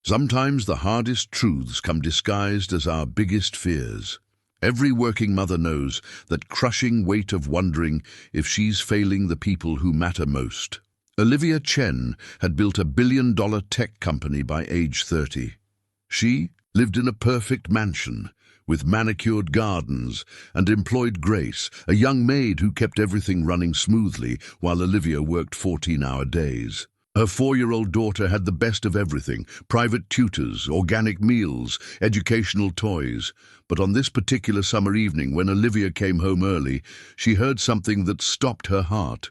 Sometimes the hardest truths come disguised as our biggest fears. Every working mother knows that crushing weight of wondering if she's failing the people who matter most. Olivia Chen had built a billion-dollar tech company by age 30. She lived in a perfect mansion with manicured gardens and employed Grace, a young maid who kept everything running smoothly while Olivia worked 14-hour days. Her 4-year-old daughter had the best of everything: private tutors, organic meals, educational toys. But on this particular summer evening, when Olivia came home early, she heard something that stopped her heart.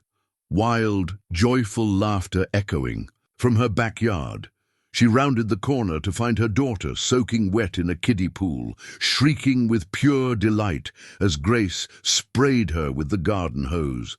Wild, joyful laughter echoing from her backyard. She rounded the corner to find her daughter soaking wet in a kiddie pool, shrieking with pure delight as Grace sprayed her with the garden hose.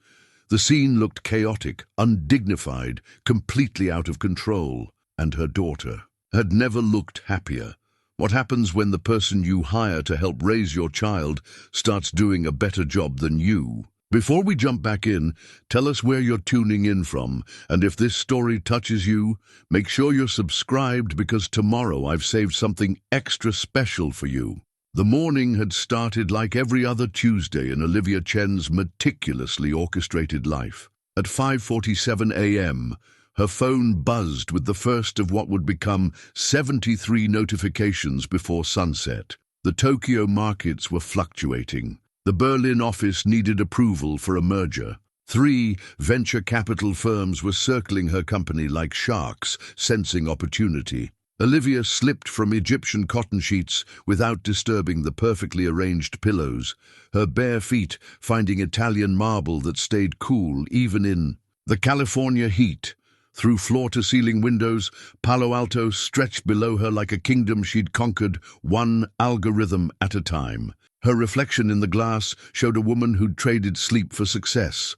The scene looked chaotic, undignified, completely out of control, and her daughter had never looked happier. What happens when the person you hire to help raise your child starts doing a better job than you? Before we jump back in, tell us where you're tuning in from, and if this story touches you, make sure you're subscribed, because tomorrow I've saved something extra special for you. The morning had started like every other Tuesday in Olivia Chen's meticulously orchestrated life. At 5:47 a.m., her phone buzzed with the first of what would become 73 notifications before sunset. The Tokyo markets were fluctuating. The Berlin office needed approval for a merger. 3 venture capital firms were circling her company like sharks, sensing opportunity. Olivia slipped from Egyptian cotton sheets without disturbing the perfectly arranged pillows, her bare feet finding Italian marble that stayed cool even in the California heat. Through floor-to-ceiling windows, Palo Alto stretched below her like a kingdom she'd conquered one algorithm at a time. Her reflection in the glass showed a woman who'd traded sleep for success,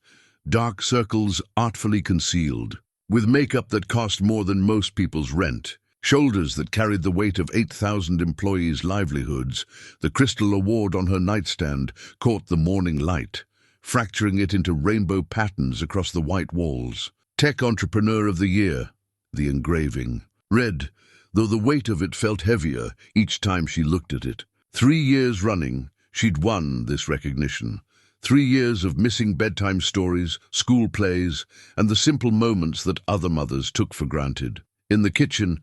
dark circles artfully concealed, with makeup that cost more than most people's rent. Shoulders that carried the weight of 8,000 employees' livelihoods. The crystal award on her nightstand caught the morning light, fracturing it into rainbow patterns across the white walls. Tech Entrepreneur of the Year, the engraving. Red, though the weight of it felt heavier each time she looked at it. 3 years running, she'd won this recognition. 3 years of missing bedtime stories, school plays, and the simple moments that other mothers took for granted. In the kitchen,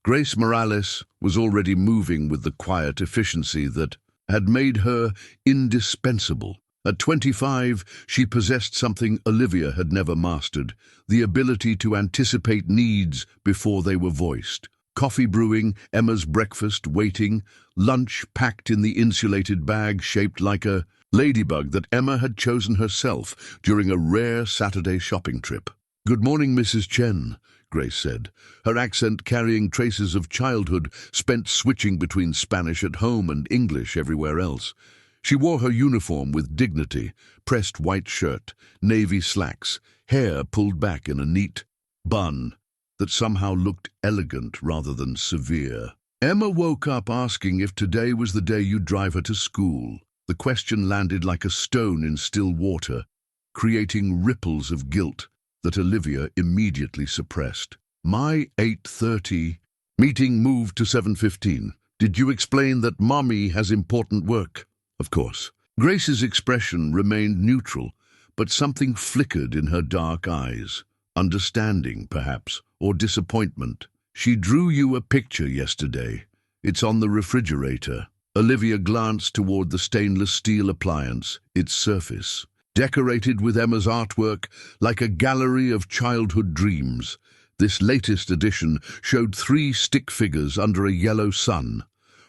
Grace Morales was already moving with the quiet efficiency that had made her indispensable. At 25, she possessed something Olivia had never mastered: the ability to anticipate needs before they were voiced. Coffee brewing, Emma's breakfast waiting, lunch packed in the insulated bag shaped like a ladybug that Emma had chosen herself during a rare Saturday shopping trip. "Good morning, Mrs. Chen," Grace said, her accent carrying traces of childhood spent switching between Spanish at home and English everywhere else. She wore her uniform with dignity: pressed white shirt, navy slacks, hair pulled back in a neat bun that somehow looked elegant rather than severe. Emma woke up asking if today was the day you'd drive her to school. The question landed like a stone in still water, creating ripples of guilt that Olivia immediately suppressed. "My 8:30 meeting moved to 7:15. Did you explain that Mommy has important work?" "Of course." Grace's expression remained neutral, but something flickered in her dark eyes. Understanding, perhaps, or disappointment. "She drew you a picture yesterday. It's on the refrigerator." Olivia glanced toward the stainless steel appliance, its surface decorated with Emma's artwork like a gallery of childhood dreams. This latest edition showed 3 stick figures under a yellow sun.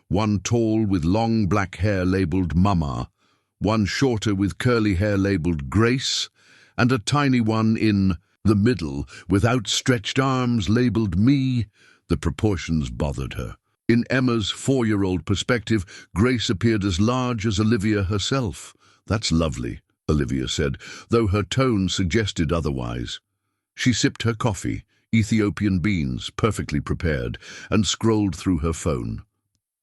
One tall with long black hair labeled Mama, one shorter with curly hair labeled Grace, and a tiny one in the middle with outstretched arms labeled Me. The proportions bothered her. In Emma's 4-year-old perspective, Grace appeared as large as Olivia herself. "That's lovely," Olivia said, though her tone suggested otherwise. She sipped her coffee, Ethiopian beans, perfectly prepared, and scrolled through her phone.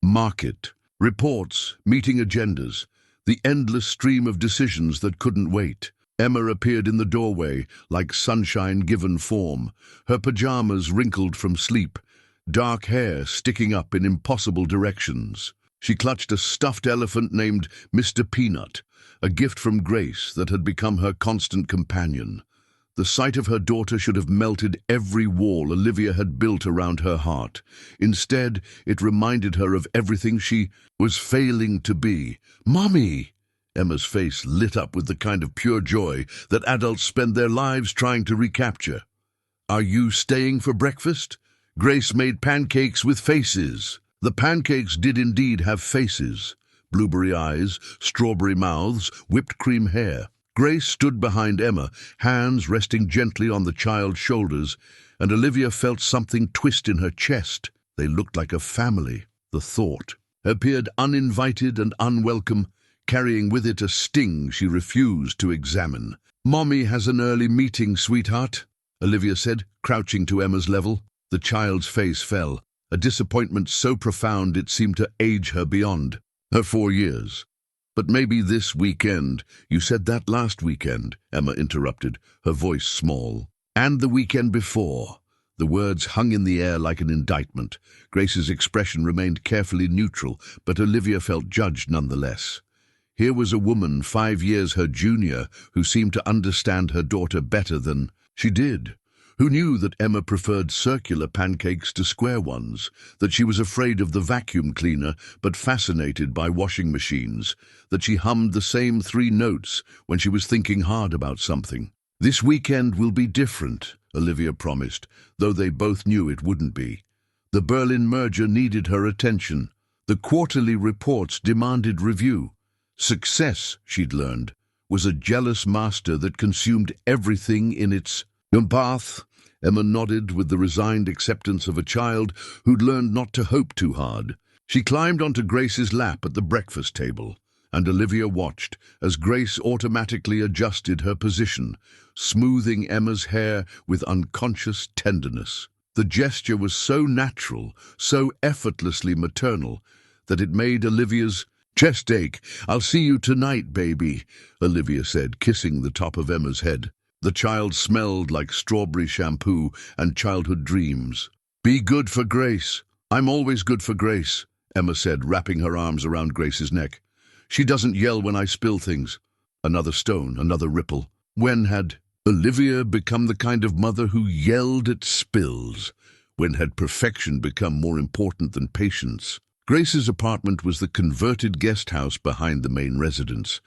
Market, reports, meeting agendas, the endless stream of decisions that couldn't wait. Emma appeared in the doorway like sunshine given form, her pajamas wrinkled from sleep, dark hair sticking up in impossible directions. She clutched a stuffed elephant named Mr. Peanut, a gift from Grace that had become her constant companion. The sight of her daughter should have melted every wall Olivia had built around her heart. Instead, it reminded her of everything she was failing to be. "Mommy!" Emma's face lit up with the kind of pure joy that adults spend their lives trying to recapture. "Are you staying for breakfast?" Grace made pancakes with faces. The pancakes did indeed have faces. Blueberry eyes, strawberry mouths, whipped cream hair. Grace stood behind Emma, hands resting gently on the child's shoulders, and Olivia felt something twist in her chest. They looked like a family. The thought appeared uninvited and unwelcome, carrying with it a sting she refused to examine. "Mommy has an early meeting, sweetheart," Olivia said, crouching to Emma's level. The child's face fell, a disappointment so profound it seemed to age her beyond her 4 years. "But maybe this weekend." "You said that last weekend," Emma interrupted, her voice small. "And the weekend before." The words hung in the air like an indictment. Grace's expression remained carefully neutral, but Olivia felt judged nonetheless. Here was a woman 5 years her junior who seemed to understand her daughter better than she did, who knew that Emma preferred circular pancakes to square ones, that she was afraid of the vacuum cleaner but fascinated by washing machines, that she hummed the same 3 notes when she was thinking hard about something. "This weekend will be different," Olivia promised, though they both knew it wouldn't be. The Berlin merger needed her attention. The quarterly reports demanded review. Success, she'd learned, was a jealous master that consumed everything in its path. Emma nodded with the resigned acceptance of a child who'd learned not to hope too hard. She climbed onto Grace's lap at the breakfast table, and Olivia watched as Grace automatically adjusted her position, smoothing Emma's hair with unconscious tenderness. The gesture was so natural, so effortlessly maternal, that it made Olivia's chest ache. "I'll see you tonight, baby," Olivia said, kissing the top of Emma's head. The child smelled like strawberry shampoo and childhood dreams. "Be good for Grace." "I'm always good for Grace," Emma said, wrapping her arms around Grace's neck. "She doesn't yell when I spill things." Another stone, another ripple. When had Olivia become the kind of mother who yelled at spills? When had perfection become more important than patience? Grace's apartment was the converted guest house behind the main residence,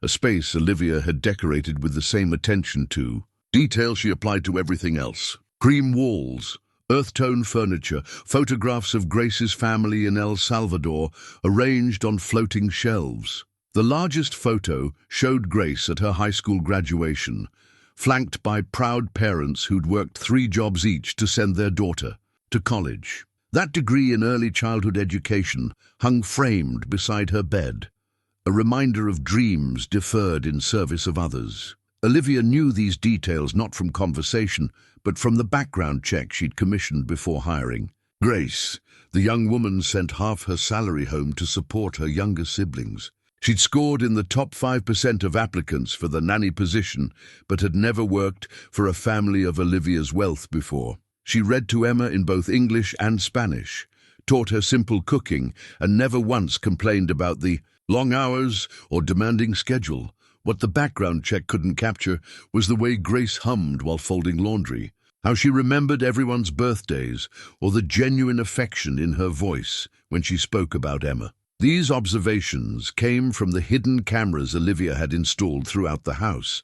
a space Olivia had decorated with the same attention to detail she applied to everything else. Cream walls, earth-tone furniture, photographs of Grace's family in El Salvador arranged on floating shelves. The largest photo showed Grace at her high school graduation, flanked by proud parents who'd worked 3 jobs each to send their daughter to college. That degree in early childhood education hung framed beside her bed, a reminder of dreams deferred in service of others. Olivia knew these details not from conversation, but from the background check she'd commissioned before hiring. Grace, the young woman, sent half her salary home to support her younger siblings. She'd scored in the top 5% of applicants for the nanny position, but had never worked for a family of Olivia's wealth before. She read to Emma in both English and Spanish, taught her simple cooking, and never once complained about the long hours or demanding schedule. What the background check couldn't capture was the way Grace hummed while folding laundry, how she remembered everyone's birthdays, or the genuine affection in her voice when she spoke about Emma. These observations came from the hidden cameras Olivia had installed throughout the house,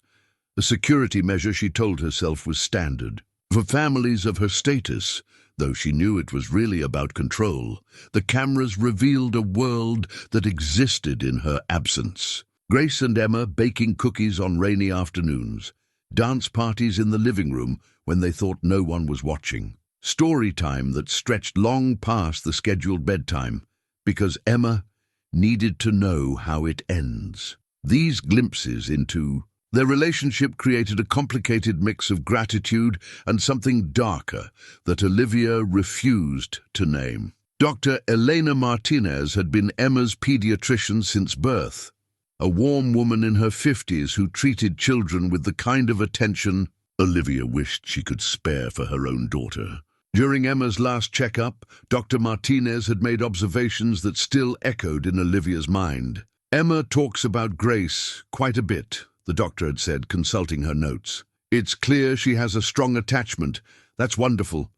a security measure she told herself was standard for families of her status. Though she knew it was really about control, the cameras revealed a world that existed in her absence. Grace and Emma baking cookies on rainy afternoons, dance parties in the living room when they thought no one was watching, story time that stretched long past the scheduled bedtime, because Emma needed to know how it ends. These glimpses into their relationship created a complicated mix of gratitude and something darker that Olivia refused to name. Dr. Elena Martinez had been Emma's pediatrician since birth, a warm woman in her 50s who treated children with the kind of attention Olivia wished she could spare for her own daughter. During Emma's last checkup, Dr. Martinez had made observations that still echoed in Olivia's mind. Emma talks about Grace quite a bit, the doctor had said, consulting her notes. It's clear she has a strong attachment. That's wonderful.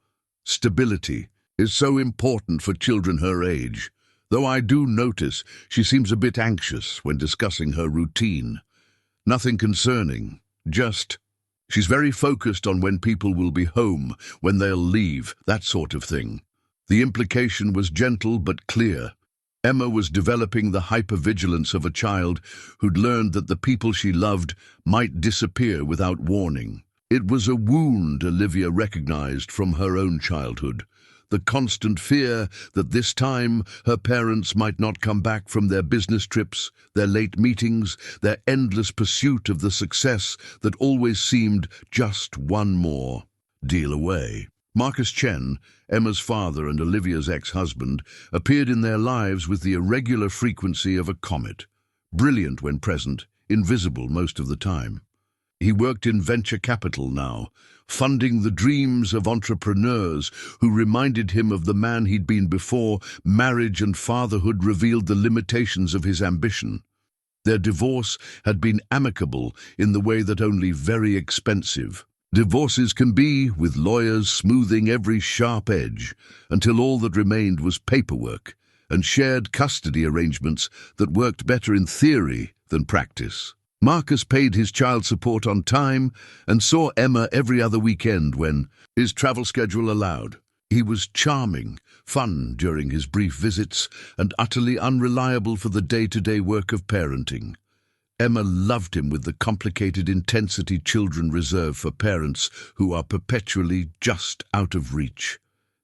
Stability is so important for children her age, though I do notice she seems a bit anxious when discussing her routine. Nothing concerning, just she's very focused on when people will be home, when they'll leave, that sort of thing. The implication was gentle but clear. Emma was developing the hypervigilance of a child who'd learned that the people she loved might disappear without warning. It was a wound Olivia recognized from her own childhood. The constant fear that this time her parents might not come back from their business trips, their late meetings, their endless pursuit of the success that always seemed just one more deal away. Marcus Chen, Emma's father and Olivia's ex-husband, appeared in their lives with the irregular frequency of a comet, brilliant when present, invisible most of the time. He worked in venture capital now, funding the dreams of entrepreneurs who reminded him of the man he'd been before marriage and fatherhood revealed the limitations of his ambition. Their divorce had been amicable in the way that only very expensive divorces can be, with lawyers smoothing every sharp edge, until all that remained was paperwork and shared custody arrangements that worked better in theory than practice. Marcus paid his child support on time and saw Emma every other weekend when his travel schedule allowed. He was charming, fun during his brief visits, and utterly unreliable for the day-to-day work of parenting. Emma loved him with the complicated intensity children reserve for parents who are perpetually just out of reach.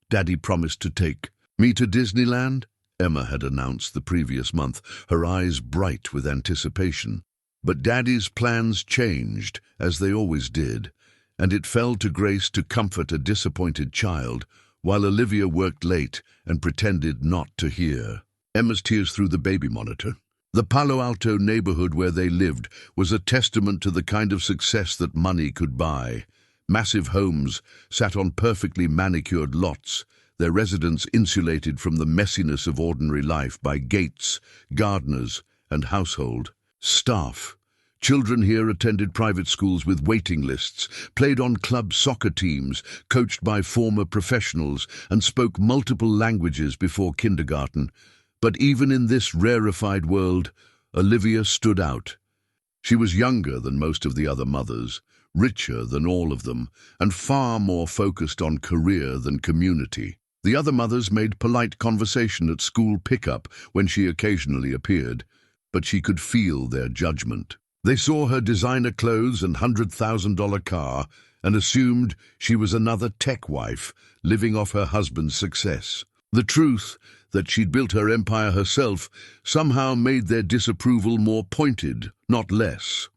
Daddy promised to take me to Disneyland, Emma had announced the previous month, her eyes bright with anticipation. But Daddy's plans changed, as they always did, and it fell to Grace to comfort a disappointed child, while Olivia worked late and pretended not to hear. Emma's tears through the baby monitor. The Palo Alto neighborhood where they lived was a testament to the kind of success that money could buy. Massive homes sat on perfectly manicured lots, their residents insulated from the messiness of ordinary life by gates, gardeners, and household staff. Children here attended private schools with waiting lists, played on club soccer teams, coached by former professionals, and spoke multiple languages before kindergarten. But even in this rarefied world, Olivia stood out. She was younger than most of the other mothers, richer than all of them, and far more focused on career than community. The other mothers made polite conversation at school pickup when she occasionally appeared, but she could feel their judgment. They saw her designer clothes and $100,000 car and assumed she was another tech wife living off her husband's success. The truth that she'd built her empire herself somehow made their disapproval more pointed, not less.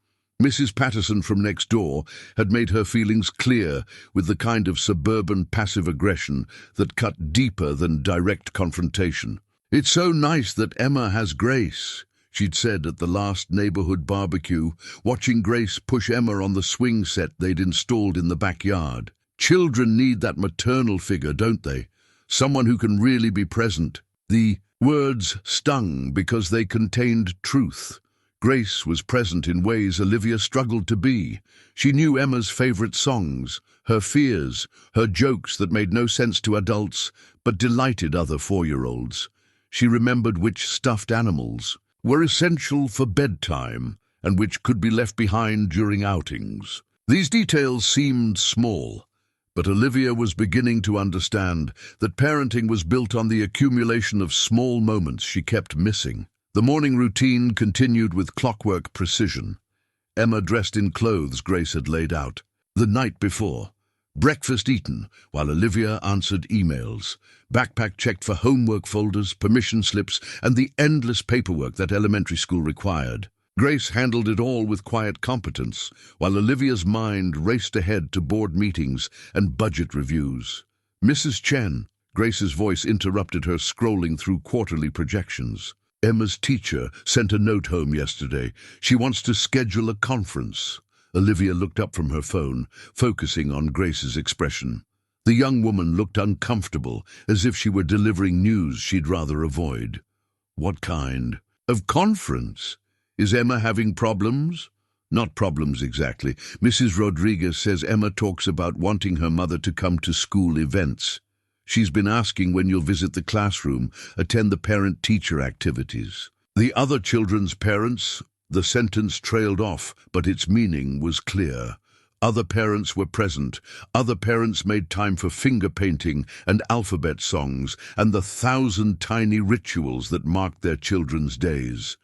Mrs. Patterson from next door had made her feelings clear with the kind of suburban passive aggression that cut deeper than direct confrontation. "It's so nice that Emma has Grace," she'd said at the last neighborhood barbecue, watching Grace push Emma on the swing set they'd installed in the backyard. "Children need that maternal figure, don't they? Someone who can really be present." The words stung because they contained truth. Grace was present in ways Olivia struggled to be. She knew Emma's favorite songs, her fears, her jokes that made no sense to adults but delighted other 4-year-olds. She remembered which stuffed animals were essential for bedtime and which could be left behind during outings. These details seemed small, but Olivia was beginning to understand that parenting was built on the accumulation of small moments she kept missing. The morning routine continued with clockwork precision. Emma dressed in clothes Grace had laid out the night before. Breakfast eaten while Olivia answered emails. Backpack checked for homework folders, permission slips, and the endless paperwork that elementary school required. Grace handled it all with quiet competence, while Olivia's mind raced ahead to board meetings and budget reviews. "Mrs. Chen," Grace's voice interrupted her scrolling through quarterly projections. "Emma's teacher sent a note home yesterday. She wants to schedule a conference." Olivia looked up from her phone, focusing on Grace's expression. The young woman looked uncomfortable, as if she were delivering news she'd rather avoid. What kind of conference? Is Emma having problems? Not problems exactly. Mrs. Rodriguez says Emma talks about wanting her mother to come to school events. She's been asking when you'll visit the classroom, attend the parent-teacher activities. The other children's parents, the sentence trailed off, but its meaning was clear. Other parents were present. Other parents made time for finger painting and alphabet songs and the 1,000 tiny rituals that marked their children's days.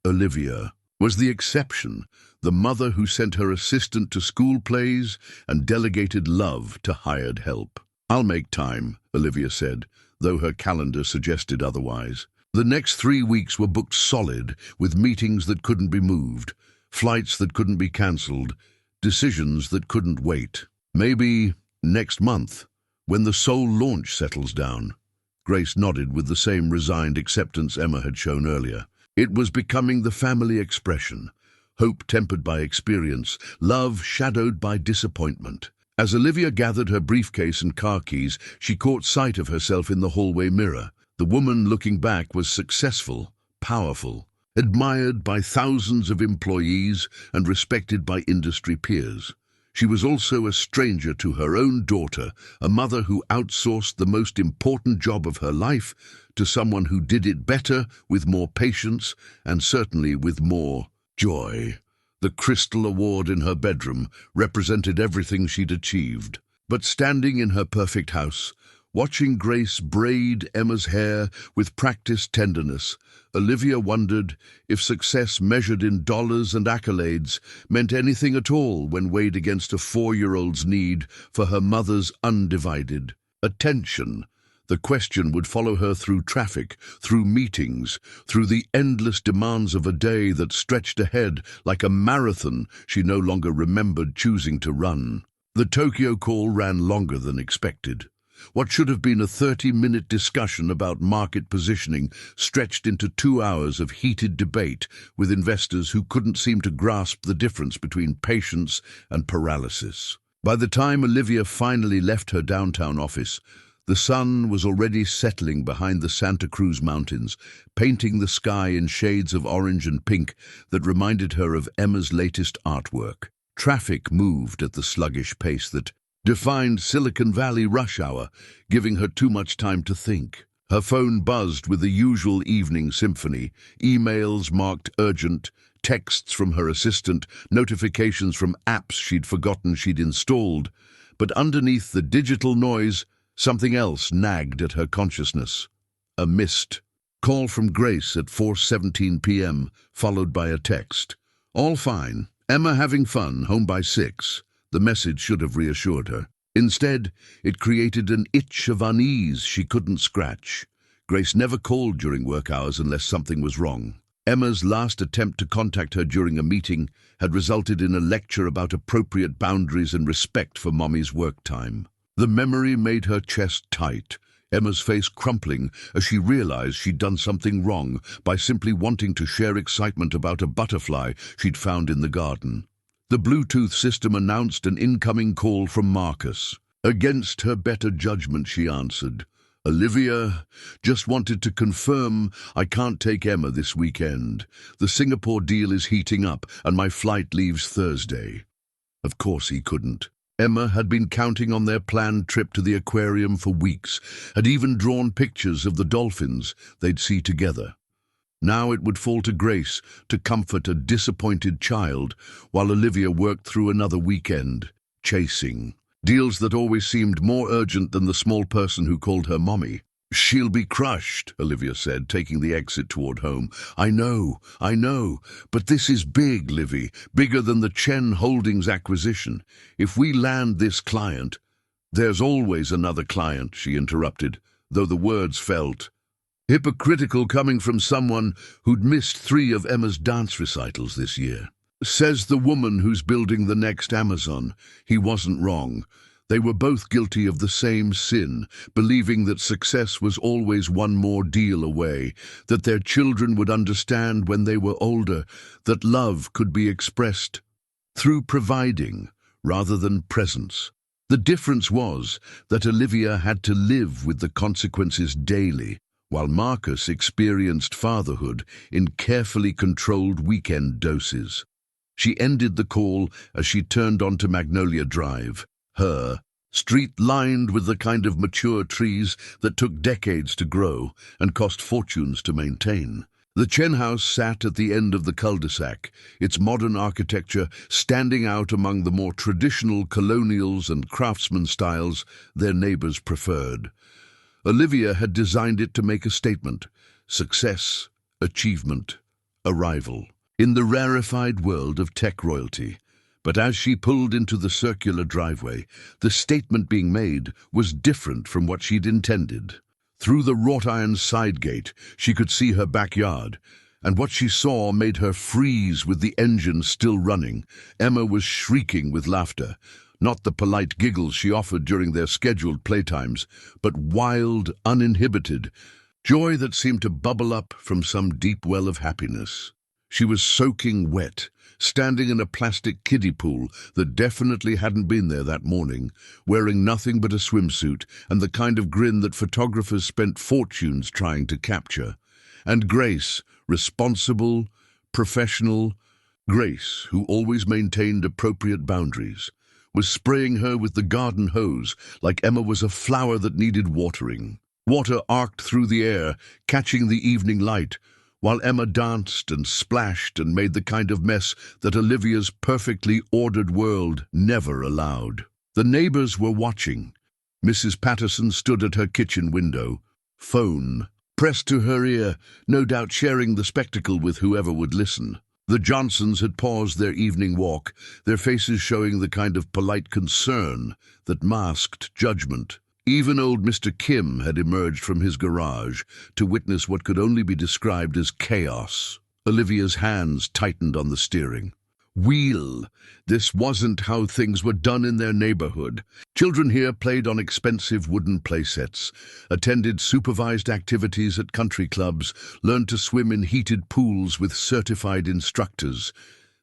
Olivia was the exception, the mother who sent her assistant to school plays and delegated love to hired help. "I'll make time," Olivia said, though her calendar suggested otherwise. The next 3 weeks were booked solid, with meetings that couldn't be moved, flights that couldn't be cancelled, decisions that couldn't wait. Maybe next month, when the Seoul launch settles down. Grace nodded with the same resigned acceptance Emma had shown earlier. It was becoming the family expression, hope tempered by experience, love shadowed by disappointment. As Olivia gathered her briefcase and car keys, she caught sight of herself in the hallway mirror. The woman looking back was successful, powerful, admired by thousands of employees and respected by industry peers. She was also a stranger to her own daughter, a mother who outsourced the most important job of her life to someone who did it better, with more patience, and certainly with more joy. The crystal award in her bedroom represented everything she'd achieved. But standing in her perfect house, watching Grace braid Emma's hair with practiced tenderness, Olivia wondered if success measured in dollars and accolades meant anything at all when weighed against a 4-year-old's need for her mother's undivided attention. The question would follow her through traffic, through meetings, through the endless demands of a day that stretched ahead like a marathon she no longer remembered choosing to run. The Tokyo call ran longer than expected. What should have been a 30-minute discussion about market positioning stretched into 2 hours of heated debate with investors who couldn't seem to grasp the difference between patience and paralysis. By the time Olivia finally left her downtown office, the sun was already settling behind the Santa Cruz Mountains, painting the sky in shades of orange and pink that reminded her of Emma's latest artwork. Traffic moved at the sluggish pace that defined Silicon Valley rush hour, giving her too much time to think. Her phone buzzed with the usual evening symphony, emails marked urgent, texts from her assistant, notifications from apps she'd forgotten she'd installed. But underneath the digital noise, something else nagged at her consciousness. A missed call from Grace at 4:17 p.m., followed by a text. "All fine. Emma having fun, home by 6. The message should have reassured her. Instead, it created an itch of unease she couldn't scratch. Grace never called during work hours unless something was wrong. Emma's last attempt to contact her during a meeting had resulted in a lecture about appropriate boundaries and respect for Mommy's work time. The memory made her chest tight, Emma's face crumpling as she realized she'd done something wrong by simply wanting to share excitement about a butterfly she'd found in the garden. The Bluetooth system announced an incoming call from Marcus. Against her better judgment, she answered. "Olivia, just wanted to confirm I can't take Emma this weekend. The Singapore deal is heating up and my flight leaves Thursday." Of course he couldn't. Emma had been counting on their planned trip to the aquarium for weeks, had even drawn pictures of the dolphins they'd see together. Now it would fall to Grace to comfort a disappointed child while Olivia worked through another weekend, chasing deals that always seemed more urgent than the small person who called her mommy. "She'll be crushed," Olivia said, taking the exit toward home. I know, but this is big, Livy, bigger than the Chen Holdings acquisition. If we land this client—" "There's always another client," she interrupted, though the words felt hypocritical coming from someone who'd missed 3 of Emma's dance recitals this year. Says the woman who's building the next Amazon. He wasn't wrong. They were both guilty of the same sin, believing that success was always one more deal away, that their children would understand when they were older, that love could be expressed through providing rather than presence. The difference was that Olivia had to live with the consequences daily, while Marcus experienced fatherhood in carefully controlled weekend doses. She ended the call as she turned onto Magnolia Drive, her street lined with the kind of mature trees that took decades to grow and cost fortunes to maintain. The Chen house sat at the end of the cul-de-sac, its modern architecture standing out among the more traditional colonials and craftsman styles their neighbors preferred. Olivia had designed it to make a statement: success, achievement, arrival, in the rarefied world of tech royalty. But as she pulled into the circular driveway, the statement being made was different from what she'd intended. Through the wrought-iron side gate, she could see her backyard, and what she saw made her freeze with the engine still running. Emma was shrieking with laughter, not the polite giggles she offered during their scheduled playtimes, but wild, uninhibited joy that seemed to bubble up from some deep well of happiness. She was soaking wet, standing in a plastic kiddie pool that definitely hadn't been there that morning, wearing nothing but a swimsuit and the kind of grin that photographers spent fortunes trying to capture. And Grace, responsible, professional, Grace, who always maintained appropriate boundaries, was spraying her with the garden hose like Emma was a flower that needed watering. Water arced through the air, catching the evening light, while Emma danced and splashed and made the kind of mess that Olivia's perfectly ordered world never allowed. The neighbors were watching. Mrs. Patterson stood at her kitchen window, phone pressed to her ear, no doubt sharing the spectacle with whoever would listen. The Johnsons had paused their evening walk, their faces showing the kind of polite concern that masked judgment. Even old Mr. Kim had emerged from his garage to witness what could only be described as chaos. Olivia's hands tightened on the steering wheel. This wasn't how things were done in their neighborhood. Children here played on expensive wooden playsets, attended supervised activities at country clubs, learned to swim in heated pools with certified instructors.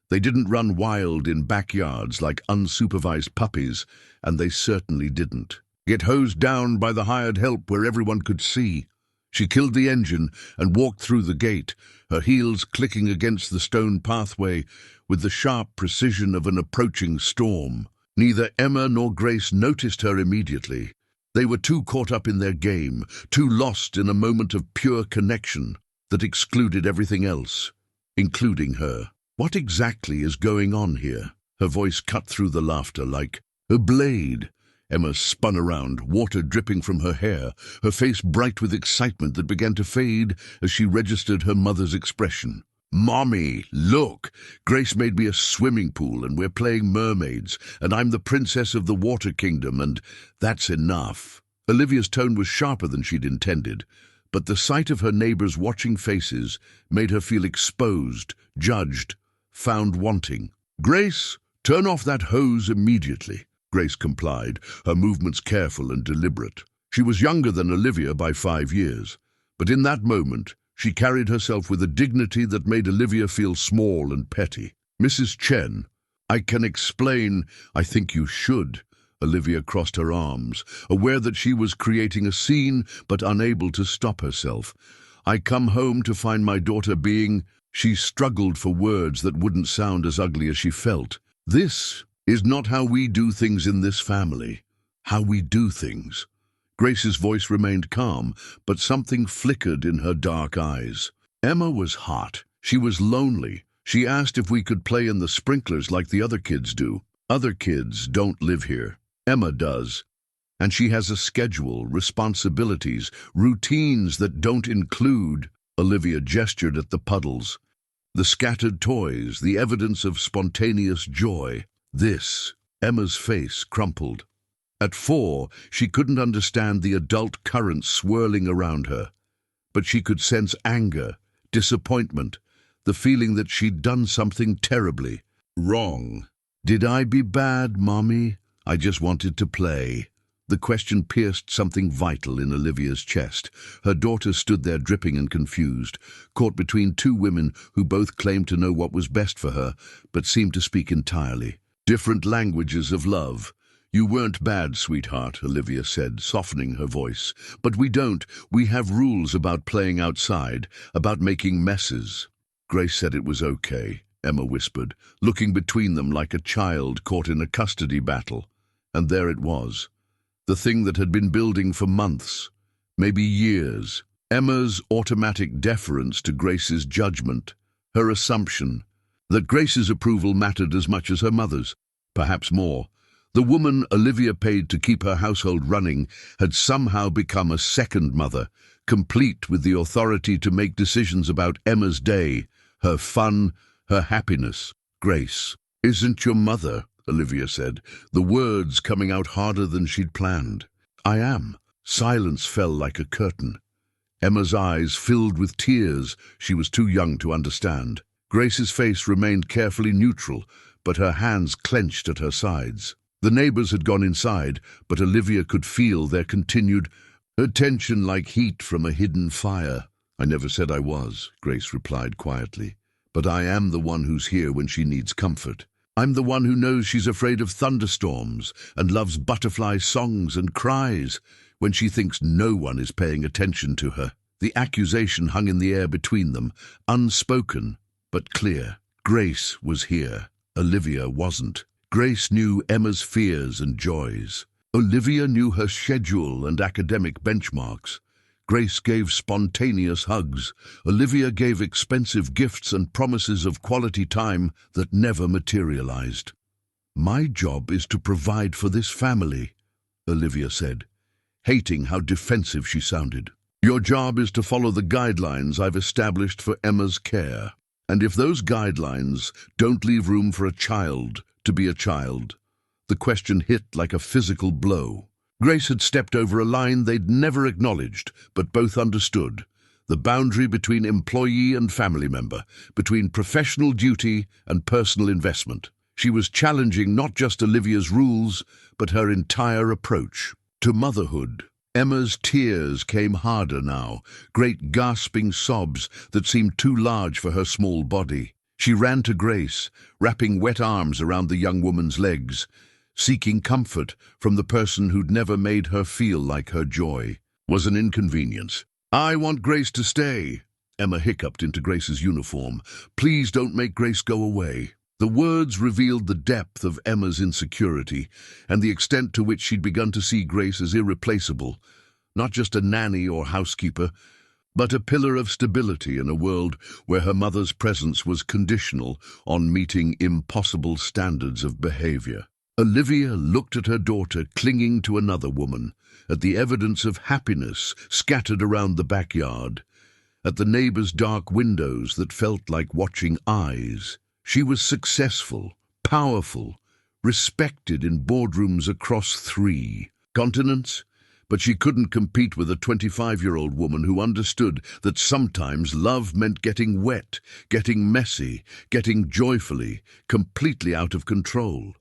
They didn't run wild in backyards like unsupervised puppies, and they certainly didn't get hosed down by the hired help where everyone could see. She killed the engine and walked through the gate, her heels clicking against the stone pathway with the sharp precision of an approaching storm. Neither Emma nor Grace noticed her immediately. They were too caught up in their game, too lost in a moment of pure connection that excluded everything else, including her. What exactly is going on here? Her voice cut through the laughter like a blade. Emma spun around, water dripping from her hair, her face bright with excitement that began to fade as she registered her mother's expression. "Mommy, look! Grace made me a swimming pool and we're playing mermaids, and I'm the princess of the water kingdom, and that's enough." Olivia's tone was sharper than she'd intended, but the sight of her neighbors' watching faces made her feel exposed, judged, found wanting. "Grace, turn off that hose immediately." Grace complied, her movements careful and deliberate. She was younger than Olivia by 5 years, but in that moment she carried herself with a dignity that made Olivia feel small and petty. "Mrs. Chen, I can explain." "I think you should." Olivia crossed her arms, aware that she was creating a scene but unable to stop herself. "I come home to find my daughter being—" She struggled for words that wouldn't sound as ugly as she felt. "This is not how we do things in this family. How we do things." Grace's voice remained calm, but something flickered in her dark eyes. Emma was hot. She was lonely. She asked if we could play in the sprinklers like the other kids do. "Other kids don't live here. Emma does. And she has a schedule, responsibilities, routines that don't include—" Olivia gestured at the puddles. The scattered toys, the evidence of spontaneous joy. This. Emma's face crumpled. At 4, she couldn't understand the adult currents swirling around her, but she could sense anger, disappointment, the feeling that she'd done something terribly wrong. "Did I be bad, Mommy? I just wanted to play." The question pierced something vital in Olivia's chest. Her daughter stood there dripping and confused, caught between two women who both claimed to know what was best for her, but seemed to speak entirely different languages of love. "You weren't bad, sweetheart," Olivia said, softening her voice. "But we have rules about playing outside, about making messes." Grace said it was okay, Emma whispered, looking between them like a child caught in a custody battle. And there it was, the thing that had been building for months, maybe years. Emma's automatic deference to Grace's judgment, her assumption that Grace's approval mattered as much as her mother's, perhaps more. The woman Olivia paid to keep her household running had somehow become a second mother, complete with the authority to make decisions about Emma's day, her fun, her happiness. "Grace isn't your mother," Olivia said, the words coming out harder than she'd planned. "I am." Silence fell like a curtain. Emma's eyes filled with tears she was too young to understand. Grace's face remained carefully neutral, but her hands clenched at her sides. The neighbors had gone inside, but Olivia could feel their continued attention like heat from a hidden fire. "I never said I was," Grace replied quietly, "but I am the one who's here when she needs comfort. I'm the one who knows she's afraid of thunderstorms and loves butterfly songs and cries when she thinks no one is paying attention to her." The accusation hung in the air between them, unspoken but clear. Grace was here. Olivia wasn't. Grace knew Emma's fears and joys. Olivia knew her schedule and academic benchmarks. Grace gave spontaneous hugs. Olivia gave expensive gifts and promises of quality time that never materialized. "My job is to provide for this family," Olivia said, hating how defensive she sounded. "Your job is to follow the guidelines I've established for Emma's care. And if those guidelines don't leave room for a child to be a child," the question hit like a physical blow. Grace had stepped over a line they'd never acknowledged, but both understood. The boundary between employee and family member, between professional duty and personal investment. She was challenging not just Olivia's rules, but her entire approach to motherhood. Emma's tears came harder now, great gasping sobs that seemed too large for her small body. She ran to Grace, wrapping wet arms around the young woman's legs, seeking comfort from the person who'd never made her feel like her joy was an inconvenience. "I want Grace to stay," Emma hiccuped into Grace's uniform. "Please don't make Grace go away." The words revealed the depth of Emma's insecurity and the extent to which she'd begun to see Grace as irreplaceable, not just a nanny or housekeeper, but a pillar of stability in a world where her mother's presence was conditional on meeting impossible standards of behavior. Olivia looked at her daughter clinging to another woman, at the evidence of happiness scattered around the backyard, at the neighbors' dark windows that felt like watching eyes. She was successful, powerful, respected in boardrooms across 3 continents, but she couldn't compete with a 25-year-old woman who understood that sometimes love meant getting wet, getting messy, getting joyfully, completely out of control.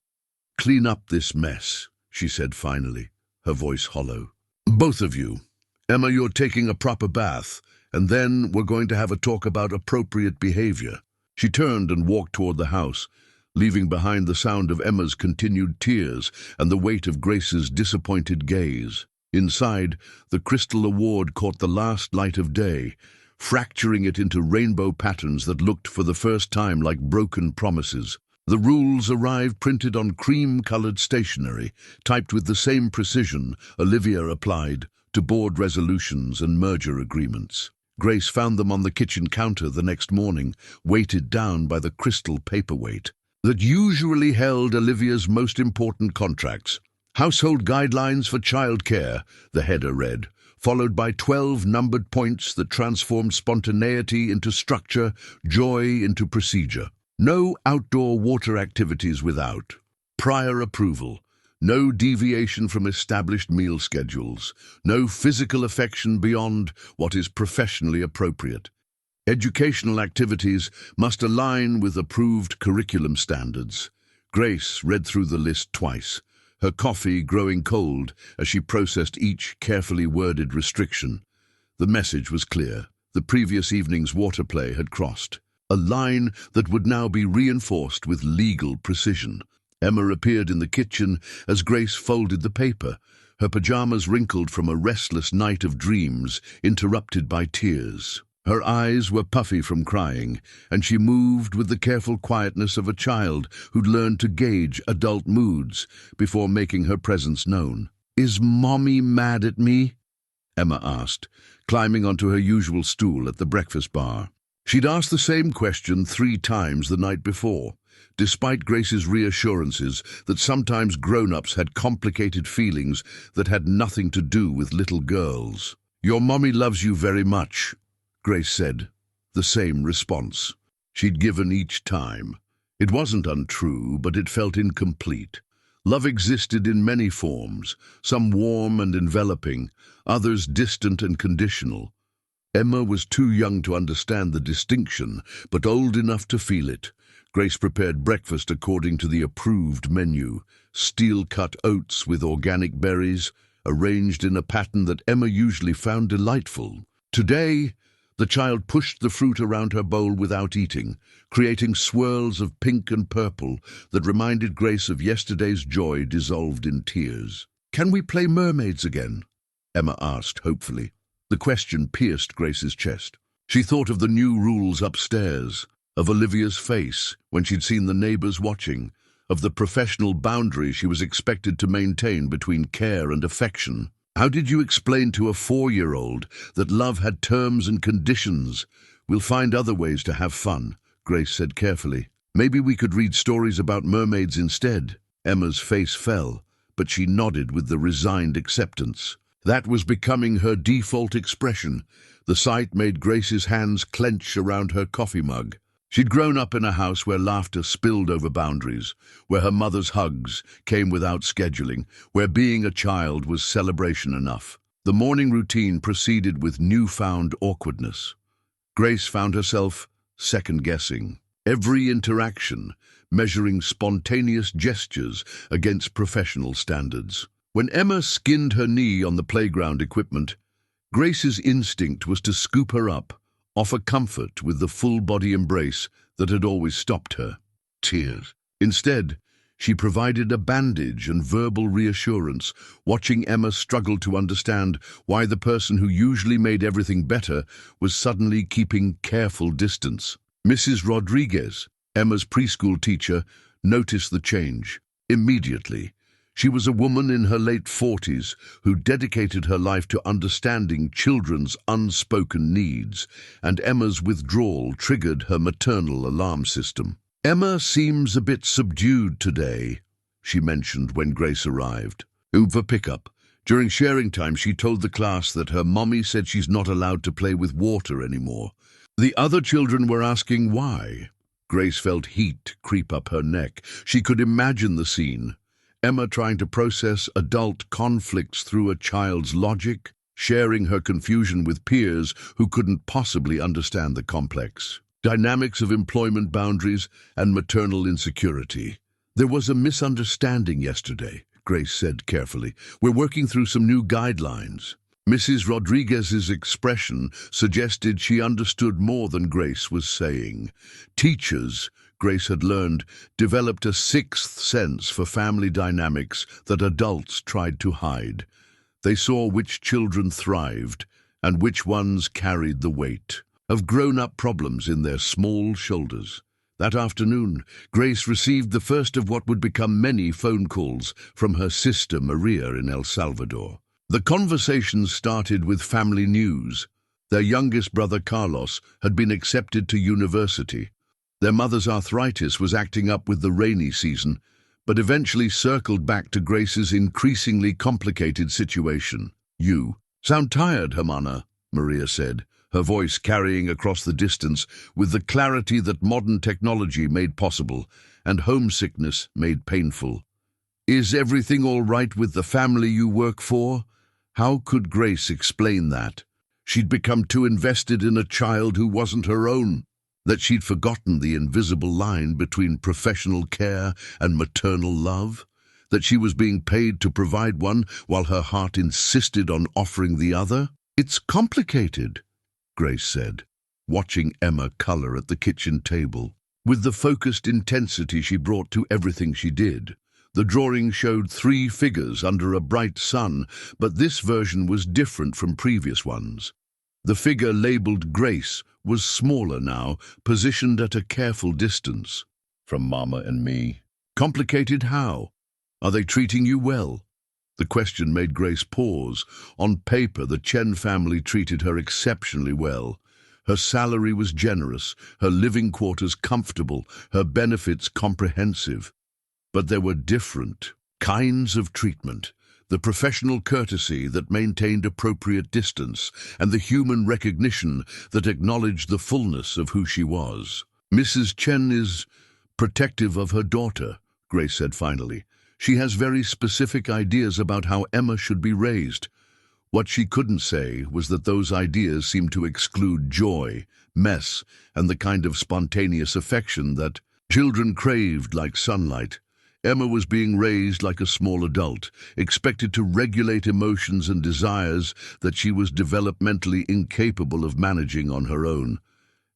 "Clean up this mess," she said finally, her voice hollow. "Both of you. Emma, you're taking a proper bath, and then we're going to have a talk about appropriate behavior." She turned and walked toward the house, leaving behind the sound of Emma's continued tears and the weight of Grace's disappointed gaze. Inside, the crystal award caught the last light of day, fracturing it into rainbow patterns that looked for the first time like broken promises. The rules arrived printed on cream-colored stationery, typed with the same precision Olivia applied to board resolutions and merger agreements. Grace found them on the kitchen counter the next morning, weighted down by the crystal paperweight that usually held Olivia's most important contracts. "Household Guidelines for Childcare," the header read, followed by 12 numbered points that transformed spontaneity into structure, joy into procedure. No outdoor water activities without prior approval, no deviation from established meal schedules, no physical affection beyond what is professionally appropriate. Educational activities must align with approved curriculum standards. Grace read through the list twice, her coffee growing cold as she processed each carefully worded restriction. The message was clear. The previous evening's water play had crossed a line that would now be reinforced with legal precision. Emma appeared in the kitchen as Grace folded the paper, her pajamas wrinkled from a restless night of dreams, interrupted by tears. Her eyes were puffy from crying, and she moved with the careful quietness of a child who'd learned to gauge adult moods before making her presence known. "Is Mommy mad at me?" Emma asked, climbing onto her usual stool at the breakfast bar. She'd asked the same question 3 times the night before, despite Grace's reassurances that sometimes grown-ups had complicated feelings that had nothing to do with little girls. "Your mommy loves you very much," Grace said, the same response she'd given each time. It wasn't untrue, but it felt incomplete. Love existed in many forms, some warm and enveloping, others distant and conditional. Emma was too young to understand the distinction, but old enough to feel it. Grace prepared breakfast according to the approved menu: steel-cut oats with organic berries, arranged in a pattern that Emma usually found delightful. Today, the child pushed the fruit around her bowl without eating, creating swirls of pink and purple that reminded Grace of yesterday's joy dissolved in tears. "Can we play mermaids again?" Emma asked hopefully. The question pierced Grace's chest. She thought of the new rules upstairs, of Olivia's face when she'd seen the neighbors watching, of the professional boundary she was expected to maintain between care and affection. How did you explain to a 4-year-old that love had terms and conditions? "We'll find other ways to have fun," Grace said carefully. "Maybe we could read stories about mermaids instead." Emma's face fell, but she nodded with the resigned acceptance. That was becoming her default expression. The sight made Grace's hands clench around her coffee mug. She'd grown up in a house where laughter spilled over boundaries, where her mother's hugs came without scheduling, where being a child was celebration enough. The morning routine proceeded with newfound awkwardness. Grace found herself second-guessing every interaction, measuring spontaneous gestures against professional standards. When Emma skinned her knee on the playground equipment, Grace's instinct was to scoop her up, offer comfort with the full-body embrace that had always stopped her. Tears. Instead, she provided a bandage and verbal reassurance, watching Emma struggle to understand why the person who usually made everything better was suddenly keeping careful distance. Mrs. Rodriguez, Emma's preschool teacher, noticed the change immediately. She was a woman in her late 40s who dedicated her life to understanding children's unspoken needs, and Emma's withdrawal triggered her maternal alarm system. "Emma seems a bit subdued today," she mentioned when Grace arrived. Over pickup. During sharing time, she told the class that her mommy said she's not allowed to play with water anymore. The other children were asking why. Grace felt heat creep up her neck. She could imagine the scene. Emma trying to process adult conflicts through a child's logic, sharing her confusion with peers who couldn't possibly understand the complex dynamics of employment boundaries and maternal insecurity. "There was a misunderstanding yesterday," Grace said carefully. "We're working through some new guidelines." Mrs. Rodriguez's expression suggested she understood more than Grace was saying. Teachers, Grace had learned, developed a sixth sense for family dynamics that adults tried to hide. They saw which children thrived and which ones carried the weight of grown-up problems in their small shoulders. That afternoon, Grace received the first of what would become many phone calls from her sister Maria in El Salvador. The conversation started with family news. Their youngest brother Carlos had been accepted to university. Their mother's arthritis was acting up with the rainy season, but eventually circled back to Grace's increasingly complicated situation. "You sound tired, Hermana," Maria said, her voice carrying across the distance with the clarity that modern technology made possible and homesickness made painful. "Is everything all right with the family you work for?" How could Grace explain that? She'd become too invested in a child who wasn't her own, that she'd forgotten the invisible line between professional care and maternal love, that she was being paid to provide one while her heart insisted on offering the other. "It's complicated," Grace said, watching Emma color at the kitchen table. with the focused intensity she brought to everything she did. The drawing showed 3 figures under a bright sun, but this version was different from previous ones. The figure labeled Grace was smaller now, positioned at a careful distance. From Mama and me. Complicated how? Are they treating you well? The question made Grace pause. On paper, the Chen family treated her exceptionally well. Her salary was generous, her living quarters comfortable, her benefits comprehensive. But there were different kinds of treatment. The professional courtesy that maintained appropriate distance, and the human recognition that acknowledged the fullness of who she was. Mrs. Chen is protective of her daughter, Grace said finally. She has very specific ideas about how Emma should be raised. What she couldn't say was that those ideas seemed to exclude joy, mess, and the kind of spontaneous affection that children craved like sunlight. Emma was being raised like a small adult, expected to regulate emotions and desires that she was developmentally incapable of managing on her own.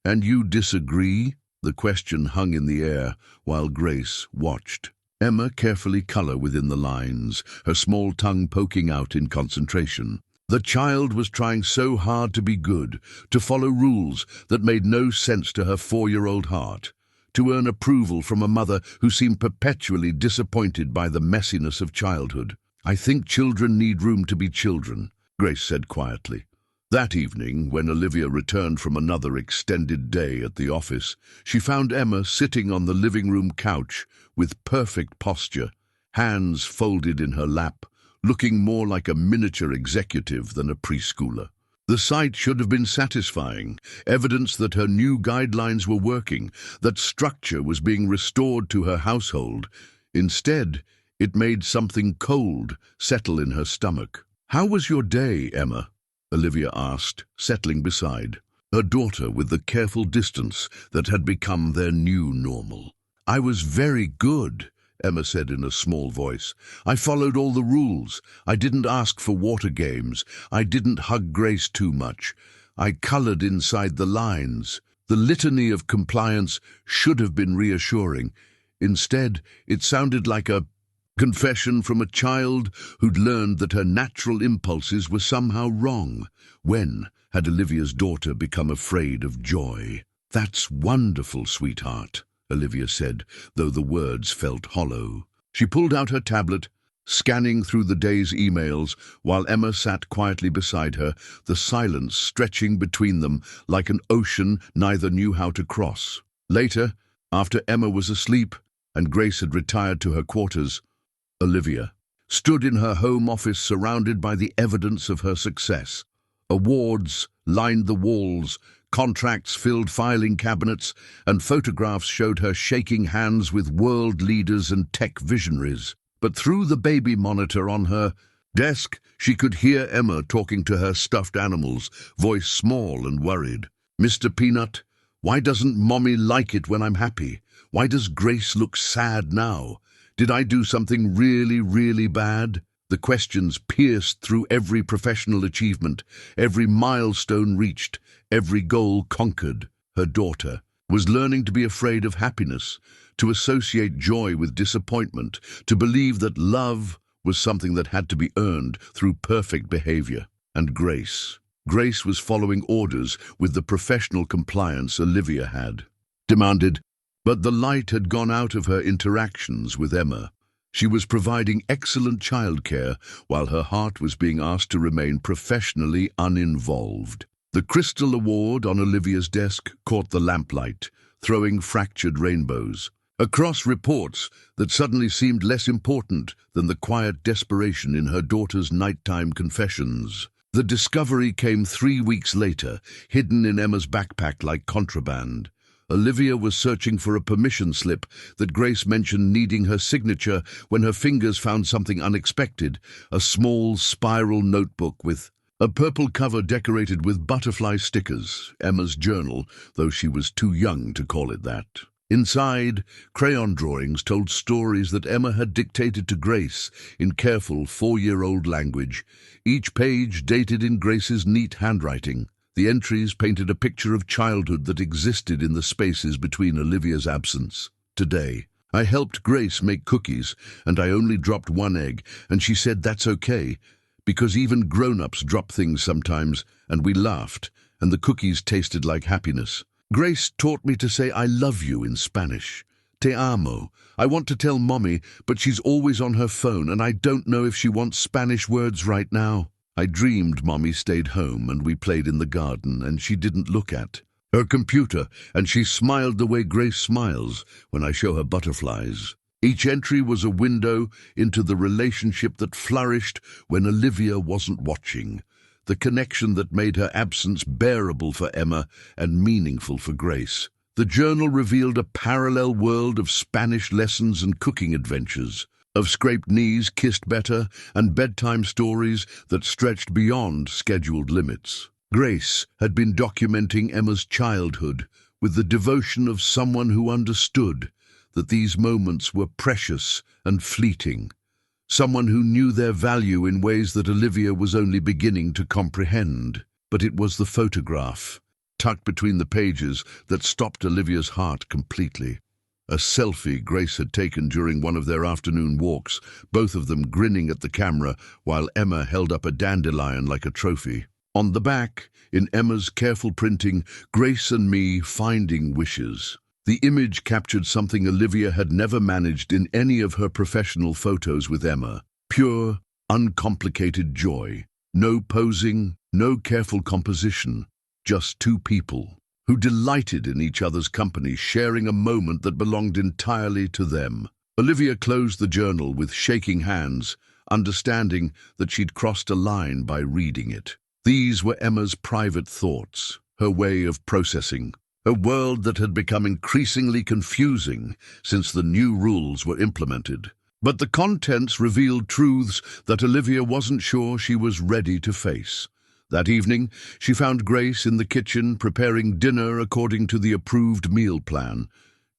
"And you disagree?" The question hung in the air while Grace watched. Emma carefully colored within the lines, her small tongue poking out in concentration. The child was trying so hard to be good, to follow rules that made no sense to her 4-year-old heart, to earn approval from a mother who seemed perpetually disappointed by the messiness of childhood. "I think children need room to be children," Grace said quietly. That evening, when Olivia returned from another extended day at the office, she found Emma sitting on the living room couch with perfect posture, hands folded in her lap, looking more like a miniature executive than a preschooler. The sight should have been satisfying, evidence that her new guidelines were working, that structure was being restored to her household. Instead, it made something cold settle in her stomach. "How was your day, Emma?" Olivia asked, settling beside her daughter with the careful distance that had become their new normal. "I was very good," Emma said in a small voice. "I followed all the rules. I didn't ask for water games. I didn't hug Grace too much. I colored inside the lines." The litany of compliance should have been reassuring. Instead, it sounded like a confession from a child who'd learned that her natural impulses were somehow wrong. When had Olivia's daughter become afraid of joy? "That's wonderful, sweetheart," Olivia said, though the words felt hollow. She pulled out her tablet, scanning through the day's emails, while Emma sat quietly beside her, the silence stretching between them like an ocean neither knew how to cross. Later, after Emma was asleep and Grace had retired to her quarters, Olivia stood in her home office surrounded by the evidence of her success. Awards lined the walls, contracts filled filing cabinets, and photographs showed her shaking hands with world leaders and tech visionaries. But through the baby monitor on her desk, she could hear Emma talking to her stuffed animals, voice small and worried. "Mr. Peanut, why doesn't Mommy like it when I'm happy? Why does Grace look sad now? Did I do something really, really bad?" The questions pierced through every professional achievement, every milestone reached, every goal conquered. Her daughter was learning to be afraid of happiness, to associate joy with disappointment, to believe that love was something that had to be earned through perfect behavior. And Grace was following orders with the professional compliance Olivia had demanded, but the light had gone out of her interactions with Emma. She was providing excellent childcare while her heart was being asked to remain professionally uninvolved. The Crystal Award on Olivia's desk caught the lamplight, throwing fractured rainbows across reports that suddenly seemed less important than the quiet desperation in her daughter's nighttime confessions. The discovery came 3 weeks later, hidden in Emma's backpack like contraband. Olivia was searching for a permission slip that Grace mentioned needing her signature when her fingers found something unexpected, a small spiral notebook with a purple cover decorated with butterfly stickers, Emma's journal, though she was too young to call it that. Inside, crayon drawings told stories that Emma had dictated to Grace in careful 4-year-old language, each page dated in Grace's neat handwriting. The entries painted a picture of childhood that existed in the spaces between Olivia's absence. Today, I helped Grace make cookies, and I only dropped one egg, and she said that's okay, because even grown-ups drop things sometimes, and we laughed, and the cookies tasted like happiness. Grace taught me to say I love you in Spanish. Te amo. I want to tell Mommy, but she's always on her phone, and I don't know if she wants Spanish words right now. I dreamed Mommy stayed home and we played in the garden, and she didn't look at her computer, and she smiled the way Grace smiles when I show her butterflies. Each entry was a window into the relationship that flourished when Olivia wasn't watching, the connection that made her absence bearable for Emma and meaningful for Grace. The journal revealed a parallel world of Spanish lessons and cooking adventures, of scraped knees kissed better, and bedtime stories that stretched beyond scheduled limits. Grace had been documenting Emma's childhood with the devotion of someone who understood that these moments were precious and fleeting, someone who knew their value in ways that Olivia was only beginning to comprehend. But it was the photograph, tucked between the pages, that stopped Olivia's heart completely. A selfie Grace had taken during one of their afternoon walks, both of them grinning at the camera while Emma held up a dandelion like a trophy. On the back, in Emma's careful printing, Grace and me finding wishes. The image captured something Olivia had never managed in any of her professional photos with Emma: pure, uncomplicated joy. No posing, no careful composition, just two people who delighted in each other's company, sharing a moment that belonged entirely to them. Olivia closed the journal with shaking hands, understanding that she'd crossed a line by reading it. These were Emma's private thoughts, her way of processing, a world that had become increasingly confusing since the new rules were implemented. But the contents revealed truths that Olivia wasn't sure she was ready to face. That evening, she found Grace in the kitchen preparing dinner according to the approved meal plan.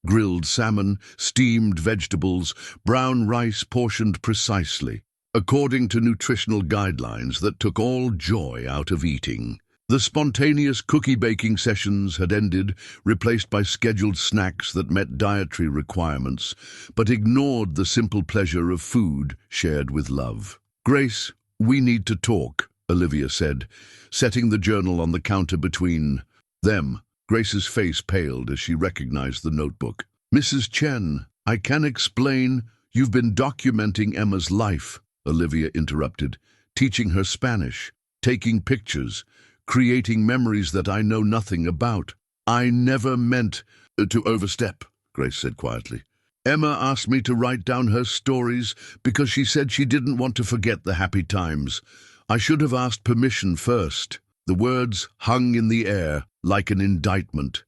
Grilled salmon, steamed vegetables, brown rice portioned precisely, according to nutritional guidelines that took all joy out of eating. The spontaneous cookie-baking sessions had ended, replaced by scheduled snacks that met dietary requirements, but ignored the simple pleasure of food shared with love. "Grace, we need to talk," Olivia said, setting the journal on the counter between them. Grace's face paled as she recognized the notebook. "Mrs. Chen, I can explain. You've been documenting Emma's life," Olivia interrupted, "teaching her Spanish, taking pictures, creating memories that I know nothing about." "I never meant to overstep," Grace said quietly. "Emma asked me to write down her stories because she said she didn't want to forget the happy times. I should have asked permission first." The words hung in the air like an indictment.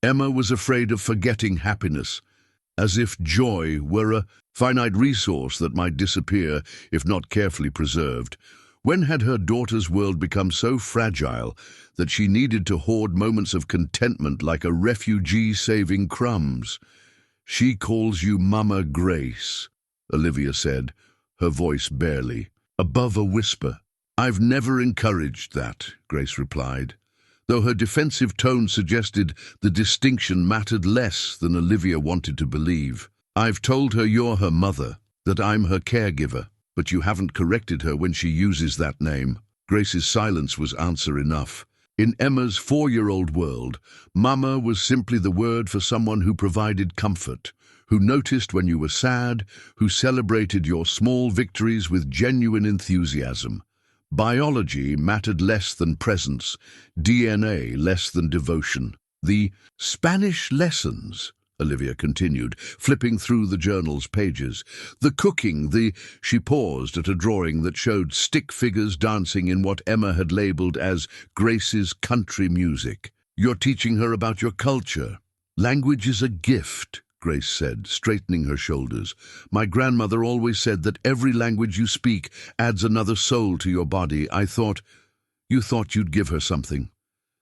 Emma was afraid of forgetting happiness, as if joy were a finite resource that might disappear if not carefully preserved. When had her daughter's world become so fragile that she needed to hoard moments of contentment like a refugee saving crumbs? "She calls you Mama Grace," Olivia said, her voice barely above a whisper. "I've never encouraged that," Grace replied, though her defensive tone suggested the distinction mattered less than Olivia wanted to believe. "I've told her you're her mother, that I'm her caregiver, but you haven't corrected her when she uses that name." Grace's silence was answer enough. In Emma's 4-year-old world, Mama was simply the word for someone who provided comfort, who noticed when you were sad, who celebrated your small victories with genuine enthusiasm. Biology mattered less than presence, DNA less than devotion. "The Spanish lessons," Olivia continued, flipping through the journal's pages. "The cooking, She paused at a drawing that showed stick figures dancing in what Emma had labeled as Grace's country music. "You're teaching her about your culture." "Language is a gift," Grace said, straightening her shoulders. "My grandmother always said that every language you speak adds another soul to your body. You thought you'd give her something."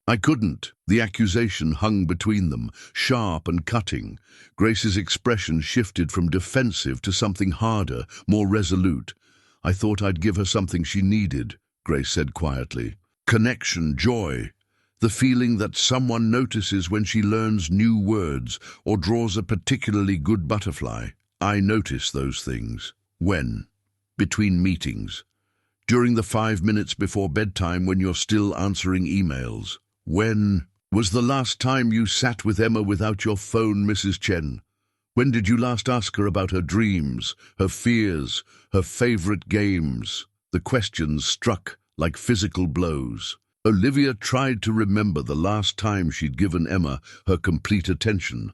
"I couldn't." The accusation hung between them, sharp and cutting. Grace's expression shifted from defensive to something harder, more resolute. "I thought I'd give her something she needed," Grace said quietly. "Connection, joy." The feeling that someone notices when she learns new words or draws a particularly good butterfly. I notice those things. When? Between meetings. During the 5 minutes before bedtime when you're still answering emails. When was the last time you sat with Emma without your phone, Mrs. Chen? When did you last ask her about her dreams, her fears, her favorite games? The questions struck like physical blows. Olivia tried to remember the last time she'd given Emma her complete attention,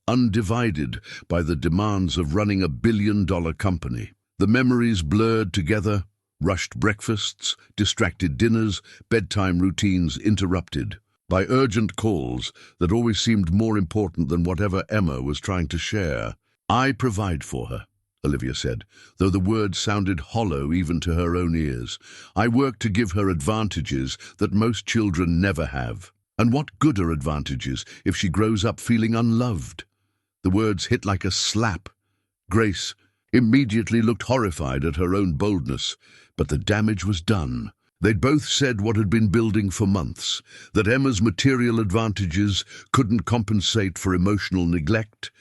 undivided by the demands of running a billion-dollar company. The memories blurred together, rushed breakfasts, distracted dinners, bedtime routines interrupted by urgent calls that always seemed more important than whatever Emma was trying to share. I provide for her, Olivia said, though the words sounded hollow even to her own ears. I work to give her advantages that most children never have. And what good are advantages if she grows up feeling unloved? The words hit like a slap. Grace immediately looked horrified at her own boldness, but the damage was done. They'd both said what had been building for months, that Emma's material advantages couldn't compensate for emotional neglect,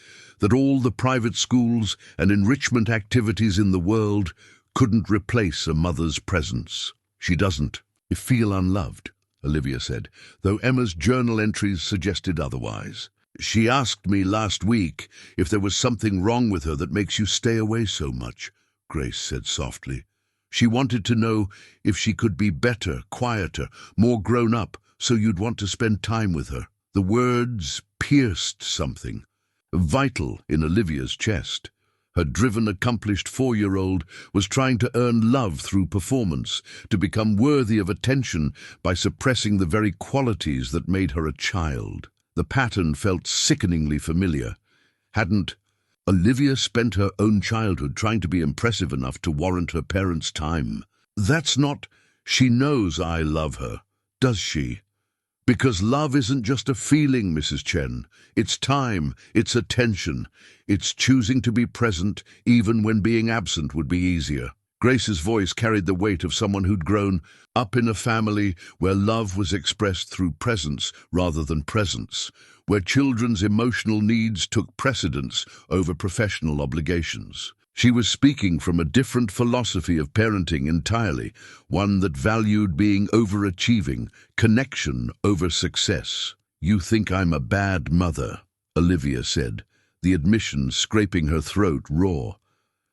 that all the private schools and enrichment activities in the world couldn't replace a mother's presence. She doesn't feel unloved, Olivia said, though Emma's journal entries suggested otherwise. She asked me last week if there was something wrong with her that makes you stay away so much, Grace said softly. She wanted to know if she could be better, quieter, more grown up, so you'd want to spend time with her. The words pierced something vital in Olivia's chest. Her driven, accomplished 4-year-old was trying to earn love through performance, to become worthy of attention by suppressing the very qualities that made her a child. The pattern felt sickeningly familiar. Hadn't Olivia spent her own childhood trying to be impressive enough to warrant her parents' time? That's not, she knows I love her, does she? Because love isn't just a feeling, Mrs. Chen. It's time, it's attention, it's choosing to be present even when being absent would be easier. Grace's voice carried the weight of someone who'd grown up in a family where love was expressed through presence rather than presence, where children's emotional needs took precedence over professional obligations. She was speaking from a different philosophy of parenting entirely, one that valued being overachieving, connection over success. You think I'm a bad mother, Olivia said, the admission scraping her throat raw.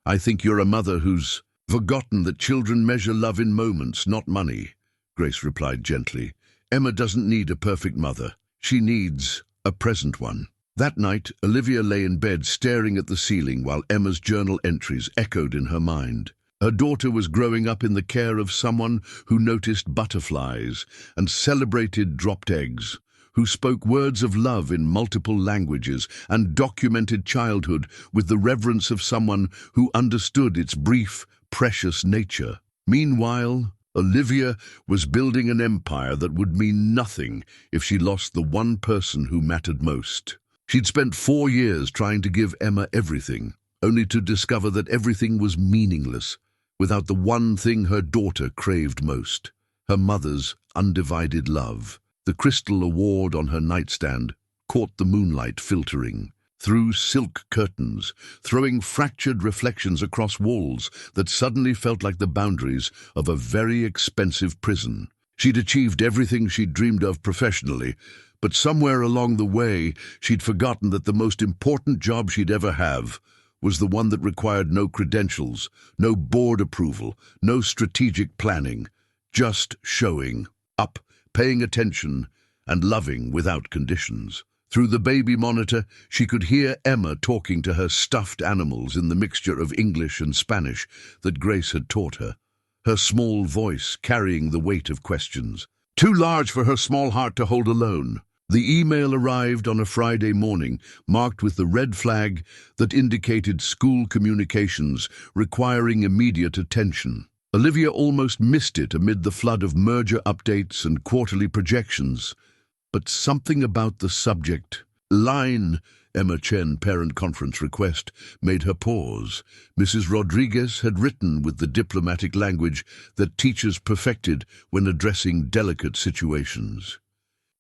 I think you're a mother who's forgotten that children measure love in moments, not money, Grace replied gently. Emma doesn't need a perfect mother. She needs a present one. That night, Olivia lay in bed staring at the ceiling while Emma's journal entries echoed in her mind. Her daughter was growing up in the care of someone who noticed butterflies and celebrated dropped eggs, who spoke words of love in multiple languages and documented childhood with the reverence of someone who understood its brief, precious nature. Meanwhile, Olivia was building an empire that would mean nothing if she lost the one person who mattered most. She'd spent 4 years trying to give Emma everything, only to discover that everything was meaningless without the one thing her daughter craved most, her mother's undivided love. The crystal award on her nightstand caught the moonlight filtering through silk curtains, throwing fractured reflections across walls that suddenly felt like the boundaries of a very expensive prison. She'd achieved everything she'd dreamed of professionally, but somewhere along the way, she'd forgotten that the most important job she'd ever have was the one that required no credentials, no board approval, no strategic planning, just showing up, paying attention, and loving without conditions. Through the baby monitor, she could hear Emma talking to her stuffed animals in the mixture of English and Spanish that Grace had taught her, her small voice carrying the weight of questions, too large for her small heart to hold alone. The email arrived on a Friday morning, marked with the red flag that indicated school communications requiring immediate attention. Olivia almost missed it amid the flood of merger updates and quarterly projections. But something about the subject line, Emma Chen parent conference request, made her pause. Mrs. Rodriguez had written with the diplomatic language that teachers perfected when addressing delicate situations.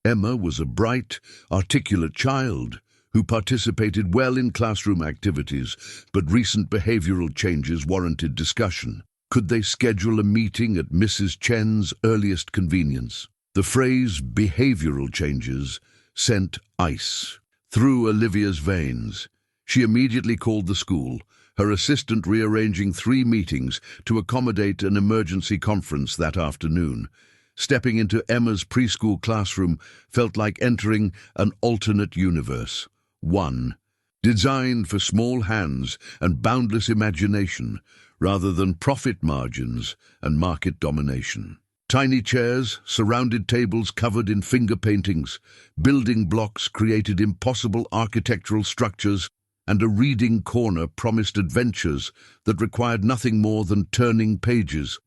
Emma was a bright, articulate child who participated well in classroom activities, but recent behavioral changes warranted discussion. Could they schedule a meeting at Mrs. Chen's earliest convenience? The phrase behavioral changes sent ice through Olivia's veins. She immediately called the school, her assistant rearranging 3 meetings to accommodate an emergency conference that afternoon. Stepping into Emma's preschool classroom felt like entering an alternate universe. One, designed for small hands and boundless imagination, rather than profit margins and market domination. Tiny chairs, surrounded tables covered in finger paintings, building blocks created impossible architectural structures, and a reading corner promised adventures that required nothing more than turning pages.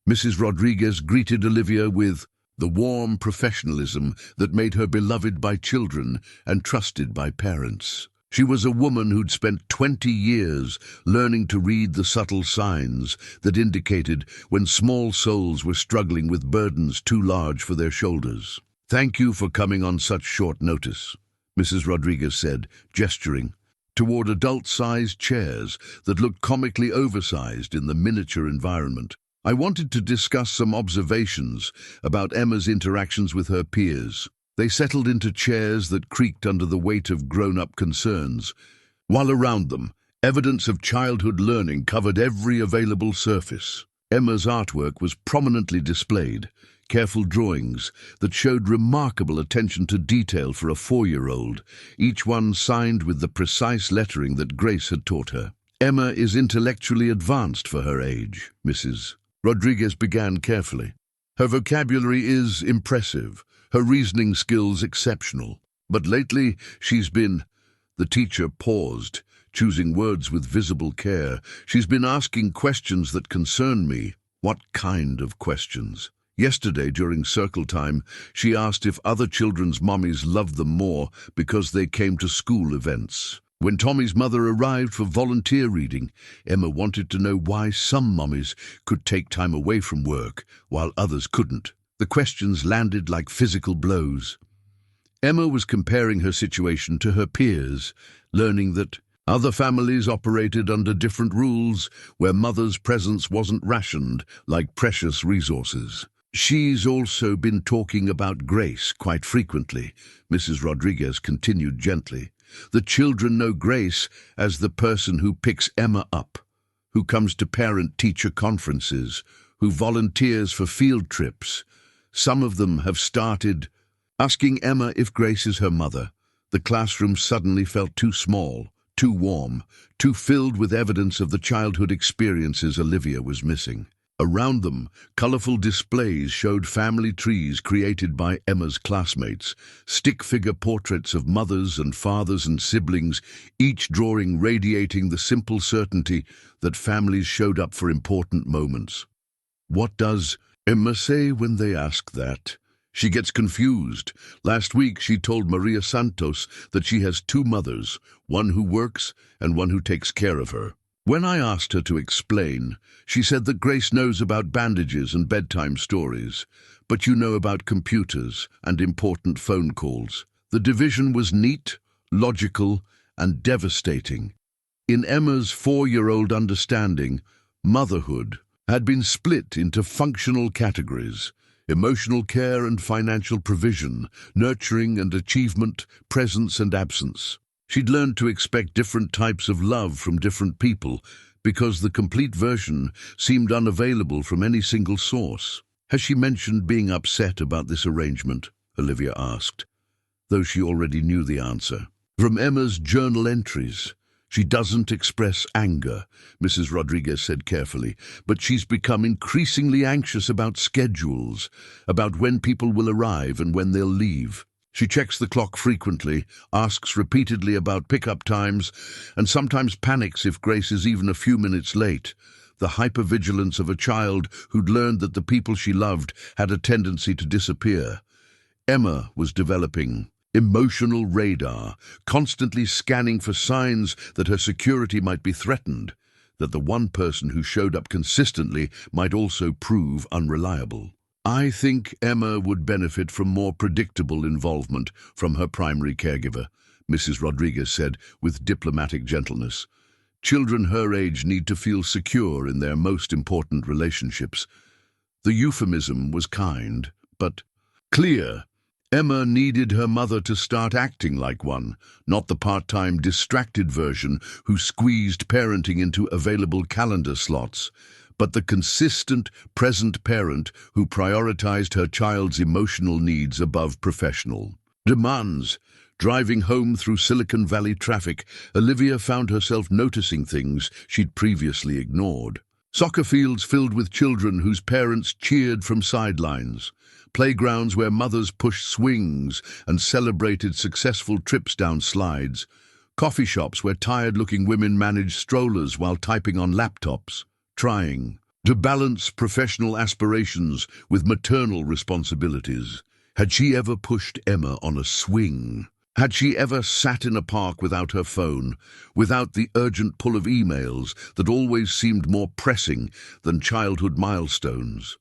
Mrs. Rodriguez greeted Olivia with the warm professionalism that made her beloved by children and trusted by parents. She was a woman who'd spent 20 years learning to read the subtle signs that indicated when small souls were struggling with burdens too large for their shoulders. "Thank you for coming on such short notice," Mrs. Rodriguez said, gesturing toward adult-sized chairs that looked comically oversized in the miniature environment. "I wanted to discuss some observations about Emma's interactions with her peers." They settled into chairs that creaked under the weight of grown-up concerns, while around them, evidence of childhood learning covered every available surface. Emma's artwork was prominently displayed, careful drawings that showed remarkable attention to detail for a 4-year-old, each one signed with the precise lettering that Grace had taught her. "Emma is intellectually advanced for her age," Mrs. Rodriguez began carefully. "Her vocabulary is impressive, her reasoning skills exceptional. But lately she's been—" The teacher paused, choosing words with visible care. "She's been asking questions that concern me." "What kind of questions?" "Yesterday, during circle time, she asked if other children's mommies loved them more because they came to school events. When Tommy's mother arrived for volunteer reading, Emma wanted to know why some mommies could take time away from work while others couldn't. The questions landed like physical blows." Emma was comparing her situation to her peers, learning that other families operated under different rules where mother's presence wasn't rationed like precious resources. "She's also been talking about Grace quite frequently," Mrs. Rodriguez continued gently. "The children know Grace as the person who picks Emma up, who comes to parent-teacher conferences, who volunteers for field trips. Some of them have started asking Emma if Grace is her mother." The classroom suddenly felt too small, too warm, too filled with evidence of the childhood experiences Olivia was missing. Around them, colorful displays showed family trees created by Emma's classmates, stick figure portraits of mothers and fathers and siblings, each drawing radiating the simple certainty that families showed up for important moments. "What does Emma say when they ask that?" She gets confused. Last week she told Maria Santos that she has 2 mothers, one who works and one who takes care of her. When I asked her to explain, she said that Grace knows about bandages and bedtime stories, but you know about computers and important phone calls. The division was neat, logical, and devastating. In Emma's 4-year-old understanding, motherhood had been split into functional categories: emotional care and financial provision, nurturing and achievement, presence and absence. She'd learned to expect different types of love from different people because the complete version seemed unavailable from any single source. "Has she mentioned being upset about this arrangement?" Olivia asked, though she already knew the answer. From Emma's journal entries, "She doesn't express anger," Mrs. Rodriguez said carefully, "but she's become increasingly anxious about schedules, about when people will arrive and when they'll leave. She checks the clock frequently, asks repeatedly about pickup times, and sometimes panics if Grace is even a few minutes late." The hypervigilance of a child who'd learned that the people she loved had a tendency to disappear. Emma was developing emotional radar, constantly scanning for signs that her security might be threatened, that the one person who showed up consistently might also prove unreliable. I think Emma would benefit from more predictable involvement from her primary caregiver, Mrs. Rodriguez said with diplomatic gentleness. Children her age need to feel secure in their most important relationships. The euphemism was kind, but clear. Emma needed her mother to start acting like one, not the part-time distracted version who squeezed parenting into available calendar slots, but the consistent, present parent who prioritized her child's emotional needs above professional demands. Driving home through Silicon Valley traffic, Olivia found herself noticing things she'd previously ignored. Soccer fields filled with children whose parents cheered from sidelines. Playgrounds where mothers pushed swings and celebrated successful trips down slides. Coffee shops where tired-looking women managed strollers while typing on laptops, trying to balance professional aspirations with maternal responsibilities. Had she ever pushed Emma on a swing? Had she ever sat in a park without her phone, without the urgent pull of emails that always seemed more pressing than childhood milestones?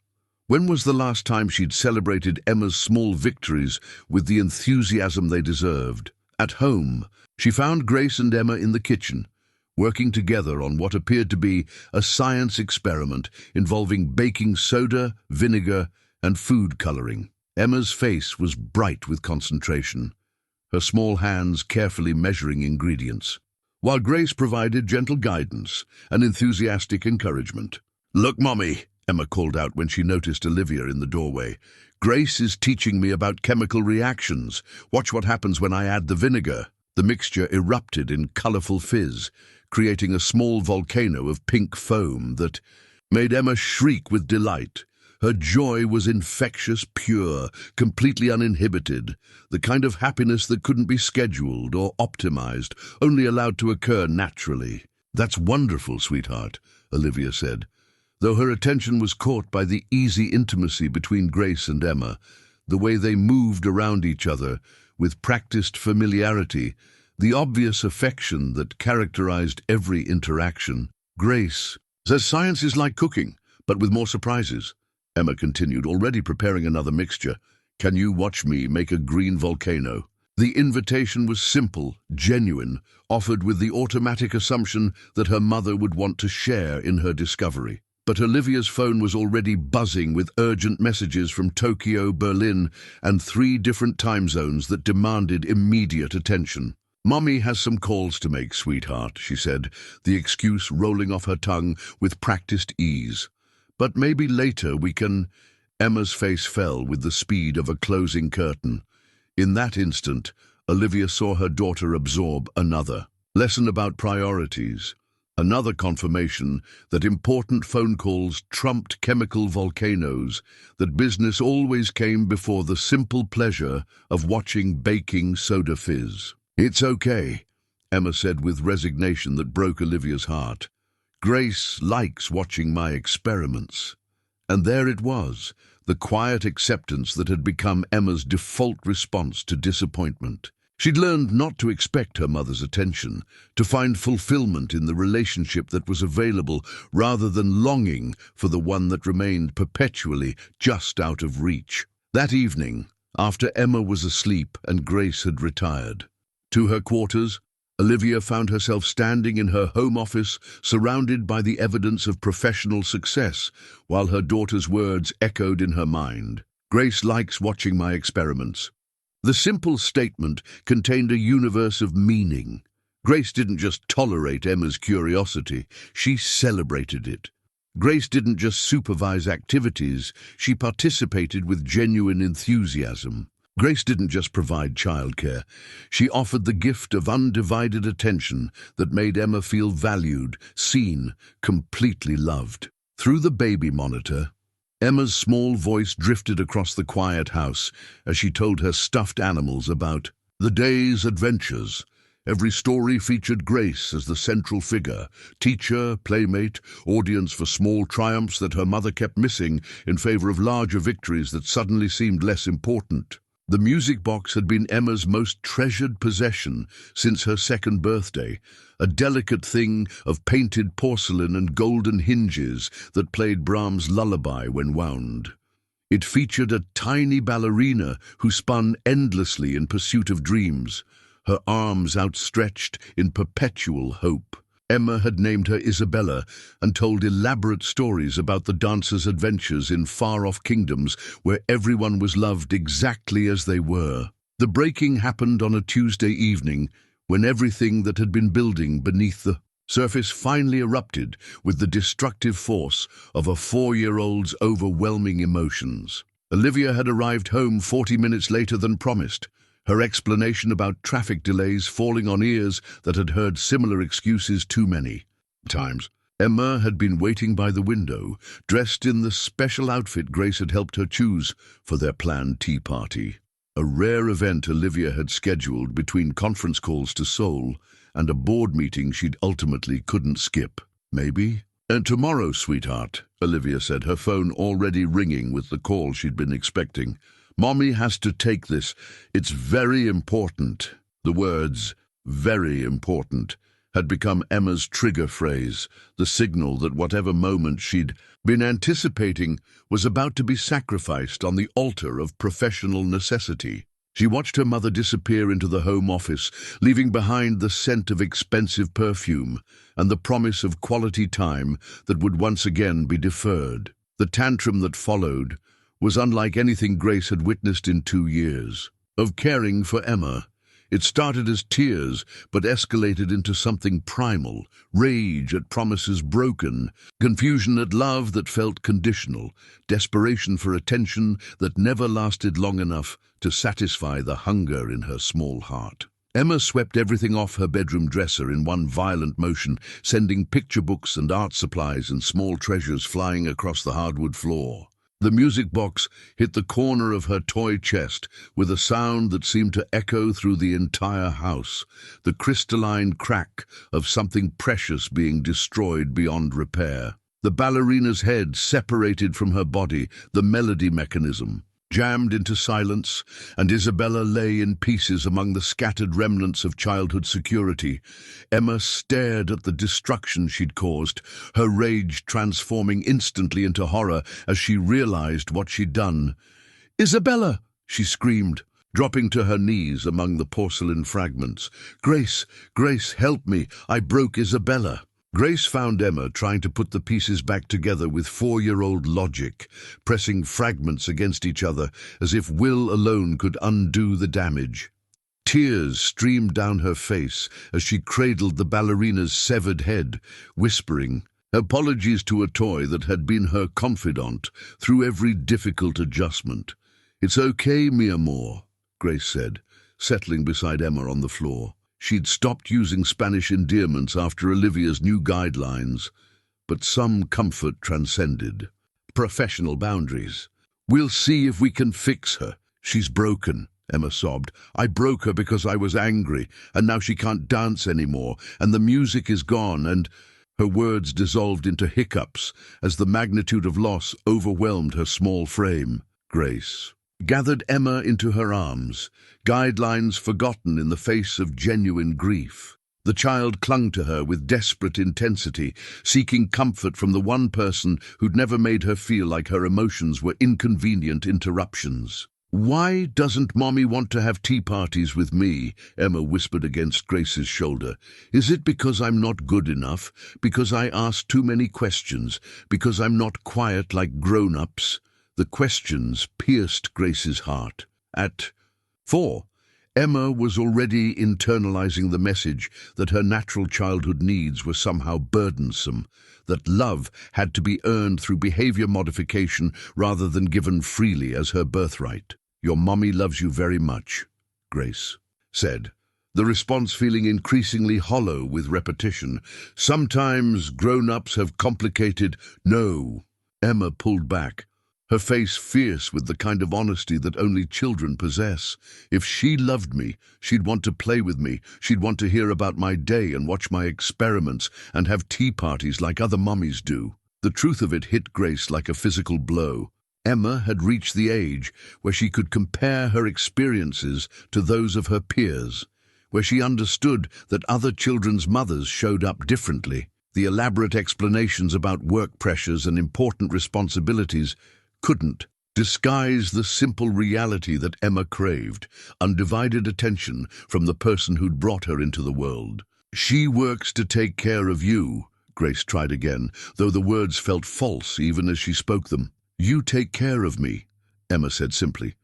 When was the last time she'd celebrated Emma's small victories with the enthusiasm they deserved? At home, she found Grace and Emma in the kitchen, working together on what appeared to be a science experiment involving baking soda, vinegar, and food coloring. Emma's face was bright with concentration, her small hands carefully measuring ingredients, while Grace provided gentle guidance and enthusiastic encouragement. "Look, Mommy," Emma called out when she noticed Olivia in the doorway. "Grace is teaching me about chemical reactions. Watch what happens when I add the vinegar." The mixture erupted in colorful fizz, creating a small volcano of pink foam that made Emma shriek with delight. Her joy was infectious, pure, completely uninhibited, the kind of happiness that couldn't be scheduled or optimized, only allowed to occur naturally. "That's wonderful, sweetheart," Olivia said. Though her attention was caught by the easy intimacy between Grace and Emma, the way they moved around each other with practiced familiarity, the obvious affection that characterized every interaction. "Grace says science is like cooking, but with more surprises," Emma continued, already preparing another mixture. "Can you watch me make a green volcano?" The invitation was simple, genuine, offered with the automatic assumption that her mother would want to share in her discovery. But Olivia's phone was already buzzing with urgent messages from Tokyo, Berlin, and 3 different time zones that demanded immediate attention. "Mommy has some calls to make, sweetheart," she said, the excuse rolling off her tongue with practiced ease. "But maybe later we can—" Emma's face fell with the speed of a closing curtain. In that instant, Olivia saw her daughter absorb another lesson about priorities. Another confirmation that important phone calls trumped chemical volcanoes, that business always came before the simple pleasure of watching baking soda fizz. "It's okay," Emma said with resignation that broke Olivia's heart. "Grace likes watching my experiments." And there it was, the quiet acceptance that had become Emma's default response to disappointment. She'd learned not to expect her mother's attention, to find fulfillment in the relationship that was available rather than longing for the one that remained perpetually just out of reach. That evening, after Emma was asleep and Grace had retired to her quarters, Olivia found herself standing in her home office, surrounded by the evidence of professional success, while her daughter's words echoed in her mind. "Grace likes watching my experiments." The simple statement contained a universe of meaning. Grace didn't just tolerate Emma's curiosity, she celebrated it. Grace didn't just supervise activities, she participated with genuine enthusiasm. Grace didn't just provide childcare, she offered the gift of undivided attention that made Emma feel valued, seen, completely loved. Through the baby monitor, Emma's small voice drifted across the quiet house as she told her stuffed animals about the day's adventures. Every story featured Grace as the central figure, teacher, playmate, audience for small triumphs that her mother kept missing in favor of larger victories that suddenly seemed less important. The music box had been Emma's most treasured possession since her 2nd birthday, a delicate thing of painted porcelain and golden hinges that played Brahms' lullaby when wound. It featured a tiny ballerina who spun endlessly in pursuit of dreams, her arms outstretched in perpetual hope. Emma had named her Isabella and told elaborate stories about the dancer's adventures in far-off kingdoms where everyone was loved exactly as they were. The breaking happened on a Tuesday evening when everything that had been building beneath the surface finally erupted with the destructive force of a 4-year-old's overwhelming emotions. Olivia had arrived home 40 minutes later than promised, her explanation about traffic delays falling on ears that had heard similar excuses too many times. Emma had been waiting by the window, dressed in the special outfit Grace had helped her choose for their planned tea party. A rare event Olivia had scheduled between conference calls to Seoul and a board meeting she'd ultimately couldn't skip. Maybe? "And tomorrow, sweetheart," Olivia said, her phone already ringing with the call she'd been expecting. "Mommy has to take this. It's very important." The words, "very important," had become Emma's trigger phrase, the signal that whatever moment she'd been anticipating was about to be sacrificed on the altar of professional necessity. She watched her mother disappear into the home office, leaving behind the scent of expensive perfume and the promise of quality time that would once again be deferred. The tantrum that followed was unlike anything Grace had witnessed in 2 years. Of caring for Emma, it started as tears but escalated into something primal, rage at promises broken, confusion at love that felt conditional, desperation for attention that never lasted long enough to satisfy the hunger in her small heart. Emma swept everything off her bedroom dresser in one violent motion, sending picture books and art supplies and small treasures flying across the hardwood floor. The music box hit the corner of her toy chest with a sound that seemed to echo through the entire house, the crystalline crack of something precious being destroyed beyond repair. The ballerina's head separated from her body, the melody mechanism jammed into silence, and Isabella lay in pieces among the scattered remnants of childhood security. Emma stared at the destruction she'd caused, her rage transforming instantly into horror as she realized what she'd done. "Isabella!" she screamed, dropping to her knees among the porcelain fragments. "Grace, Grace, help me! I broke Isabella!" Grace found Emma trying to put the pieces back together with 4-year-old logic, pressing fragments against each other as if will alone could undo the damage. Tears streamed down her face as she cradled the ballerina's severed head, whispering apologies to a toy that had been her confidant through every difficult adjustment. "It's okay, mi amor," Grace said, settling beside Emma on the floor. She'd stopped using Spanish endearments after Olivia's new guidelines, but some comfort transcended professional boundaries. "We'll see if we can fix her. She's broken," Emma sobbed. "I broke her because I was angry, and now she can't dance anymore, and the music is gone, and—" Her words dissolved into hiccups as the magnitude of loss overwhelmed her small frame. Grace gathered Emma into her arms, guidelines forgotten in the face of genuine grief. The child clung to her with desperate intensity, seeking comfort from the one person who'd never made her feel like her emotions were inconvenient interruptions. "Why doesn't Mommy want to have tea parties with me?" Emma whispered against Grace's shoulder. "Is it because I'm not good enough? Because I ask too many questions? Because I'm not quiet like grown-ups?" The questions pierced Grace's heart. At 4, Emma was already internalizing the message that her natural childhood needs were somehow burdensome, that love had to be earned through behavior modification rather than given freely as her birthright. "Your mommy loves you very much," Grace said, the response feeling increasingly hollow with repetition. "Sometimes grown-ups have complicated—" "No." Emma pulled back, her face fierce with the kind of honesty that only children possess. "If she loved me, she'd want to play with me. She'd want to hear about my day and watch my experiments and have tea parties like other mummies do." The truth of it hit Grace like a physical blow. Emma had reached the age where she could compare her experiences to those of her peers, where she understood that other children's mothers showed up differently. The elaborate explanations about work pressures and important responsibilities couldn't disguise the simple reality that Emma craved, undivided attention from the person who'd brought her into the world. "She works to take care of you," Grace tried again, though the words felt false even as she spoke them. "You take care of me," Emma said simply.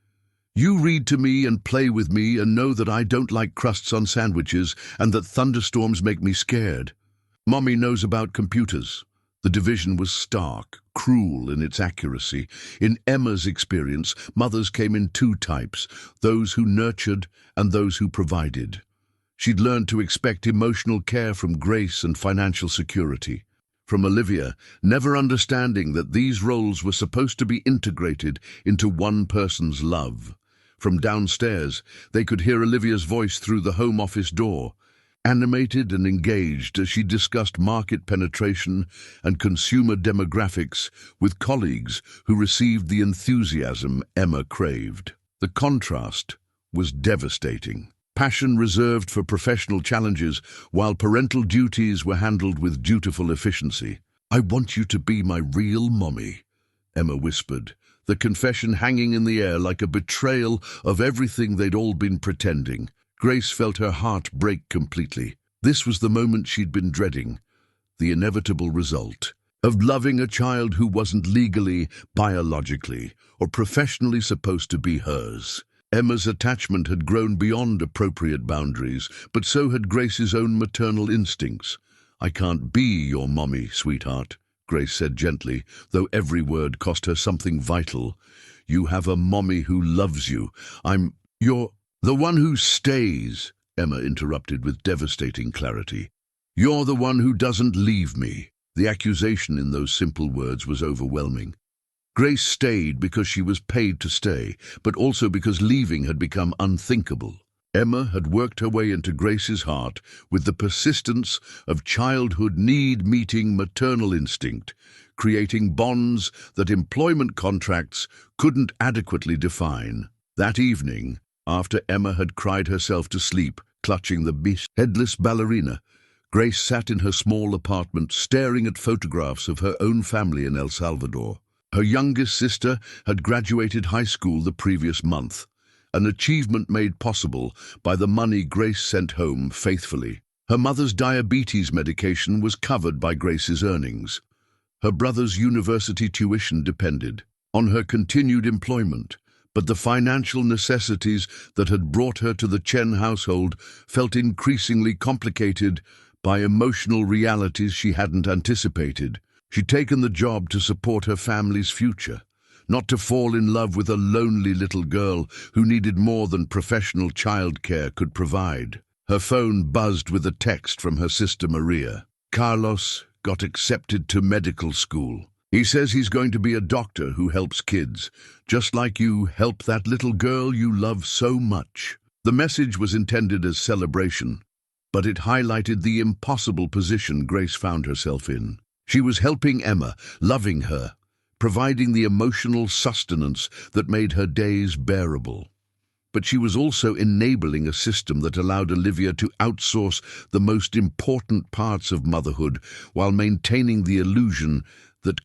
"You read to me and play with me and know that I don't like crusts on sandwiches and that thunderstorms make me scared. Mommy knows about computers." The division was stark, cruel in its accuracy. In Emma's experience, mothers came in two types, those who nurtured and those who provided. She'd learned to expect emotional care from Grace and financial security from Olivia, never understanding that these roles were supposed to be integrated into one person's love. From downstairs, they could hear Olivia's voice through the home office door, animated and engaged as she discussed market penetration and consumer demographics with colleagues who received the enthusiasm Emma craved. The contrast was devastating. Passion reserved for professional challenges, while parental duties were handled with dutiful efficiency. "I want you to be my real mommy," Emma whispered, the confession hanging in the air like a betrayal of everything they'd all been pretending. Grace felt her heart break completely. This was the moment she'd been dreading, the inevitable result of loving a child who wasn't legally, biologically, or professionally supposed to be hers. Emma's attachment had grown beyond appropriate boundaries, but so had Grace's own maternal instincts. "I can't be your mommy, sweetheart," Grace said gently, though every word cost her something vital. "You have a mommy who loves you. You're the one who stays," Emma interrupted with devastating clarity. "You're the one who doesn't leave me." The accusation in those simple words was overwhelming. Grace stayed because she was paid to stay, but also because leaving had become unthinkable. Emma had worked her way into Grace's heart with the persistence of childhood need meeting maternal instinct, creating bonds that employment contracts couldn't adequately define. That evening, after Emma had cried herself to sleep, clutching the headless ballerina, Grace sat in her small apartment staring at photographs of her own family in El Salvador. Her youngest sister had graduated high school the previous month, an achievement made possible by the money Grace sent home faithfully. Her mother's diabetes medication was covered by Grace's earnings. Her brother's university tuition depended on her continued employment, but the financial necessities that had brought her to the Chen household felt increasingly complicated by emotional realities she hadn't anticipated. She'd taken the job to support her family's future, not to fall in love with a lonely little girl who needed more than professional childcare could provide. Her phone buzzed with a text from her sister Maria. "Carlos got accepted to medical school. He says he's going to be a doctor who helps kids, just like you help that little girl you love so much." The message was intended as celebration, but it highlighted the impossible position Grace found herself in. She was helping Emma, loving her, providing the emotional sustenance that made her days bearable. But she was also enabling a system that allowed Olivia to outsource the most important parts of motherhood while maintaining the illusion that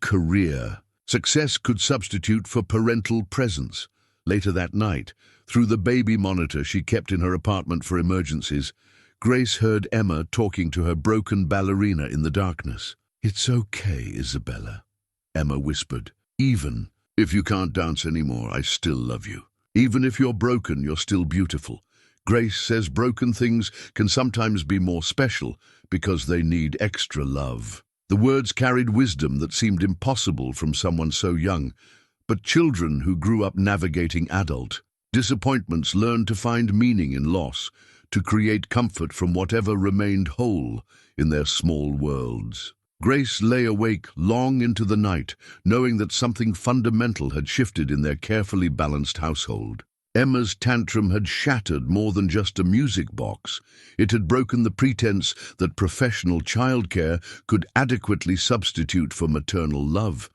success could substitute for parental presence. Later that night, through the baby monitor she kept in her apartment for emergencies, Grace heard Emma talking to her broken ballerina in the darkness. "It's okay, Isabella," Emma whispered. "Even if you can't dance anymore, I still love you. Even if you're broken, you're still beautiful. Grace says broken things can sometimes be more special because they need extra love." The words carried wisdom that seemed impossible from someone so young, but children who grew up navigating adult disappointments learned to find meaning in loss, to create comfort from whatever remained whole in their small worlds. Grace lay awake long into the night, knowing that something fundamental had shifted in their carefully balanced household. Emma's tantrum had shattered more than just a music box. It had broken the pretense that professional childcare could adequately substitute for maternal love,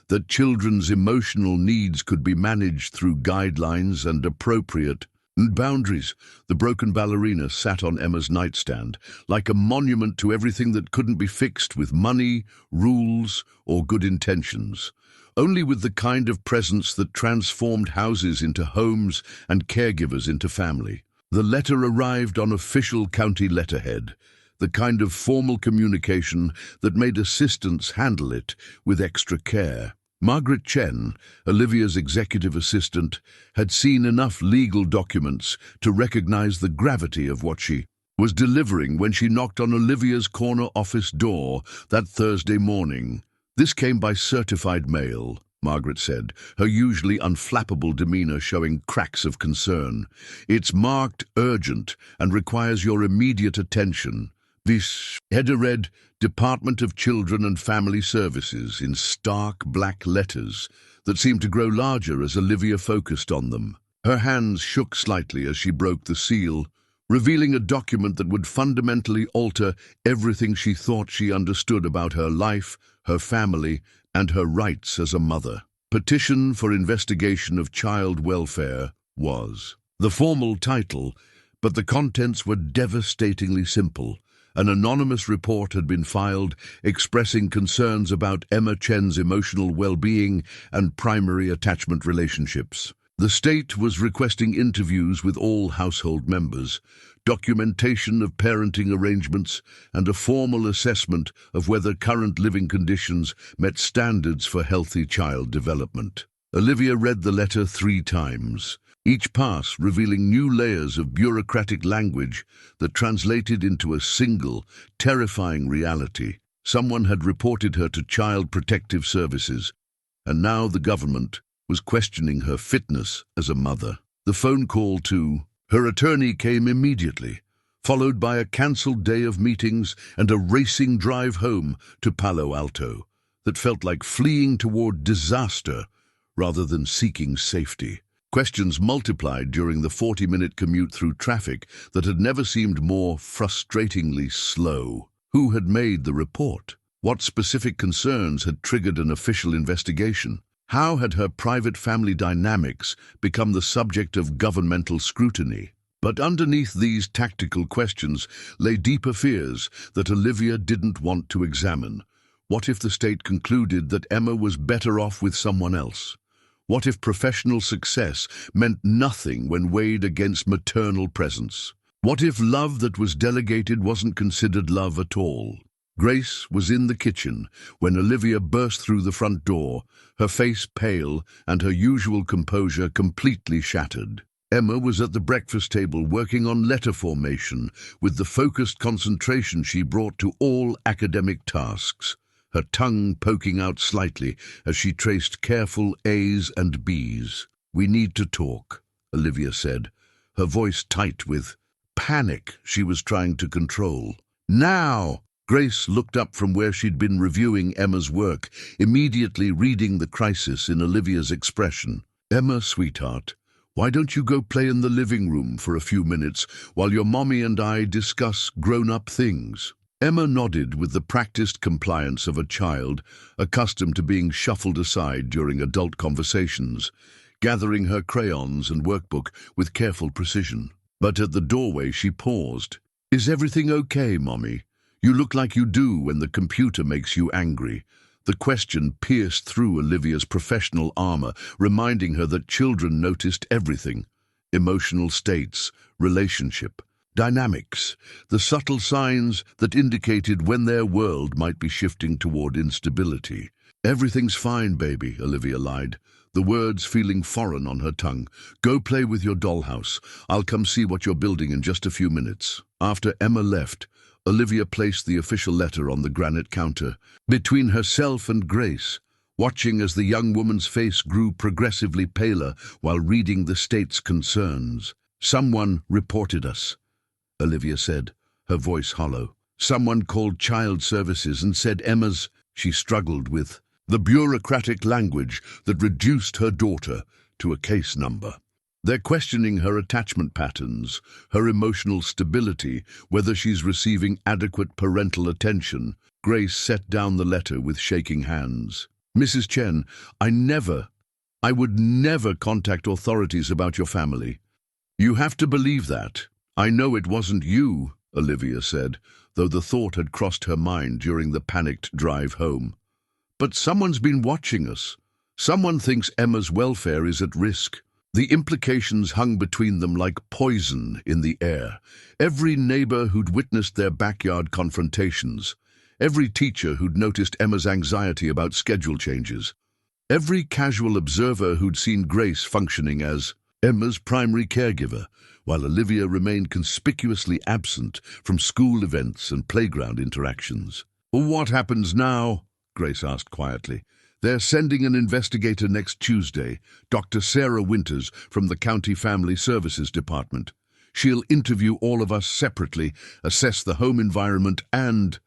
that children's emotional needs could be managed through guidelines and appropriate boundaries. The broken ballerina sat on Emma's nightstand, like a monument to everything that couldn't be fixed with money, rules, or good intentions. only with the kind of presence that transformed houses into homes and caregivers into family. The letter arrived on official county letterhead, the kind of formal communication that made assistants handle it with extra care. Margaret Chen, Olivia's executive assistant, had seen enough legal documents to recognize the gravity of what she was delivering when she knocked on Olivia's corner office door that Thursday morning. "This came by certified mail," Margaret said, her usually unflappable demeanor showing cracks of concern. "It's marked urgent and requires your immediate attention. This header read, Department of Children and Family Services, in stark black letters that seemed to grow larger as Olivia focused on them. Her hands shook slightly as she broke the seal, revealing a document that would fundamentally alter everything she thought she understood about her life, her family, and her rights as a mother. Petition for Investigation of Child Welfare was the formal title, but the contents were devastatingly simple. An anonymous report had been filed expressing concerns about Emma Chen's emotional well-being and primary attachment relationships. The state was requesting interviews with all household members, documentation of parenting arrangements, and a formal assessment of whether current living conditions met standards for healthy child development. Olivia read the letter 3 times, each pass revealing new layers of bureaucratic language that translated into a single, terrifying reality. Someone had reported her to Child Protective Services, and now the government was questioning her fitness as a mother. The phone call to her attorney came immediately, followed by a cancelled day of meetings and a racing drive home to Palo Alto that felt like fleeing toward disaster rather than seeking safety. Questions multiplied during the 40-minute commute through traffic that had never seemed more frustratingly slow. Who had made the report? What specific concerns had triggered an official investigation? How had her private family dynamics become the subject of governmental scrutiny? But underneath these tactical questions lay deeper fears that Olivia didn't want to examine. What if the state concluded that Emma was better off with someone else? What if professional success meant nothing when weighed against maternal presence? What if love that was delegated wasn't considered love at all? Grace was in the kitchen when Olivia burst through the front door, her face pale and her usual composure completely shattered. Emma was at the breakfast table working on letter formation with the focused concentration she brought to all academic tasks, her tongue poking out slightly as she traced careful A's and B's. "We need to talk," Olivia said, her voice tight with panic she was trying to control. "Now!" Grace looked up from where she'd been reviewing Emma's work, immediately reading the crisis in Olivia's expression. "Emma, sweetheart, why don't you go play in the living room for a few minutes while your mommy and I discuss grown-up things?" Emma nodded with the practiced compliance of a child, accustomed to being shuffled aside during adult conversations, gathering her crayons and workbook with careful precision. But at the doorway she paused. "Is everything okay, Mommy? You look like you do when the computer makes you angry." The question pierced through Olivia's professional armor, reminding her that children noticed everything: emotional states, relationship, dynamics, the subtle signs that indicated when their world might be shifting toward instability. "Everything's fine, baby," Olivia lied, the words feeling foreign on her tongue. "Go play with your dollhouse. I'll come see what you're building in just a few minutes." After Emma left, Olivia placed the official letter on the granite counter, between herself and Grace, watching as the young woman's face grew progressively paler while reading the state's concerns. "Someone reported us," Olivia said, her voice hollow. "Someone called Child Services and said Emma's—" She struggled with the bureaucratic language that reduced her daughter to a case number. "They're questioning her attachment patterns, her emotional stability, whether she's receiving adequate parental attention." Grace set down the letter with shaking hands. "Mrs. Chen, I would never contact authorities about your family. You have to believe that." "I know it wasn't you," Olivia said, though the thought had crossed her mind during the panicked drive home. "But someone's been watching us. Someone thinks Emma's welfare is at risk. The implications hung between them like poison in the air. Every neighbor who'd witnessed their backyard confrontations, every teacher who'd noticed Emma's anxiety about schedule changes, every casual observer who'd seen Grace functioning as Emma's primary caregiver, while Olivia remained conspicuously absent from school events and playground interactions. "What happens now?" Grace asked quietly. "They're sending an investigator next Tuesday, Dr. Sarah Winters from the County Family Services Department. She'll interview all of us separately, assess the home environment and—"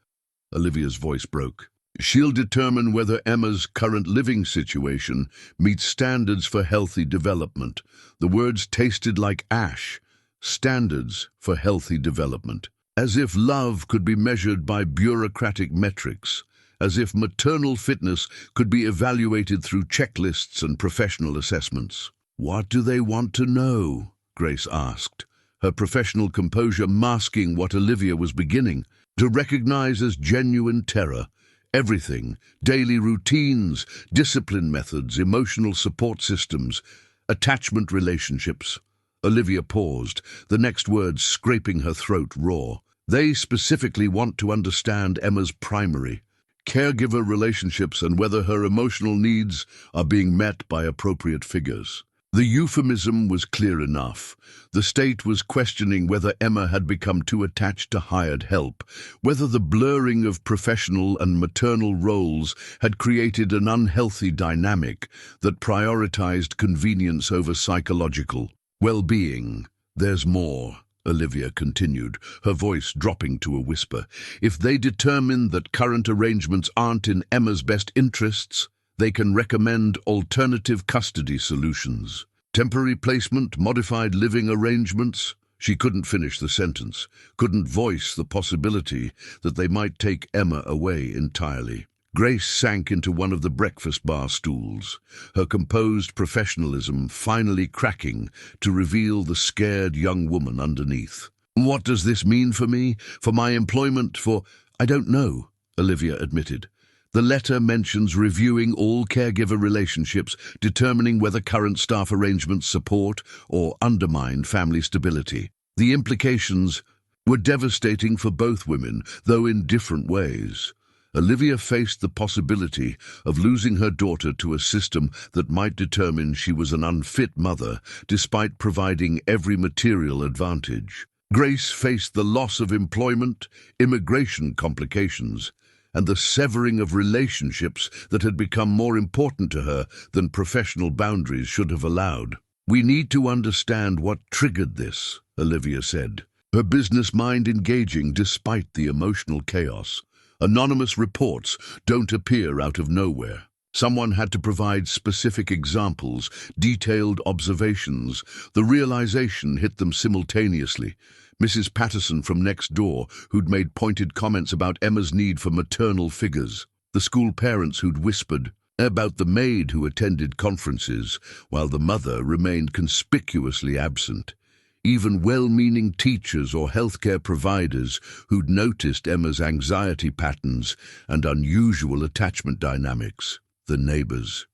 Olivia's voice broke. "She'll determine whether Emma's current living situation meets standards for healthy development." The words tasted like ash. Standards for healthy development. As if love could be measured by bureaucratic metrics. As if maternal fitness could be evaluated through checklists and professional assessments. "What do they want to know?" Grace asked, her professional composure masking what Olivia was beginning to recognize as genuine terror. Everything, daily routines, discipline methods, emotional support systems, attachment relationships. Olivia paused, the next words scraping her throat raw. "They specifically want to understand Emma's primary caregiver relationships and whether her emotional needs are being met by appropriate figures." The euphemism was clear enough. The state was questioning whether Emma had become too attached to hired help, whether the blurring of professional and maternal roles had created an unhealthy dynamic that prioritized convenience over psychological well-being. "There's more," Olivia continued, her voice dropping to a whisper. "If they determine that current arrangements aren't in Emma's best interests, they can recommend alternative custody solutions. Temporary placement, modified living arrangements." She couldn't finish the sentence, couldn't voice the possibility that they might take Emma away entirely. Grace sank into one of the breakfast bar stools, her composed professionalism finally cracking to reveal the scared young woman underneath. "What does this mean for me? For my employment? For—" "I don't know," Olivia admitted. "The letter mentions reviewing all caregiver relationships, determining whether current staff arrangements support or undermine family stability. The implications were devastating for both women, though in different ways." Olivia faced the possibility of losing her daughter to a system that might determine she was an unfit mother, despite providing every material advantage. Grace faced the loss of employment, immigration complications, and the severing of relationships that had become more important to her than professional boundaries should have allowed. "We need to understand what triggered this," Olivia said, her business mind engaging despite the emotional chaos. "Anonymous reports don't appear out of nowhere. Someone had to provide specific examples, detailed observations. The realization hit them simultaneously. Mrs. Patterson from next door, who'd made pointed comments about Emma's need for maternal figures. The school parents who'd whispered about the maid who attended conferences, while the mother remained conspicuously absent. Even well-meaning teachers or healthcare providers who'd noticed Emma's anxiety patterns and unusual attachment dynamics. The neighbors,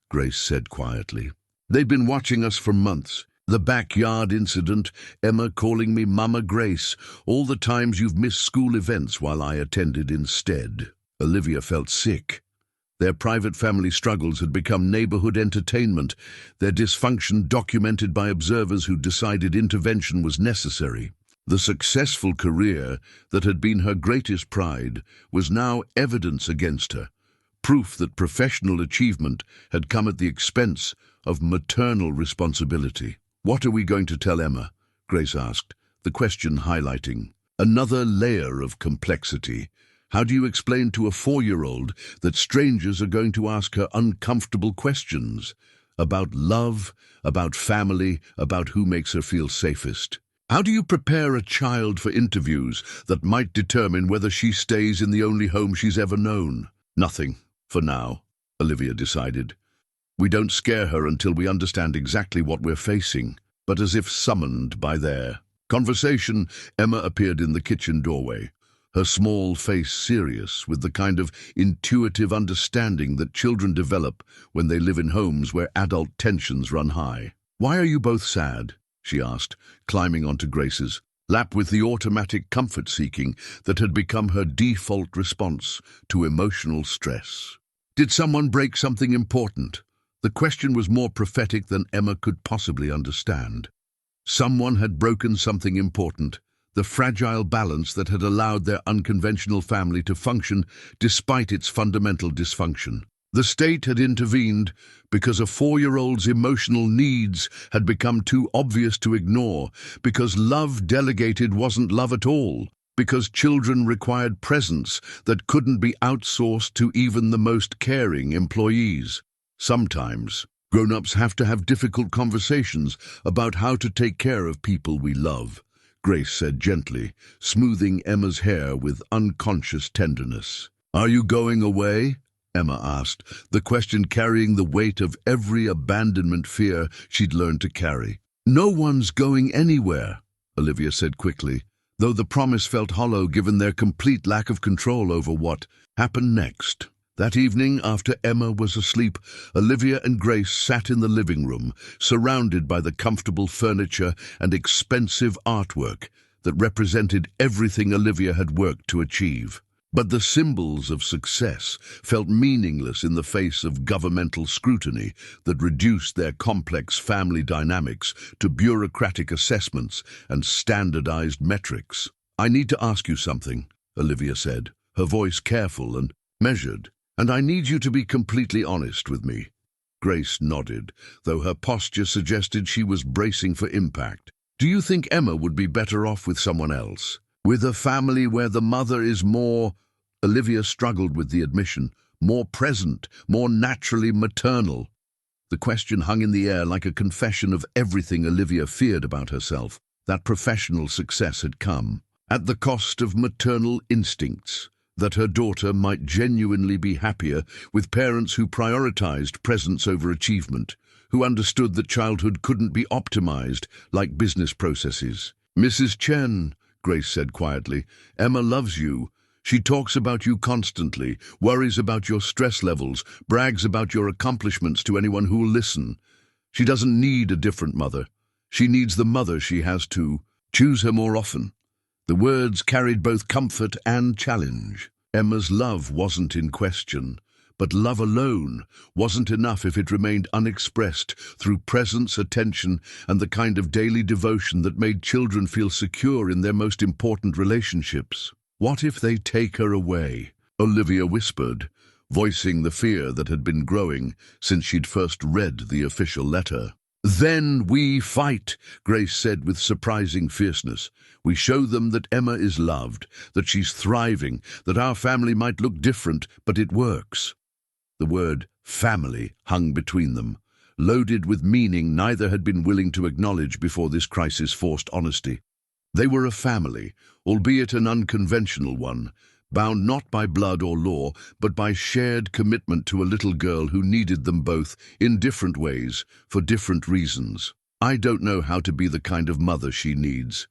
Grace said quietly. "They've been watching us for months. The backyard incident, Emma calling me Mama Grace, all the times you've missed school events while I attended instead." Olivia felt sick. Their private family struggles had become neighborhood entertainment, their dysfunction documented by observers who decided intervention was necessary. The successful career that had been her greatest pride was now evidence against her, proof that professional achievement had come at the expense of maternal responsibility. "What are we going to tell Emma?" Grace asked, the question highlighting another layer of complexity. How do you explain to a 4-year-old that strangers are going to ask her uncomfortable questions about love, about family, about who makes her feel safest? How do you prepare a child for interviews that might determine whether she stays in the only home she's ever known? "Nothing, for now," Olivia decided. "We don't scare her until we understand exactly what we're facing." But as if summoned by their conversation, Emma appeared in the kitchen doorway. her small face serious with the kind of intuitive understanding that children develop when they live in homes where adult tensions run high. "Why are you both sad?" she asked, climbing onto Grace's lap with the automatic comfort-seeking that had become her default response to emotional stress. Did someone break something important? The question was more prophetic than Emma could possibly understand. Someone had broken something important, the fragile balance that had allowed their unconventional family to function despite its fundamental dysfunction. The state had intervened because a 4-year-old's emotional needs had become too obvious to ignore, because love delegated wasn't love at all, because children required presence that couldn't be outsourced to even the most caring employees. Sometimes, grown-ups have to have difficult conversations about how to take care of people we love, Grace said gently, smoothing Emma's hair with unconscious tenderness. "Are you going away?" Emma asked, the question carrying the weight of every abandonment fear she'd learned to carry. "No one's going anywhere," Olivia said quickly, though the promise felt hollow given their complete lack of control over what happened next. That evening, after Emma was asleep, Olivia and Grace sat in the living room, surrounded by the comfortable furniture and expensive artwork that represented everything Olivia had worked to achieve. But the symbols of success felt meaningless in the face of governmental scrutiny that reduced their complex family dynamics to bureaucratic assessments and standardized metrics. "I need to ask you something," Olivia said, her voice careful and measured, "and I need you to be completely honest with me." Grace nodded, though her posture suggested she was bracing for impact. "Do you think Emma would be better off with someone else? With a family where the mother is more," Olivia struggled with the admission, "more present, more naturally maternal?" The question hung in the air like a confession of everything Olivia feared about herself. That professional success had come at the cost of maternal instincts, that her daughter might genuinely be happier with parents who prioritized presence over achievement, who understood that childhood couldn't be optimized like business processes. "Mrs. Chen," Grace said quietly, "Emma loves you. She talks about you constantly, worries about your stress levels, brags about your accomplishments to anyone who'll listen. She doesn't need a different mother. She needs the mother she has to choose her more often." The words carried both comfort and challenge. Emma's love wasn't in question, but love alone wasn't enough if it remained unexpressed through presence, attention, and the kind of daily devotion that made children feel secure in their most important relationships. "What if they take her away?" Olivia whispered, voicing the fear that had been growing since she'd first read the official letter. "Then we fight," Grace said with surprising fierceness. "We show them that Emma is loved, that she's thriving, that our family might look different, but it works." The word family hung between them, loaded with meaning neither had been willing to acknowledge before this crisis forced honesty. They were a family, albeit an unconventional one, bound not by blood or law, but by shared commitment to a little girl who needed them both in different ways, for different reasons. "I don't know how to be the kind of mother she needs,"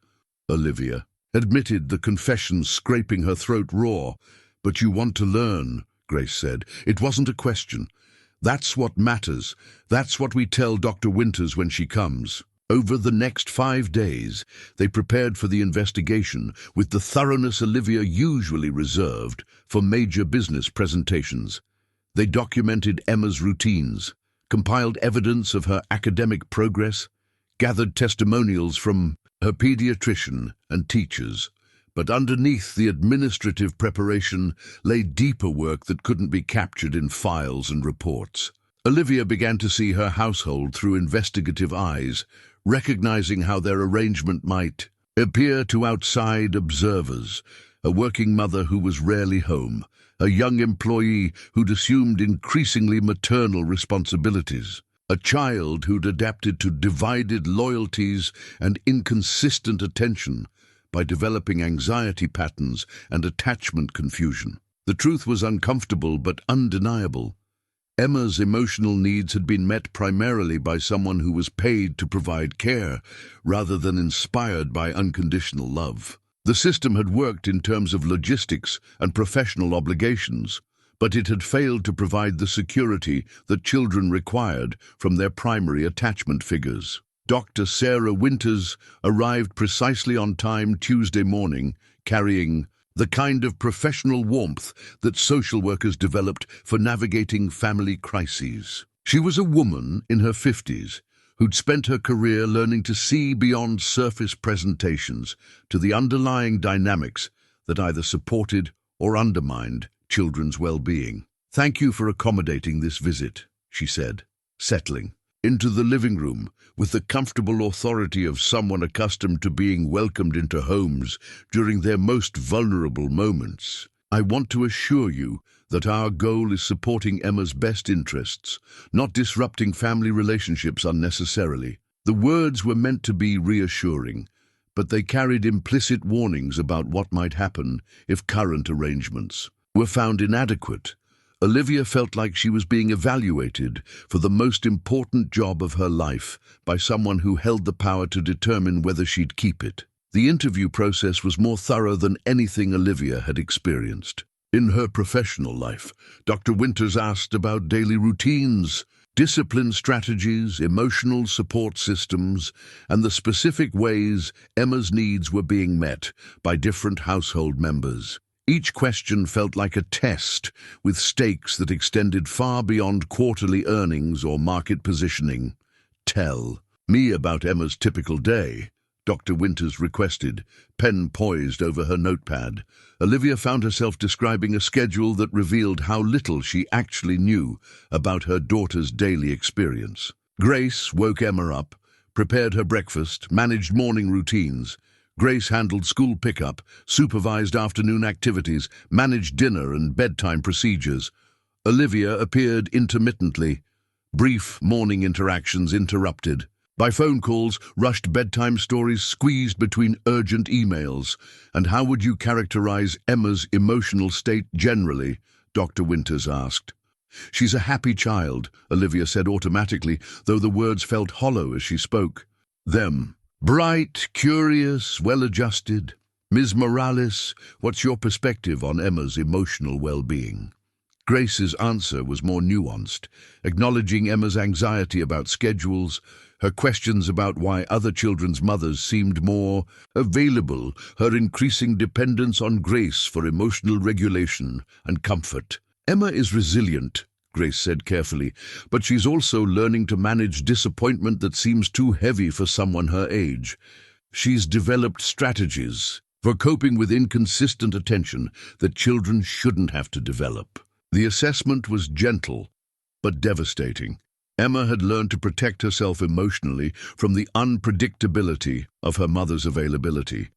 Olivia admitted, the confession scraping her throat raw. "But you want to learn," Grace said. "It wasn't a question. That's what matters. That's what we tell Dr. Winters when she comes." Over the next 5 days, they prepared for the investigation with the thoroughness Olivia usually reserved for major business presentations. They documented Emma's routines, compiled evidence of her academic progress, gathered testimonials from her pediatrician and teachers. But underneath the administrative preparation lay deeper work that couldn't be captured in files and reports. Olivia began to see her household through investigative eyes, recognizing how their arrangement might appear to outside observers. A working mother who was rarely home, a young employee who'd assumed increasingly maternal responsibilities, a child who'd adapted to divided loyalties and inconsistent attention by developing anxiety patterns and attachment confusion. The truth was uncomfortable but undeniable. Emma's emotional needs had been met primarily by someone who was paid to provide care, rather than inspired by unconditional love. The system had worked in terms of logistics and professional obligations, but it had failed to provide the security that children required from their primary attachment figures. Dr. Sarah Winters arrived precisely on time Tuesday morning, carrying the kind of professional warmth that social workers developed for navigating family crises. She was a woman in her 50s who'd spent her career learning to see beyond surface presentations to the underlying dynamics that either supported or undermined children's well-being. "Thank you for accommodating this visit," she said, settling into the living room with the comfortable authority of someone accustomed to being welcomed into homes during their most vulnerable moments. "I want to assure you that our goal is supporting Emma's best interests, not disrupting family relationships unnecessarily." The words were meant to be reassuring, but they carried implicit warnings about what might happen if current arrangements were found inadequate. Olivia felt like she was being evaluated for the most important job of her life by someone who held the power to determine whether she'd keep it. The interview process was more thorough than anything Olivia had experienced. In her professional life, Dr. Winters asked about daily routines, discipline strategies, emotional support systems, and the specific ways Emma's needs were being met by different household members. Each question felt like a test, with stakes that extended far beyond quarterly earnings or market positioning. "Tell me about Emma's typical day," Dr. Winters requested, pen poised over her notepad. Olivia found herself describing a schedule that revealed how little she actually knew about her daughter's daily experience. Grace woke Emma up, prepared her breakfast, managed morning routines. Grace handled school pickup, supervised afternoon activities, managed dinner and bedtime procedures. Olivia appeared intermittently, brief morning interactions interrupted by phone calls, rushed bedtime stories squeezed between urgent emails. "And how would you characterize Emma's emotional state generally?" Dr. Winters asked. "She's a happy child," Olivia said automatically, though the words felt hollow as she spoke. "Them. Bright, curious, well-adjusted. Ms. Morales, what's your perspective on Emma's emotional well-being?" Grace's answer was more nuanced, acknowledging Emma's anxiety about schedules, her questions about why other children's mothers seemed more available, her increasing dependence on Grace for emotional regulation and comfort. "Emma is resilient," Grace said carefully, "but she's also learning to manage disappointment that seems too heavy for someone her age. She's developed strategies for coping with inconsistent attention that children shouldn't have to develop." The assessment was gentle, but devastating. Emma had learned to protect herself emotionally from the unpredictability of her mother's availability,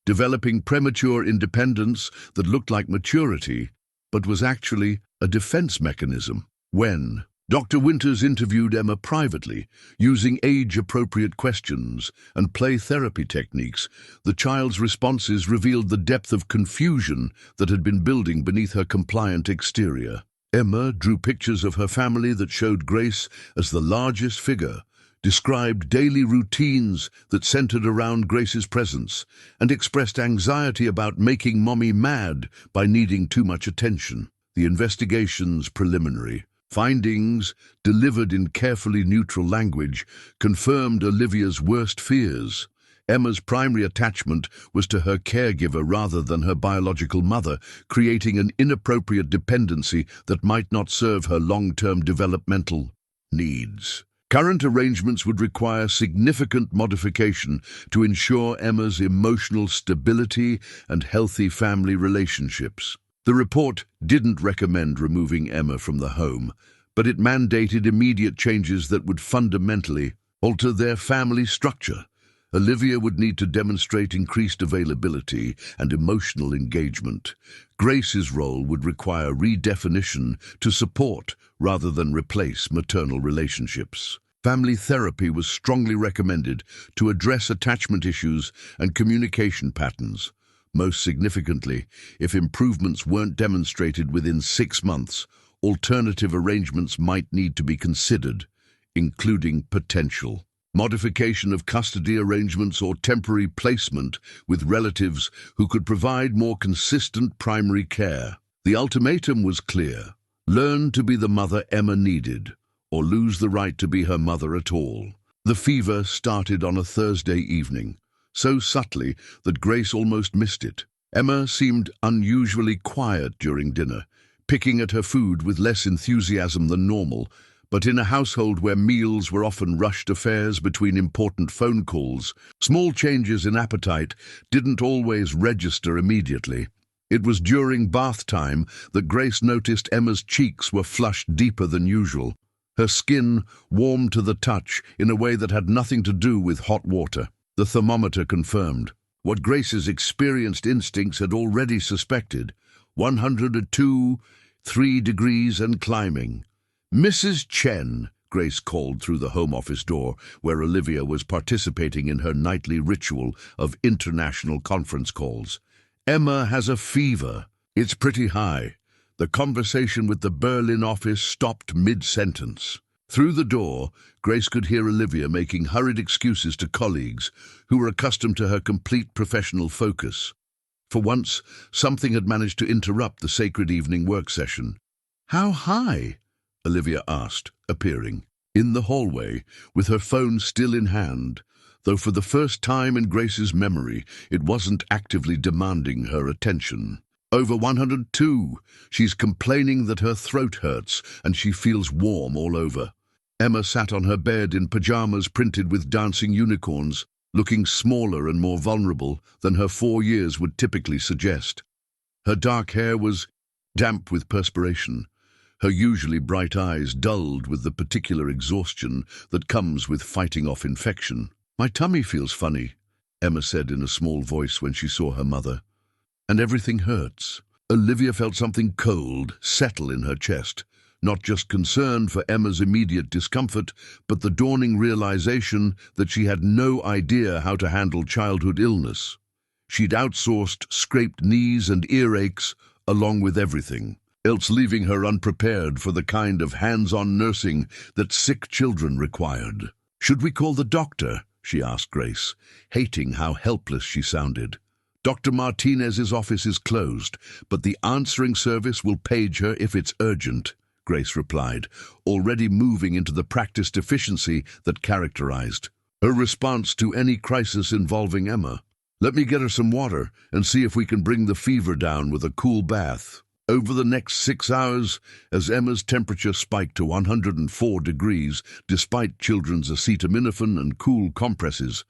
developing premature independence that looked like maturity, but was actually a defense mechanism. When Dr. Winters interviewed Emma privately, using age-appropriate questions and play therapy techniques, the child's responses revealed the depth of confusion that had been building beneath her compliant exterior. Emma drew pictures of her family that showed Grace as the largest figure, described daily routines that centered around Grace's presence, and expressed anxiety about making Mommy mad by needing too much attention. The investigation's preliminary findings, delivered in carefully neutral language, confirmed Olivia's worst fears. Emma's primary attachment was to her caregiver rather than her biological mother, creating an inappropriate dependency that might not serve her long-term developmental needs. Current arrangements would require significant modification to ensure Emma's emotional stability and healthy family relationships. The report didn't recommend removing Emma from the home, but it mandated immediate changes that would fundamentally alter their family structure. Olivia would need to demonstrate increased availability and emotional engagement. Grace's role would require redefinition to support rather than replace maternal relationships. Family therapy was strongly recommended to address attachment issues and communication patterns. Most significantly, if improvements weren't demonstrated within 6 months, alternative arrangements might need to be considered, including potential modification of custody arrangements, or temporary placement with relatives who could provide more consistent primary care. The ultimatum was clear: learn to be the mother Emma needed, or lose the right to be her mother at all. The fever started on a Thursday evening, so subtly that Grace almost missed it. Emma seemed unusually quiet during dinner, picking at her food with less enthusiasm than normal, but in a household where meals were often rushed affairs between important phone calls, small changes in appetite didn't always register immediately. It was during bath time that Grace noticed Emma's cheeks were flushed deeper than usual. Her skin warmed to the touch in a way that had nothing to do with hot water. The thermometer confirmed what Grace's experienced instincts had already suspected: 102, 3 degrees and climbing. "Mrs. Chen," Grace called through the home office door, where Olivia was participating in her nightly ritual of international conference calls. "Emma has a fever. It's pretty high." The conversation with the Berlin office stopped mid-sentence. Through the door, Grace could hear Olivia making hurried excuses to colleagues who were accustomed to her complete professional focus. For once, something had managed to interrupt the sacred evening work session. "How high?" Olivia asked, appearing in the hallway with her phone still in hand, though for the first time in Grace's memory it wasn't actively demanding her attention. "Over 102. She's complaining that her throat hurts and she feels warm all over." Emma sat on her bed in pajamas printed with dancing unicorns, looking smaller and more vulnerable than her 4 years would typically suggest. Her dark hair was damp with perspiration, her usually bright eyes dulled with the particular exhaustion that comes with fighting off infection. "My tummy feels funny," Emma said in a small voice when she saw her mother. "And everything hurts." Olivia felt something cold settle in her chest, not just concern for Emma's immediate discomfort, but the dawning realization that she had no idea how to handle childhood illness. She'd outsourced scraped knees and earaches along with everything else, leaving her unprepared for the kind of hands-on nursing that sick children required. "Should we call the doctor?" she asked Grace, hating how helpless she sounded. "Dr. Martinez's office is closed, but the answering service will page her if it's urgent," Grace replied, already moving into the practiced efficiency that characterized her response to any crisis involving Emma. "Let me get her some water and see if we can bring the fever down with a cool bath." Over the next 6 hours, as Emma's temperature spiked to 104 degrees, despite children's acetaminophen and cool compresses,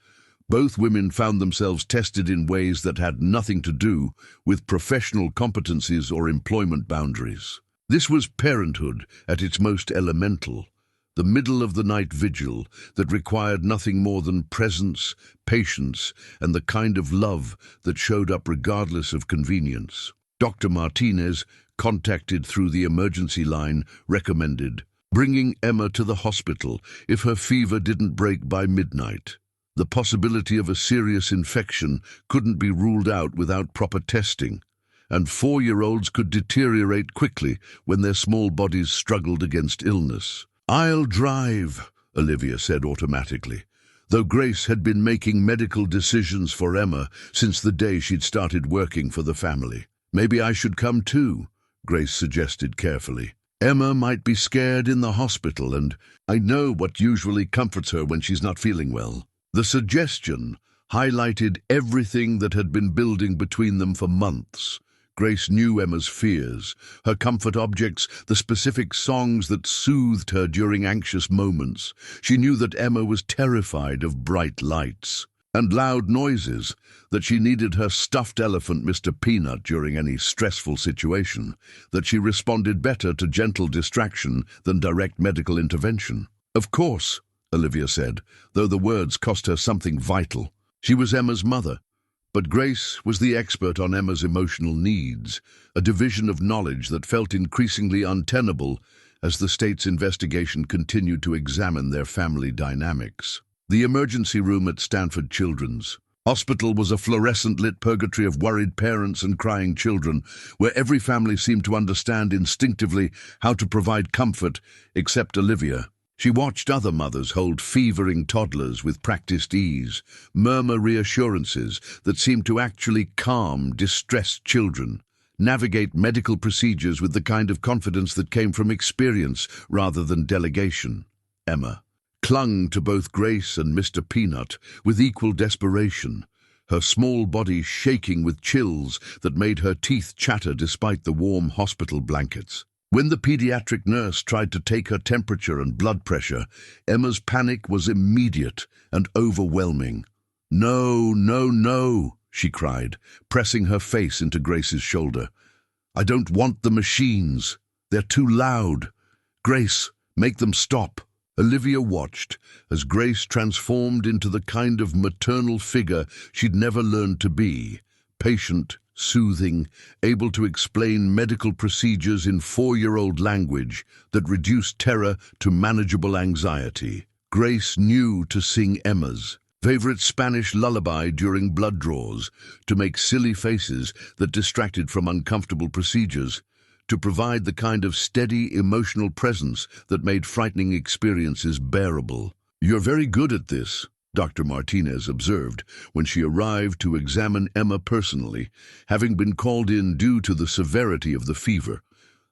both women found themselves tested in ways that had nothing to do with professional competencies or employment boundaries. This was parenthood at its most elemental, the middle-of-the-night vigil that required nothing more than presence, patience, and the kind of love that showed up regardless of convenience. Dr. Martinez, contacted through the emergency line, recommended bringing Emma to the hospital if her fever didn't break by midnight. The possibility of a serious infection couldn't be ruled out without proper testing, and 4-year-olds could deteriorate quickly when their small bodies struggled against illness. "I'll drive," Olivia said automatically, though Grace had been making medical decisions for Emma since the day she'd started working for the family. "Maybe I should come too," Grace suggested carefully. "Emma might be scared in the hospital, and I know what usually comforts her when she's not feeling well." The suggestion highlighted everything that had been building between them for months. Grace knew Emma's fears, her comfort objects, the specific songs that soothed her during anxious moments. She knew that Emma was terrified of bright lights and loud noises, that she needed her stuffed elephant Mr. Peanut during any stressful situation, that she responded better to gentle distraction than direct medical intervention. "Of course," Olivia said, though the words cost her something vital. She was Emma's mother, but Grace was the expert on Emma's emotional needs, a division of knowledge that felt increasingly untenable as the state's investigation continued to examine their family dynamics. The emergency room at Stanford Children's Hospital was a fluorescent-lit purgatory of worried parents and crying children, where every family seemed to understand instinctively how to provide comfort except Olivia. She watched other mothers hold fevering toddlers with practiced ease, murmur reassurances that seemed to actually calm distressed children, navigate medical procedures with the kind of confidence that came from experience rather than delegation. Emma clung to both Grace and Mr. Peanut with equal desperation, her small body shaking with chills that made her teeth chatter despite the warm hospital blankets. When the pediatric nurse tried to take her temperature and blood pressure, Emma's panic was immediate and overwhelming. "No, no, no," she cried, pressing her face into Grace's shoulder. "I don't want the machines. They're too loud. Grace, make them stop." Olivia watched as Grace transformed into the kind of maternal figure she'd never learned to be, patient, soothing, able to explain medical procedures in 4-year-old language that reduced terror to manageable anxiety. Grace knew to sing Emma's favorite Spanish lullaby during blood draws, to make silly faces that distracted from uncomfortable procedures, to provide the kind of steady emotional presence that made frightening experiences bearable. "You're very good at this," Dr. Martinez observed when she arrived to examine Emma personally, having been called in due to the severity of the fever.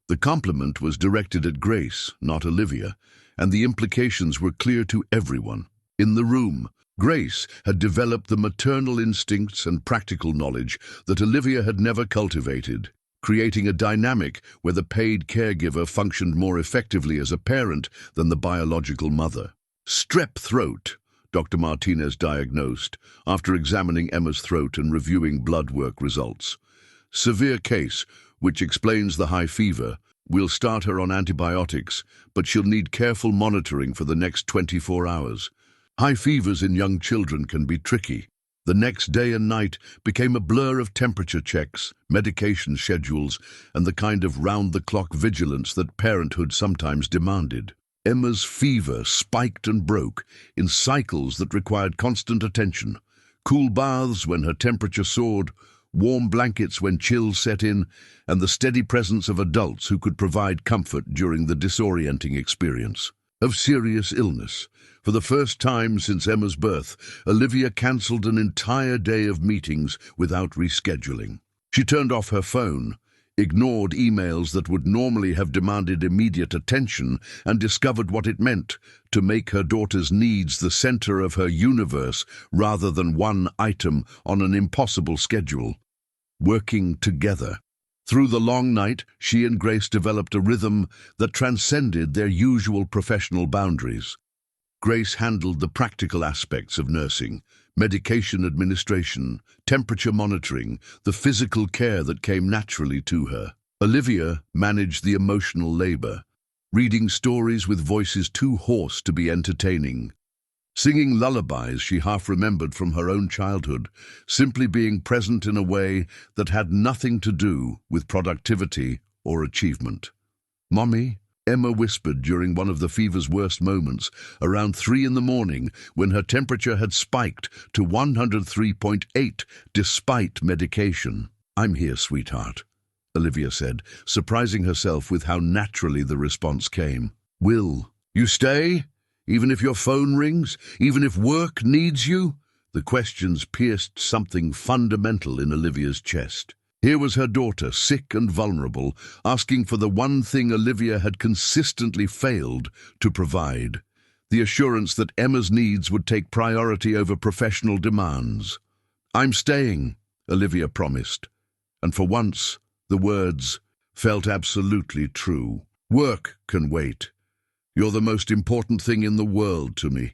The compliment was directed at Grace, not Olivia, and the implications were clear to everyone. In the room, Grace had developed the maternal instincts and practical knowledge that Olivia had never cultivated, creating a dynamic where the paid caregiver functioned more effectively as a parent than the biological mother. "Strep throat," Dr. Martinez diagnosed after examining Emma's throat and reviewing blood work results. "Severe case, which explains the high fever. We'll start her on antibiotics, but she'll need careful monitoring for the next 24 hours. High fevers in young children can be tricky." The next day and night became a blur of temperature checks, medication schedules, and the kind of round-the-clock vigilance that parenthood sometimes demanded. Emma's fever spiked and broke in cycles that required constant attention. Cool baths when her temperature soared, warm blankets when chills set in, and the steady presence of adults who could provide comfort during the disorienting experience of serious illness. For the first time since Emma's birth, Olivia cancelled an entire day of meetings without rescheduling. She turned off her phone, ignored emails that would normally have demanded immediate attention, and discovered what it meant to make her daughter's needs the center of her universe rather than one item on an impossible schedule. Working together. Through the long night, she and Grace developed a rhythm that transcended their usual professional boundaries. Grace handled the practical aspects of nursing, medication administration, temperature monitoring, the physical care that came naturally to her. Olivia managed the emotional labor, reading stories with voices too hoarse to be entertaining, singing lullabies she half remembered from her own childhood, simply being present in a way that had nothing to do with productivity or achievement. "Mommy," Emma whispered during one of the fever's worst moments, around 3 in the morning, when her temperature had spiked to 103.8 despite medication. "I'm here, sweetheart," Olivia said, surprising herself with how naturally the response came. "Will you stay? Even if your phone rings? Even if work needs you?" The questions pierced something fundamental in Olivia's chest. Here was her daughter, sick and vulnerable, asking for the one thing Olivia had consistently failed to provide, the assurance that Emma's needs would take priority over professional demands. "I'm staying," Olivia promised, and for once, the words felt absolutely true. "Work can wait. You're the most important thing in the world to me."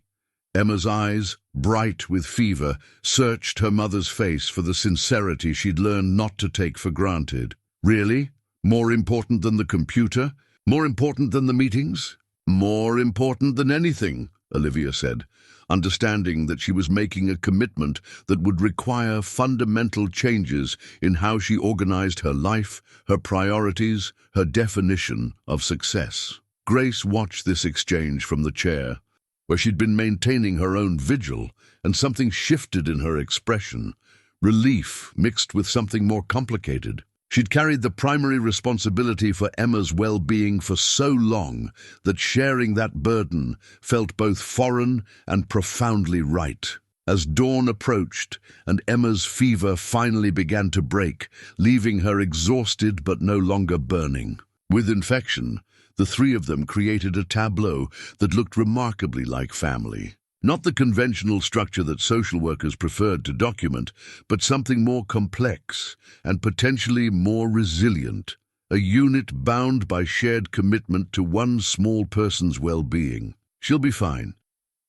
Emma's eyes, bright with fever, searched her mother's face for the sincerity she'd learned not to take for granted. "Really? More important than the computer? More important than the meetings?" "More important than anything," Olivia said, understanding that she was making a commitment that would require fundamental changes in how she organized her life, her priorities, her definition of success. Grace watched this exchange from the chair, where she'd been maintaining her own vigil, and something shifted in her expression, relief mixed with something more complicated. She'd carried the primary responsibility for Emma's well-being for so long that sharing that burden felt both foreign and profoundly right. As dawn approached and Emma's fever finally began to break, leaving her exhausted but no longer burning. With infection, the three of them created a tableau that looked remarkably like family. Not the conventional structure that social workers preferred to document, but something more complex and potentially more resilient. A unit bound by shared commitment to one small person's well-being. "She'll be fine,"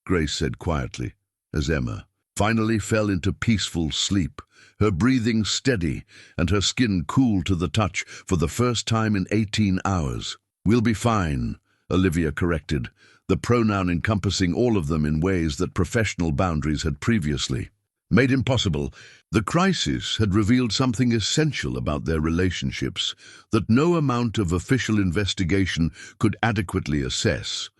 Grace said quietly, as Emma finally fell into peaceful sleep, her breathing steady and her skin cool to the touch for the first time in 18 hours. "We'll be fine," Olivia corrected, the pronoun encompassing all of them in ways that professional boundaries had previously made impossible. The crisis had revealed something essential about their relationships that no amount of official investigation could adequately assess.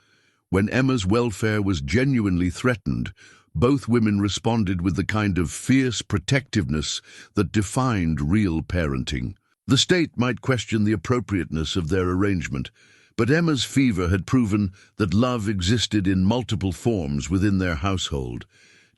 When Emma's welfare was genuinely threatened, both women responded with the kind of fierce protectiveness that defined real parenting. The state might question the appropriateness of their arrangement, but Emma's fever had proven that love existed in multiple forms within their household,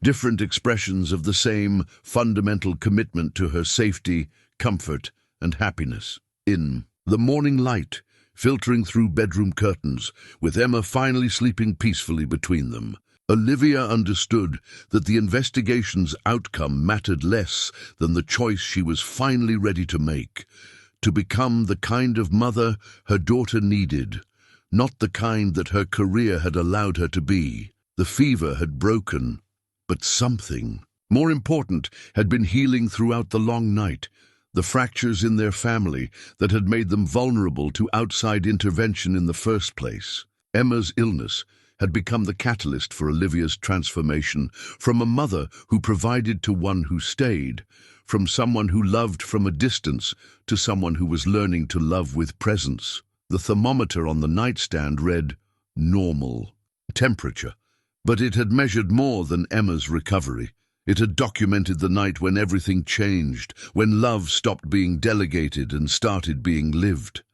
different expressions of the same fundamental commitment to her safety, comfort, and happiness. In the morning light, filtering through bedroom curtains, with Emma finally sleeping peacefully between them, Olivia understood that the investigation's outcome mattered less than the choice she was finally ready to make. To become the kind of mother her daughter needed, not the kind that her career had allowed her to be. The fever had broken, but something more important had been healing throughout the long night, the fractures in their family that had made them vulnerable to outside intervention in the first place. Emma's illness had become the catalyst for Olivia's transformation, from a mother who provided to one who stayed, from someone who loved from a distance to someone who was learning to love with presence. The thermometer on the nightstand read normal temperature, but it had measured more than Emma's recovery. It had documented the night when everything changed, when love stopped being delegated and started being lived.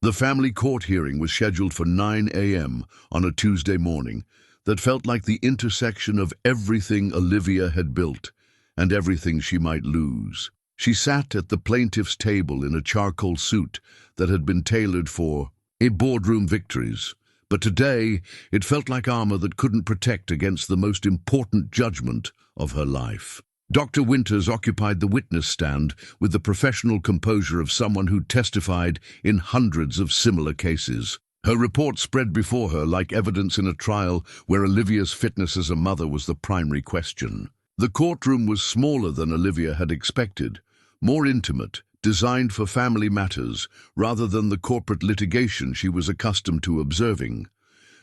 The family court hearing was scheduled for 9 a.m. on a Tuesday morning that felt like the intersection of everything Olivia had built and everything she might lose. She sat at the plaintiff's table in a charcoal suit that had been tailored for boardroom victories, but today it felt like armor that couldn't protect against the most important judgment of her life. Dr. Winters occupied the witness stand with the professional composure of someone who testified in hundreds of similar cases. Her report spread before her like evidence in a trial where Olivia's fitness as a mother was the primary question. The courtroom was smaller than Olivia had expected, more intimate, designed for family matters rather than the corporate litigation she was accustomed to observing.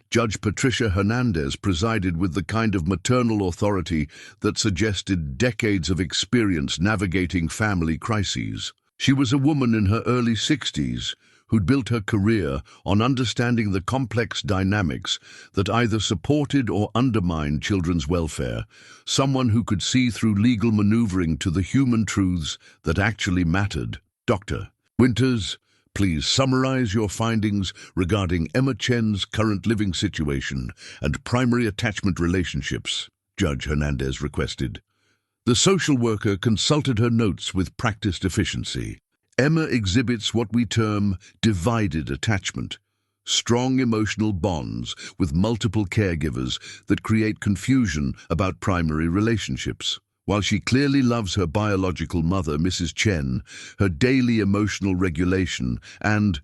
Judge Patricia Hernandez presided with the kind of maternal authority that suggested decades of experience navigating family crises. She was a woman in her early 60s who'd built her career on understanding the complex dynamics that either supported or undermined children's welfare, someone who could see through legal maneuvering to the human truths that actually mattered. Dr. Winters, please summarize your findings regarding Emma Chen's current living situation and primary attachment relationships, Judge Hernandez requested. The social worker consulted her notes with practiced efficiency. Emma exhibits what we term divided attachment, strong emotional bonds with multiple caregivers that create confusion about primary relationships. While she clearly loves her biological mother, Mrs. Chen, her daily emotional regulation and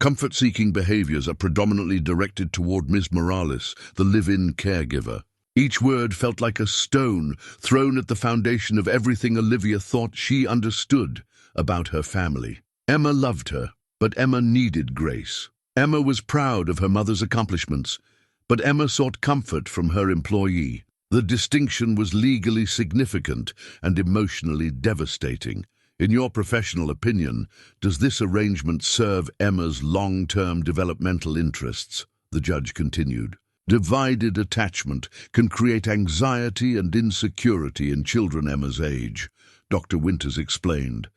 comfort-seeking behaviors are predominantly directed toward Ms. Morales, the live-in caregiver. Each word felt like a stone thrown at the foundation of everything Olivia thought she understood about her family. Emma loved her, but Emma needed grace. Emma was proud of her mother's accomplishments, but Emma sought comfort from her employee. The distinction was legally significant and emotionally devastating. In your professional opinion, does this arrangement serve Emma's long-term developmental interests? The judge continued. Divided attachment can create anxiety and insecurity in children Emma's age, Dr. Winters explained.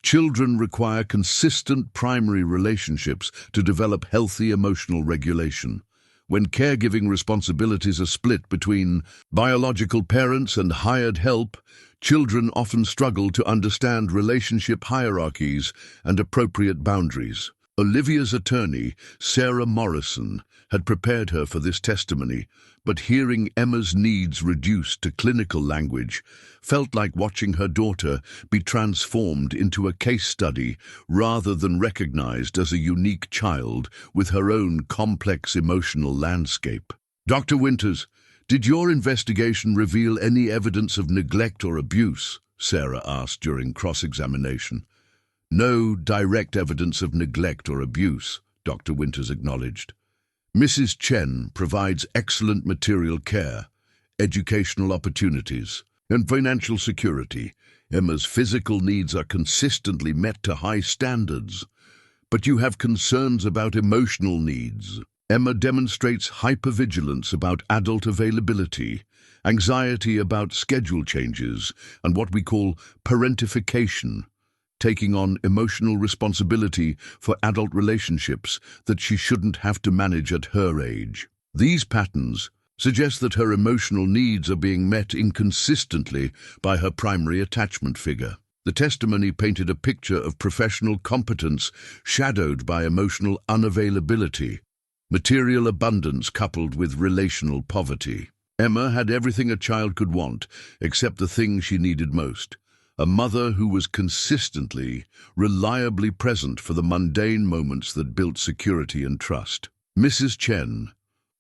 Children require consistent primary relationships to develop healthy emotional regulation. When caregiving responsibilities are split between biological parents and hired help, children often struggle to understand relationship hierarchies and appropriate boundaries. Olivia's attorney, Sarah Morrison, had prepared her for this testimony, but hearing Emma's needs reduced to clinical language felt like watching her daughter be transformed into a case study rather than recognized as a unique child with her own complex emotional landscape. Dr. Winters, did your investigation reveal any evidence of neglect or abuse? Sarah asked during cross-examination. No direct evidence of neglect or abuse, Dr. Winters acknowledged. Mrs. Chen provides excellent material care, educational opportunities, and financial security. Emma's physical needs are consistently met to high standards. But you have concerns about emotional needs. Emma demonstrates hypervigilance about adult availability, anxiety about schedule changes, and what we call parentification, taking on emotional responsibility for adult relationships that she shouldn't have to manage at her age. These patterns suggest that her emotional needs are being met inconsistently by her primary attachment figure. The testimony painted a picture of professional competence shadowed by emotional unavailability, material abundance coupled with relational poverty. Emma had everything a child could want, except the thing she needed most. A mother who was consistently, reliably present for the mundane moments that built security and trust. Mrs. Chen,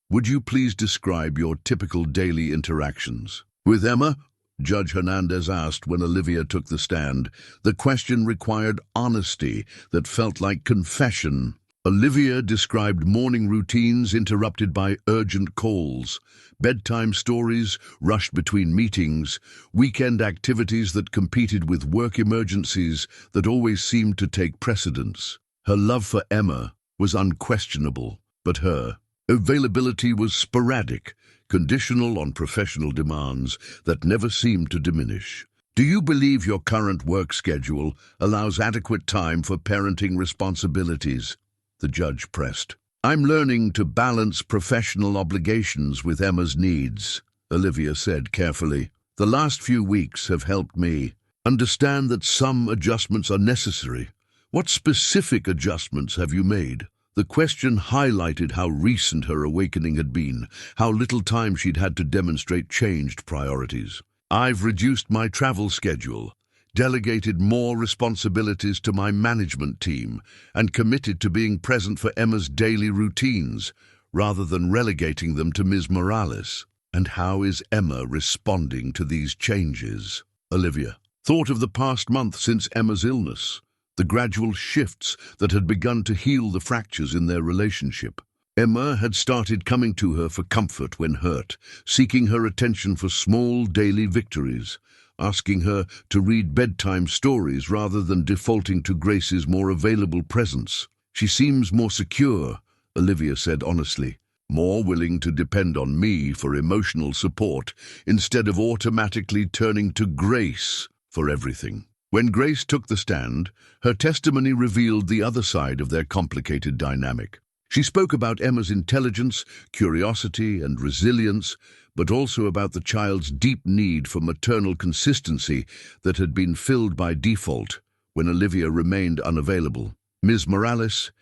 would you please describe your typical daily interactions with Emma? Judge Hernandez asked when Olivia took the stand. The question required honesty that felt like confession. Olivia described morning routines interrupted by urgent calls, bedtime stories rushed between meetings, weekend activities that competed with work emergencies that always seemed to take precedence. Her love for Emma was unquestionable, but her availability was sporadic, conditional on professional demands that never seemed to diminish. Do you believe your current work schedule allows adequate time for parenting responsibilities? The judge pressed. I'm learning to balance professional obligations with Emma's needs, Olivia said carefully. The last few weeks have helped me understand that some adjustments are necessary. What specific adjustments have you made? The question highlighted how recent her awakening had been, how little time she'd had to demonstrate changed priorities. I've reduced my travel schedule, delegated more responsibilities to my management team, and committed to being present for Emma's daily routines, rather than relegating them to Ms. Morales. And how is Emma responding to these changes? Olivia thought of the past month since Emma's illness, the gradual shifts that had begun to heal the fractures in their relationship. Emma had started coming to her for comfort when hurt, seeking her attention for small daily victories, asking her to read bedtime stories rather than defaulting to Grace's more available presence. She seems more secure, Olivia said honestly, more willing to depend on me for emotional support instead of automatically turning to Grace for everything. When Grace took the stand, her testimony revealed the other side of their complicated dynamic. She spoke about Emma's intelligence, curiosity, and resilience, but also about the child's deep need for maternal consistency that had been filled by default when Olivia remained unavailable. Ms. Morales,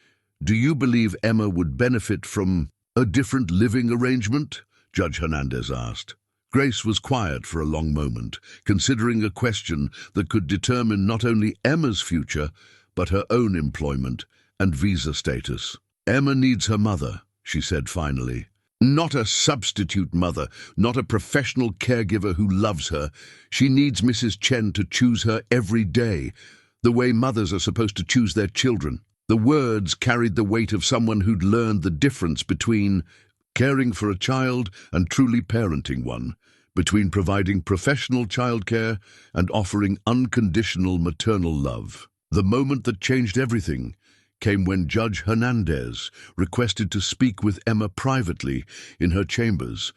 do you believe Emma would benefit from a different living arrangement? Judge Hernandez asked. Grace was quiet for a long moment, considering a question that could determine not only Emma's future, but her own employment and visa status. Emma needs her mother, she said finally. Not a substitute mother, not a professional caregiver who loves her. She needs Mrs. Chen to choose her every day, the way mothers are supposed to choose their children. The words carried the weight of someone who'd learned the difference between caring for a child and truly parenting one, between providing professional childcare and offering unconditional maternal love. The moment that changed everything came when Judge Hernandez requested to speak with Emma privately in her chambers,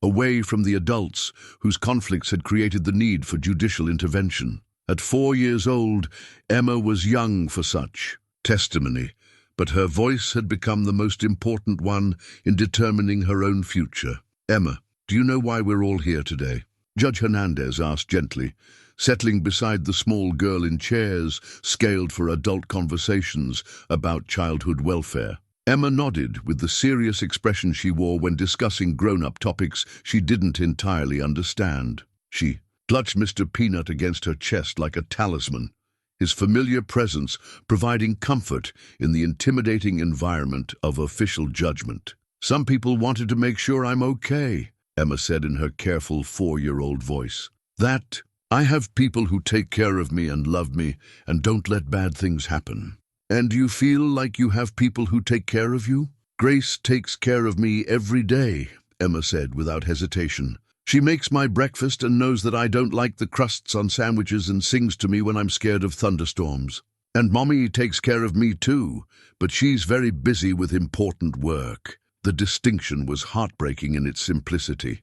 away from the adults whose conflicts had created the need for judicial intervention. At 4 years old, Emma was young for such testimony, but her voice had become the most important one in determining her own future. "Emma, do you know why we're all here today?" Judge Hernandez asked gently, settling beside the small girl in chairs scaled for adult conversations about childhood welfare. Emma nodded with the serious expression she wore when discussing grown-up topics she didn't entirely understand. She clutched Mr. Peanut against her chest like a talisman, his familiar presence providing comfort in the intimidating environment of official judgment. "Some people wanted to make sure I'm okay," Emma said in her careful 4-year-old voice. "That I have people who take care of me and love me and don't let bad things happen." "And do you feel like you have people who take care of you?" "Grace takes care of me every day," Emma said without hesitation. "She makes my breakfast and knows that I don't like the crusts on sandwiches and sings to me when I'm scared of thunderstorms. And Mommy takes care of me too, but she's very busy with important work." The distinction was heartbreaking in its simplicity.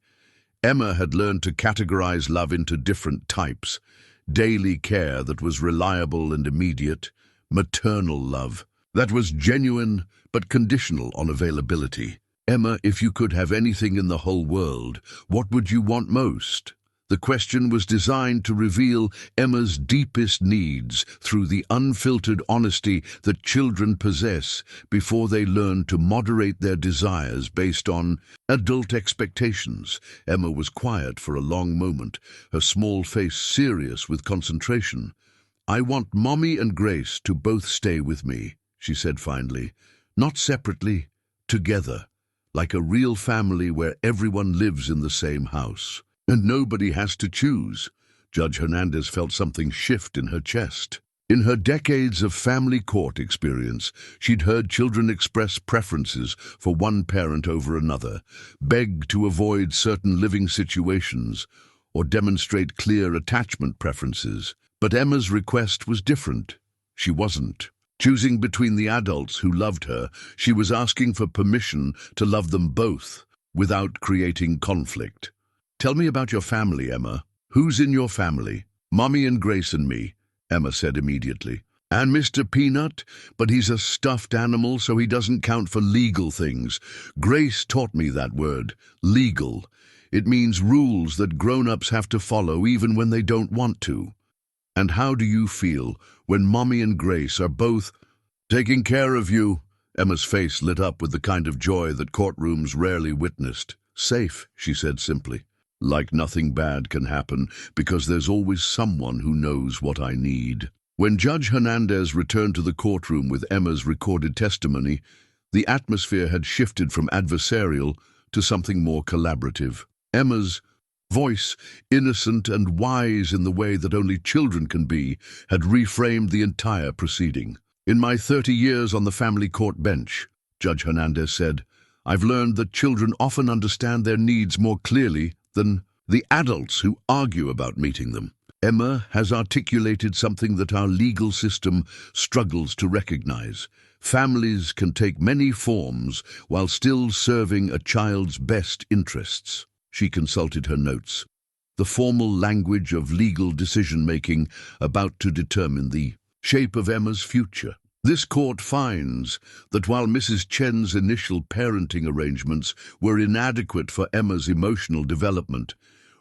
Emma had learned to categorize love into different types: daily care that was reliable and immediate, maternal love that was genuine but conditional on availability. "Emma, if you could have anything in the whole world, what would you want most?" The question was designed to reveal Emma's deepest needs through the unfiltered honesty that children possess before they learn to moderate their desires based on adult expectations. Emma was quiet for a long moment, her small face serious with concentration. "I want Mommy and Grace to both stay with me," she said finally. "Not separately, together, like a real family where everyone lives in the same house. And nobody has to choose." Judge Hernandez felt something shift in her chest. In her decades of family court experience, she'd heard children express preferences for one parent over another, beg to avoid certain living situations, or demonstrate clear attachment preferences. But Emma's request was different. She wasn't choosing between the adults who loved her. She was asking for permission to love them both without creating conflict. "Tell me about your family, Emma. Who's in your family?" "Mommy and Grace and me," Emma said immediately. "And Mr. Peanut, but he's a stuffed animal, so he doesn't count for legal things. Grace taught me that word, legal. It means rules that grown-ups have to follow even when they don't want to." "And how do you feel when Mommy and Grace are both taking care of you?" Emma's face lit up with the kind of joy that courtrooms rarely witnessed. "Safe," she said simply. "Like nothing bad can happen, because there's always someone who knows what I need." When Judge Hernandez returned to the courtroom with Emma's recorded testimony, the atmosphere had shifted from adversarial to something more collaborative. Emma's voice, innocent and wise in the way that only children can be, had reframed the entire proceeding. "In my 30 years on the family court bench," Judge Hernandez said, "I've learned that children often understand their needs more clearly than the adults who argue about meeting them. Emma has articulated something that our legal system struggles to recognize. Families can take many forms while still serving a child's best interests." She consulted her notes. The formal language of legal decision-making about to determine the shape of Emma's future. "This court finds that while Mrs. Chen's initial parenting arrangements were inadequate for Emma's emotional development,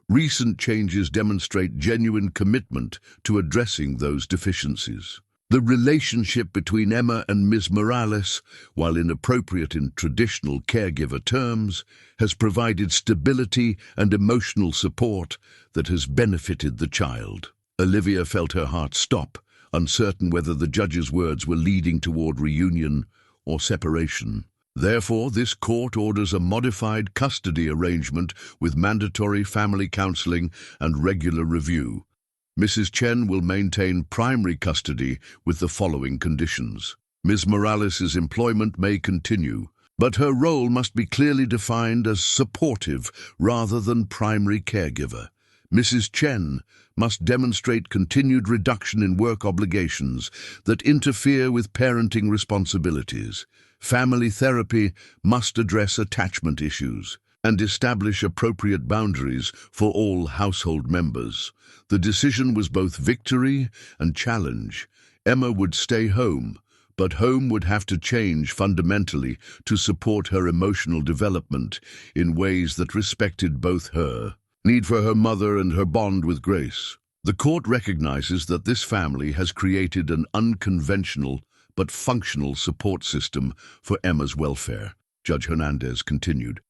recent changes demonstrate genuine commitment to addressing those deficiencies. The relationship between Emma and Ms. Morales, while inappropriate in traditional caregiver terms, has provided stability and emotional support that has benefited the child." Olivia felt her heart stop, uncertain whether the judge's words were leading toward reunion or separation. "Therefore, this court orders a modified custody arrangement with mandatory family counseling and regular review. Mrs. Chen will maintain primary custody with the following conditions. Ms. Morales' employment may continue, but her role must be clearly defined as supportive rather than primary caregiver. Mrs. Chen must demonstrate continued reduction in work obligations that interfere with parenting responsibilities. Family therapy must address attachment issues. and establish appropriate boundaries for all household members. The decision was both victory and challenge. Emma would stay home, but home would have to change fundamentally to support her emotional development in ways that respected both her need for her mother and her bond with Grace. The court recognizes that this family has created an unconventional but functional support system for Emma's welfare, Judge Hernandez continued.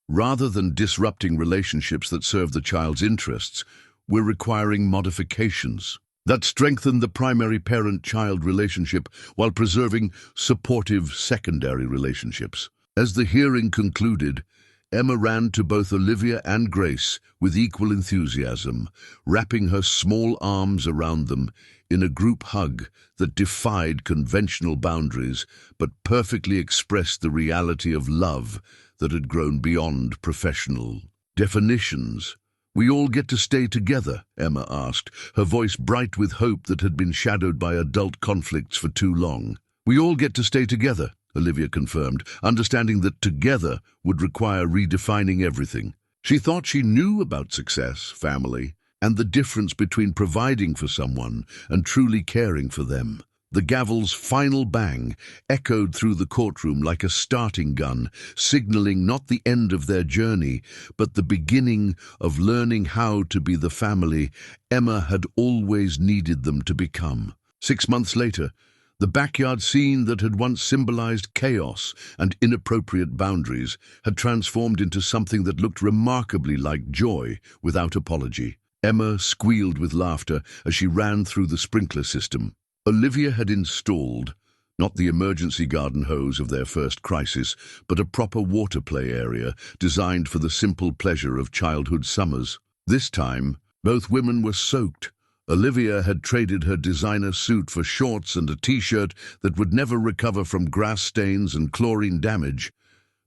Rather than disrupting relationships that serve the child's interests, we're requiring modifications that strengthen the primary parent-child relationship while preserving supportive secondary relationships. As the hearing concluded, Emma ran to both Olivia and Grace with equal enthusiasm, wrapping her small arms around them in a group hug that defied conventional boundaries but perfectly expressed the reality of love that had grown beyond professional definitions. "We all get to stay together?" Emma asked, her voice bright with hope that had been shadowed by adult conflicts for too long. "We all get to stay together," Olivia confirmed, understanding that together would require redefining everything. She thought she knew about success, family, and the difference between providing for someone and truly caring for them. The gavel's final bang echoed through the courtroom like a starting gun, signaling not the end of their journey, but the beginning of learning how to be the family Emma had always needed them to become. 6 months later, the backyard scene that had once symbolized chaos and inappropriate boundaries had transformed into something that looked remarkably like joy without apology. Emma squealed with laughter as she ran through the sprinkler system. Olivia had installed, not the emergency garden hose of their first crisis, but a proper water play area designed for the simple pleasure of childhood summers. This time, both women were soaked. Olivia had traded her designer suit for shorts and a t-shirt that would never recover from grass stains and chlorine damage,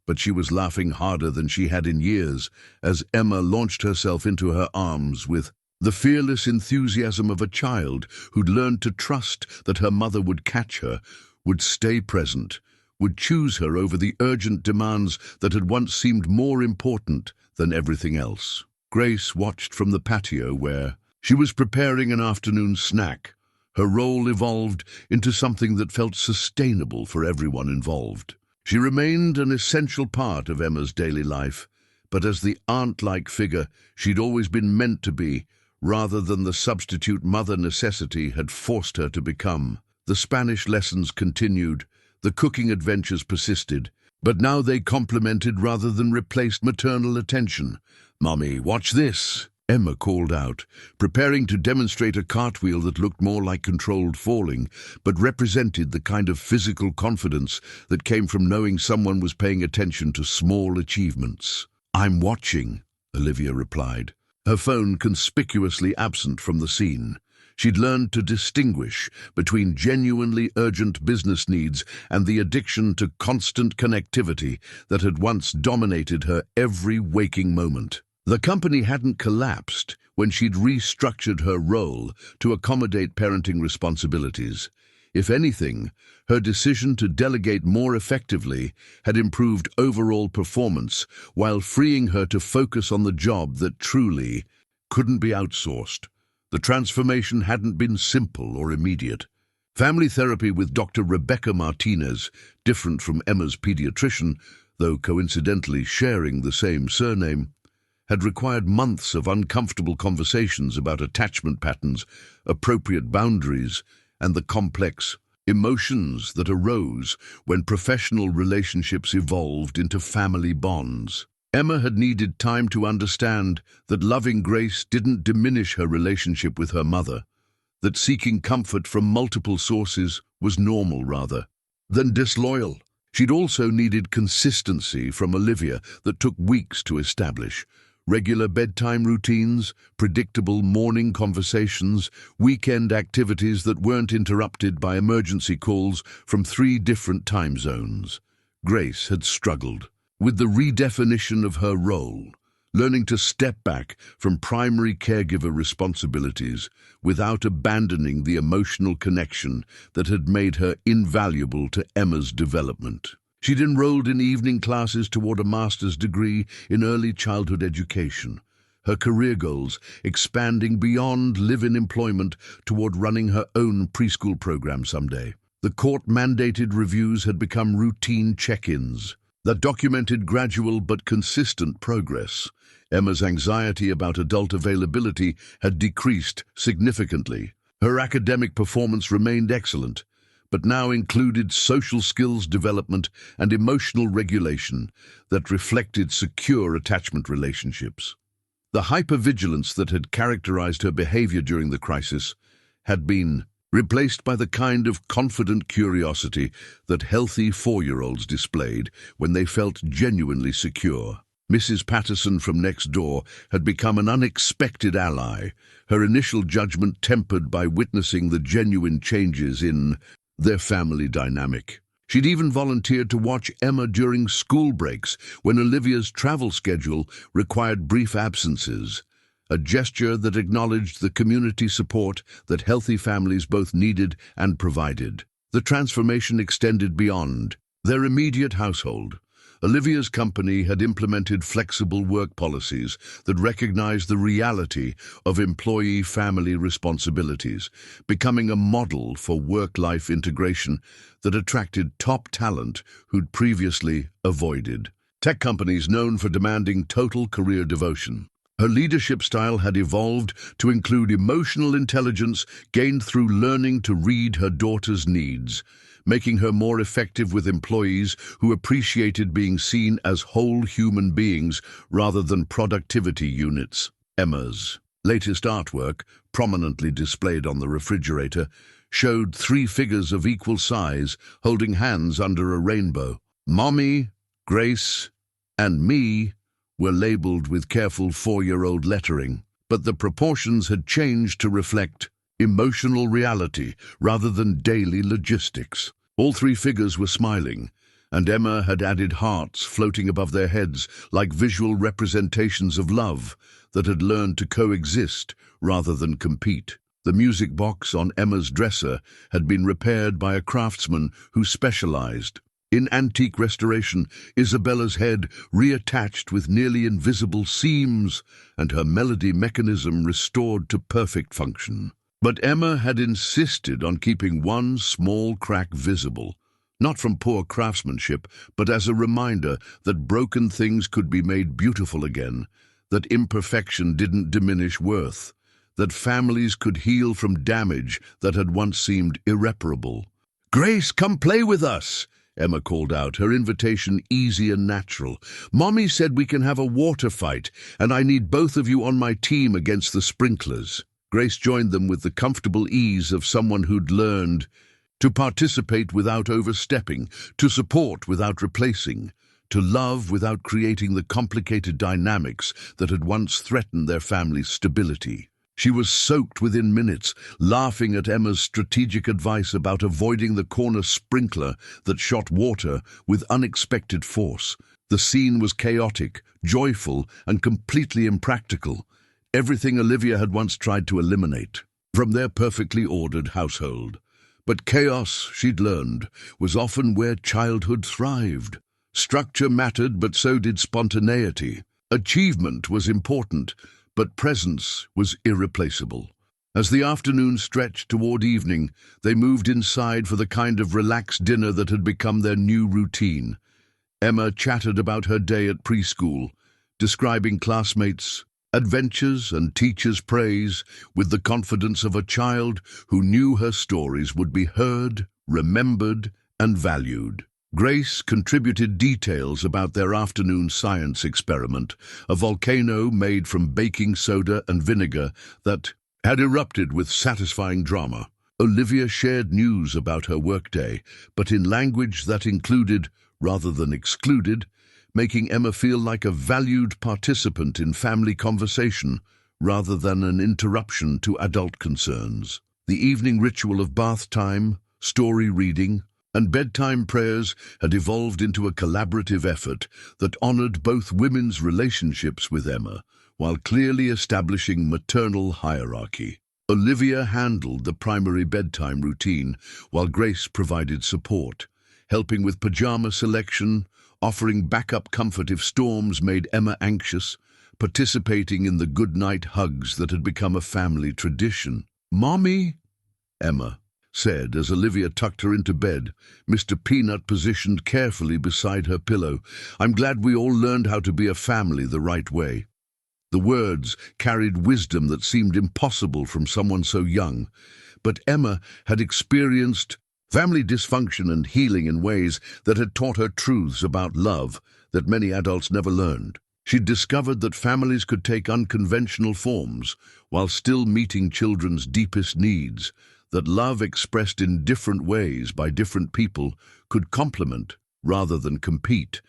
but she was laughing harder than she had in years as Emma launched herself into her arms with the fearless enthusiasm of a child who'd learned to trust that her mother would catch her, would stay present, would choose her over the urgent demands that had once seemed more important than everything else. Grace watched from the patio where she was preparing an afternoon snack. Her role evolved into something that felt sustainable for everyone involved. She remained an essential part of Emma's daily life, but as the aunt-like figure she'd always been meant to be, rather than the substitute mother necessity had forced her to become. The Spanish lessons continued, the cooking adventures persisted, but now they complemented rather than replaced maternal attention. "Mommy, watch this," Emma called out, preparing to demonstrate a cartwheel that looked more like controlled falling, but represented the kind of physical confidence that came from knowing someone was paying attention to small achievements. "I'm watching," Olivia replied, her phone conspicuously absent from the scene. She'd learned to distinguish between genuinely urgent business needs and the addiction to constant connectivity that had once dominated her every waking moment. The company hadn't collapsed when she'd restructured her role to accommodate parenting responsibilities. If anything, her decision to delegate more effectively had improved overall performance while freeing her to focus on the job that truly couldn't be outsourced. The transformation hadn't been simple or immediate. Family therapy with Dr. Rebecca Martinez, different from Emma's pediatrician, though coincidentally sharing the same surname, had required months of uncomfortable conversations about attachment patterns, appropriate boundaries, and the complex emotions that arose when professional relationships evolved into family bonds. Emma had needed time to understand that loving Grace didn't diminish her relationship with her mother, that seeking comfort from multiple sources was normal rather than disloyal. She'd also needed consistency from Olivia that took weeks to establish. Regular bedtime routines, predictable morning conversations, weekend activities that weren't interrupted by emergency calls from 3 different time zones. Grace had struggled with the redefinition of her role, learning to step back from primary caregiver responsibilities without abandoning the emotional connection that had made her invaluable to Emma's development. She'd enrolled in evening classes toward a master's degree in early childhood education, her career goals expanding beyond live-in employment toward running her own preschool program someday. The court-mandated reviews had become routine check-ins that documented gradual but consistent progress. Emma's anxiety about adult availability had decreased significantly. Her academic performance remained excellent, but now included social skills development and emotional regulation that reflected secure attachment relationships. The hypervigilance that had characterized her behavior during the crisis had been replaced by the kind of confident curiosity that healthy 4-year-olds displayed when they felt genuinely secure. Mrs. Patterson from next door had become an unexpected ally, her initial judgment tempered by witnessing the genuine changes in their family dynamic. She'd even volunteered to watch Emma during school breaks when Olivia's travel schedule required brief absences, a gesture that acknowledged the community support that healthy families both needed and provided. The transformation extended beyond their immediate household. Olivia's company had implemented flexible work policies that recognized the reality of employee-family responsibilities, becoming a model for work-life integration that attracted top talent who'd previously avoided tech companies known for demanding total career devotion. Her leadership style had evolved to include emotional intelligence gained through learning to read her daughter's needs, making her more effective with employees who appreciated being seen as whole human beings rather than productivity units. Emma's latest artwork, prominently displayed on the refrigerator, showed 3 figures of equal size holding hands under a rainbow. Mommy, Grace, and me were labeled with careful 4-year-old lettering, but the proportions had changed to reflect emotional reality rather than daily logistics. All 3 figures were smiling, and Emma had added hearts floating above their heads like visual representations of love that had learned to coexist rather than compete. The music box on Emma's dresser had been repaired by a craftsman who specialized in antique restoration. Isabella's head reattached with nearly invisible seams, and her melody mechanism restored to perfect function. But Emma had insisted on keeping one small crack visible, not from poor craftsmanship, but as a reminder that broken things could be made beautiful again, that imperfection didn't diminish worth, that families could heal from damage that had once seemed irreparable. "Grace, come play with us," Emma called out, her invitation easy and natural. "Mommy said we can have a water fight, and I need both of you on my team against the sprinklers." Grace joined them with the comfortable ease of someone who'd learned to participate without overstepping, to support without replacing, to love without creating the complicated dynamics that had once threatened their family's stability. She was soaked within minutes, laughing at Emma's strategic advice about avoiding the corner sprinkler that shot water with unexpected force. The scene was chaotic, joyful, and completely impractical, everything Olivia had once tried to eliminate from their perfectly ordered household. But chaos, she'd learned, was often where childhood thrived. Structure mattered, but so did spontaneity. Achievement was important, but presence was irreplaceable. As the afternoon stretched toward evening, they moved inside for the kind of relaxed dinner that had become their new routine. Emma chattered about her day at preschool, describing classmates' adventures and teachers' praise with the confidence of a child who knew her stories would be heard, remembered, and valued. Grace contributed details about their afternoon science experiment, a volcano made from baking soda and vinegar that had erupted with satisfying drama. Olivia shared news about her workday, but in language that included, rather than excluded, making Emma feel like a valued participant in family conversation rather than an interruption to adult concerns. The evening ritual of bath time, story reading, and bedtime prayers had evolved into a collaborative effort that honored both women's relationships with Emma while clearly establishing maternal hierarchy. Olivia handled the primary bedtime routine while Grace provided support, helping with pajama selection, offering backup comfort if storms made Emma anxious, participating in the good-night hugs that had become a family tradition. "Mommy," Emma said as Olivia tucked her into bed, Mr. Peanut positioned carefully beside her pillow. "I'm glad we all learned how to be a family the right way." The words carried wisdom that seemed impossible from someone so young, but Emma had experienced family dysfunction and healing in ways that had taught her truths about love that many adults never learned. She'd discovered that families could take unconventional forms while still meeting children's deepest needs, that love expressed in different ways by different people could complement rather than compete,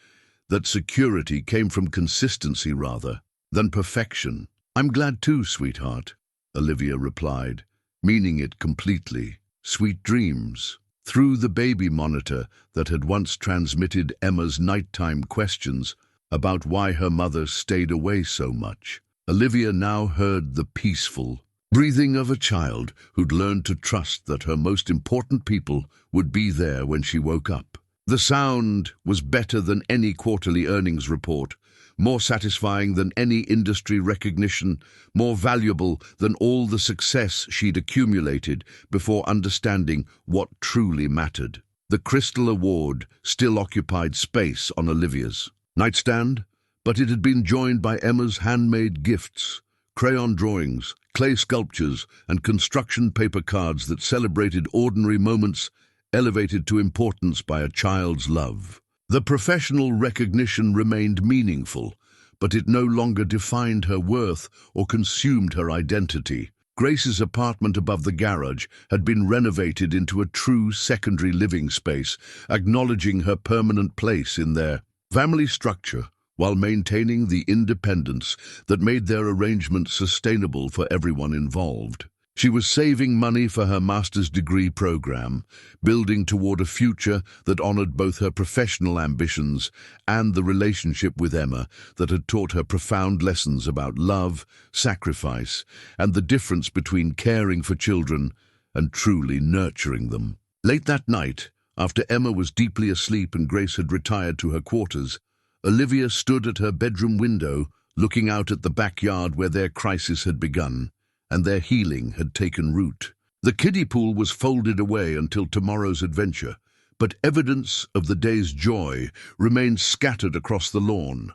that security came from consistency rather than perfection. "I'm glad too, sweetheart," Olivia replied, meaning it completely. Sweet dreams. Through the baby monitor that had once transmitted Emma's nighttime questions about why her mother stayed away so much, Olivia now heard the peaceful breathing of a child who'd learned to trust that her most important people would be there when she woke up. The sound was better than any quarterly earnings report, more satisfying than any industry recognition, more valuable than all the success she'd accumulated before understanding what truly mattered. The Crystal Award still occupied space on Olivia's nightstand, but it had been joined by Emma's handmade gifts, crayon drawings, clay sculptures, and construction paper cards that celebrated ordinary moments elevated to importance by a child's love. The professional recognition remained meaningful, but it no longer defined her worth or consumed her identity. Grace's apartment above the garage had been renovated into a true secondary living space, acknowledging her permanent place in their family structure, while maintaining the independence that made their arrangement sustainable for everyone involved. She was saving money for her master's degree program, building toward a future that honored both her professional ambitions and the relationship with Emma that had taught her profound lessons about love, sacrifice, and the difference between caring for children and truly nurturing them. Late that night, after Emma was deeply asleep and Grace had retired to her quarters, Olivia stood at her bedroom window, looking out at the backyard where their crisis had begun and their healing had taken root. The kiddie pool was folded away until tomorrow's adventure, but evidence of the day's joy remained scattered across the lawn.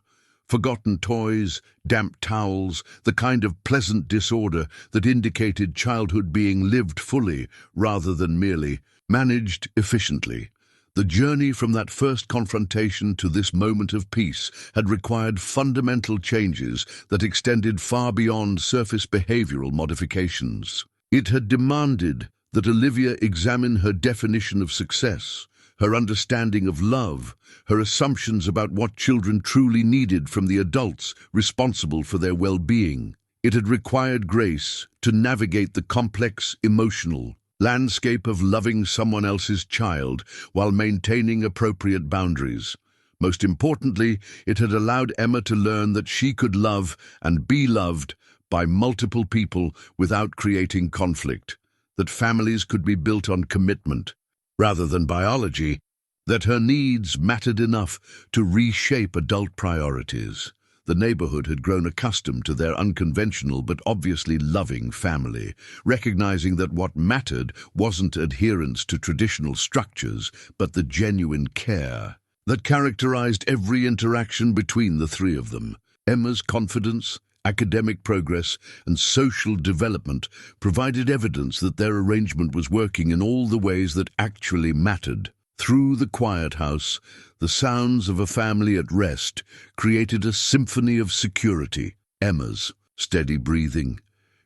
Forgotten toys, damp towels, the kind of pleasant disorder that indicated childhood being lived fully rather than merely managed efficiently. The journey from that first confrontation to this moment of peace had required fundamental changes that extended far beyond surface behavioral modifications. It had demanded that Olivia examine her definition of success, her understanding of love, her assumptions about what children truly needed from the adults responsible for their well-being. It had required Grace to navigate the complex, emotional landscape of loving someone else's child while maintaining appropriate boundaries. Most importantly, it had allowed Emma to learn that she could love and be loved by multiple people without creating conflict, that families could be built on commitment rather than biology, that her needs mattered enough to reshape adult priorities. The neighborhood had grown accustomed to their unconventional but obviously loving family, recognizing that what mattered wasn't adherence to traditional structures, but the genuine care that characterized every interaction between the three of them. Emma's confidence, academic progress, and social development provided evidence that their arrangement was working in all the ways that actually mattered. Through the quiet house, the sounds of a family at rest created a symphony of security. Emma's steady breathing,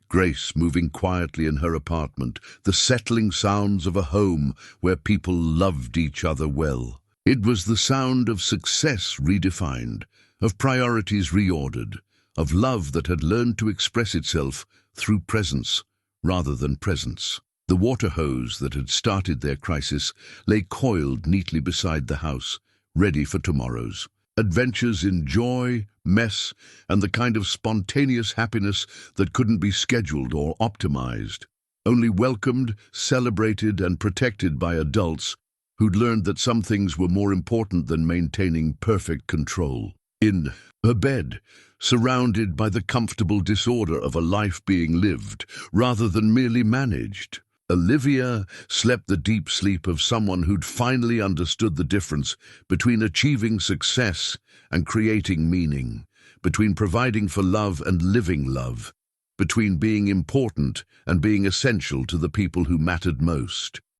Grace moving quietly in her apartment, the settling sounds of a home where people loved each other well. It was the sound of success redefined, of priorities reordered, of love that had learned to express itself through presence rather than presence. The water hose that had started their crisis lay coiled neatly beside the house, ready for tomorrow's adventures in joy, mess, and the kind of spontaneous happiness that couldn't be scheduled or optimized, only welcomed, celebrated, and protected by adults who'd learned that some things were more important than maintaining perfect control. In her bed, surrounded by the comfortable disorder of a life being lived rather than merely managed, Olivia slept the deep sleep of someone who'd finally understood the difference between achieving success and creating meaning, between providing for love and living love, between being important and being essential to the people who mattered most.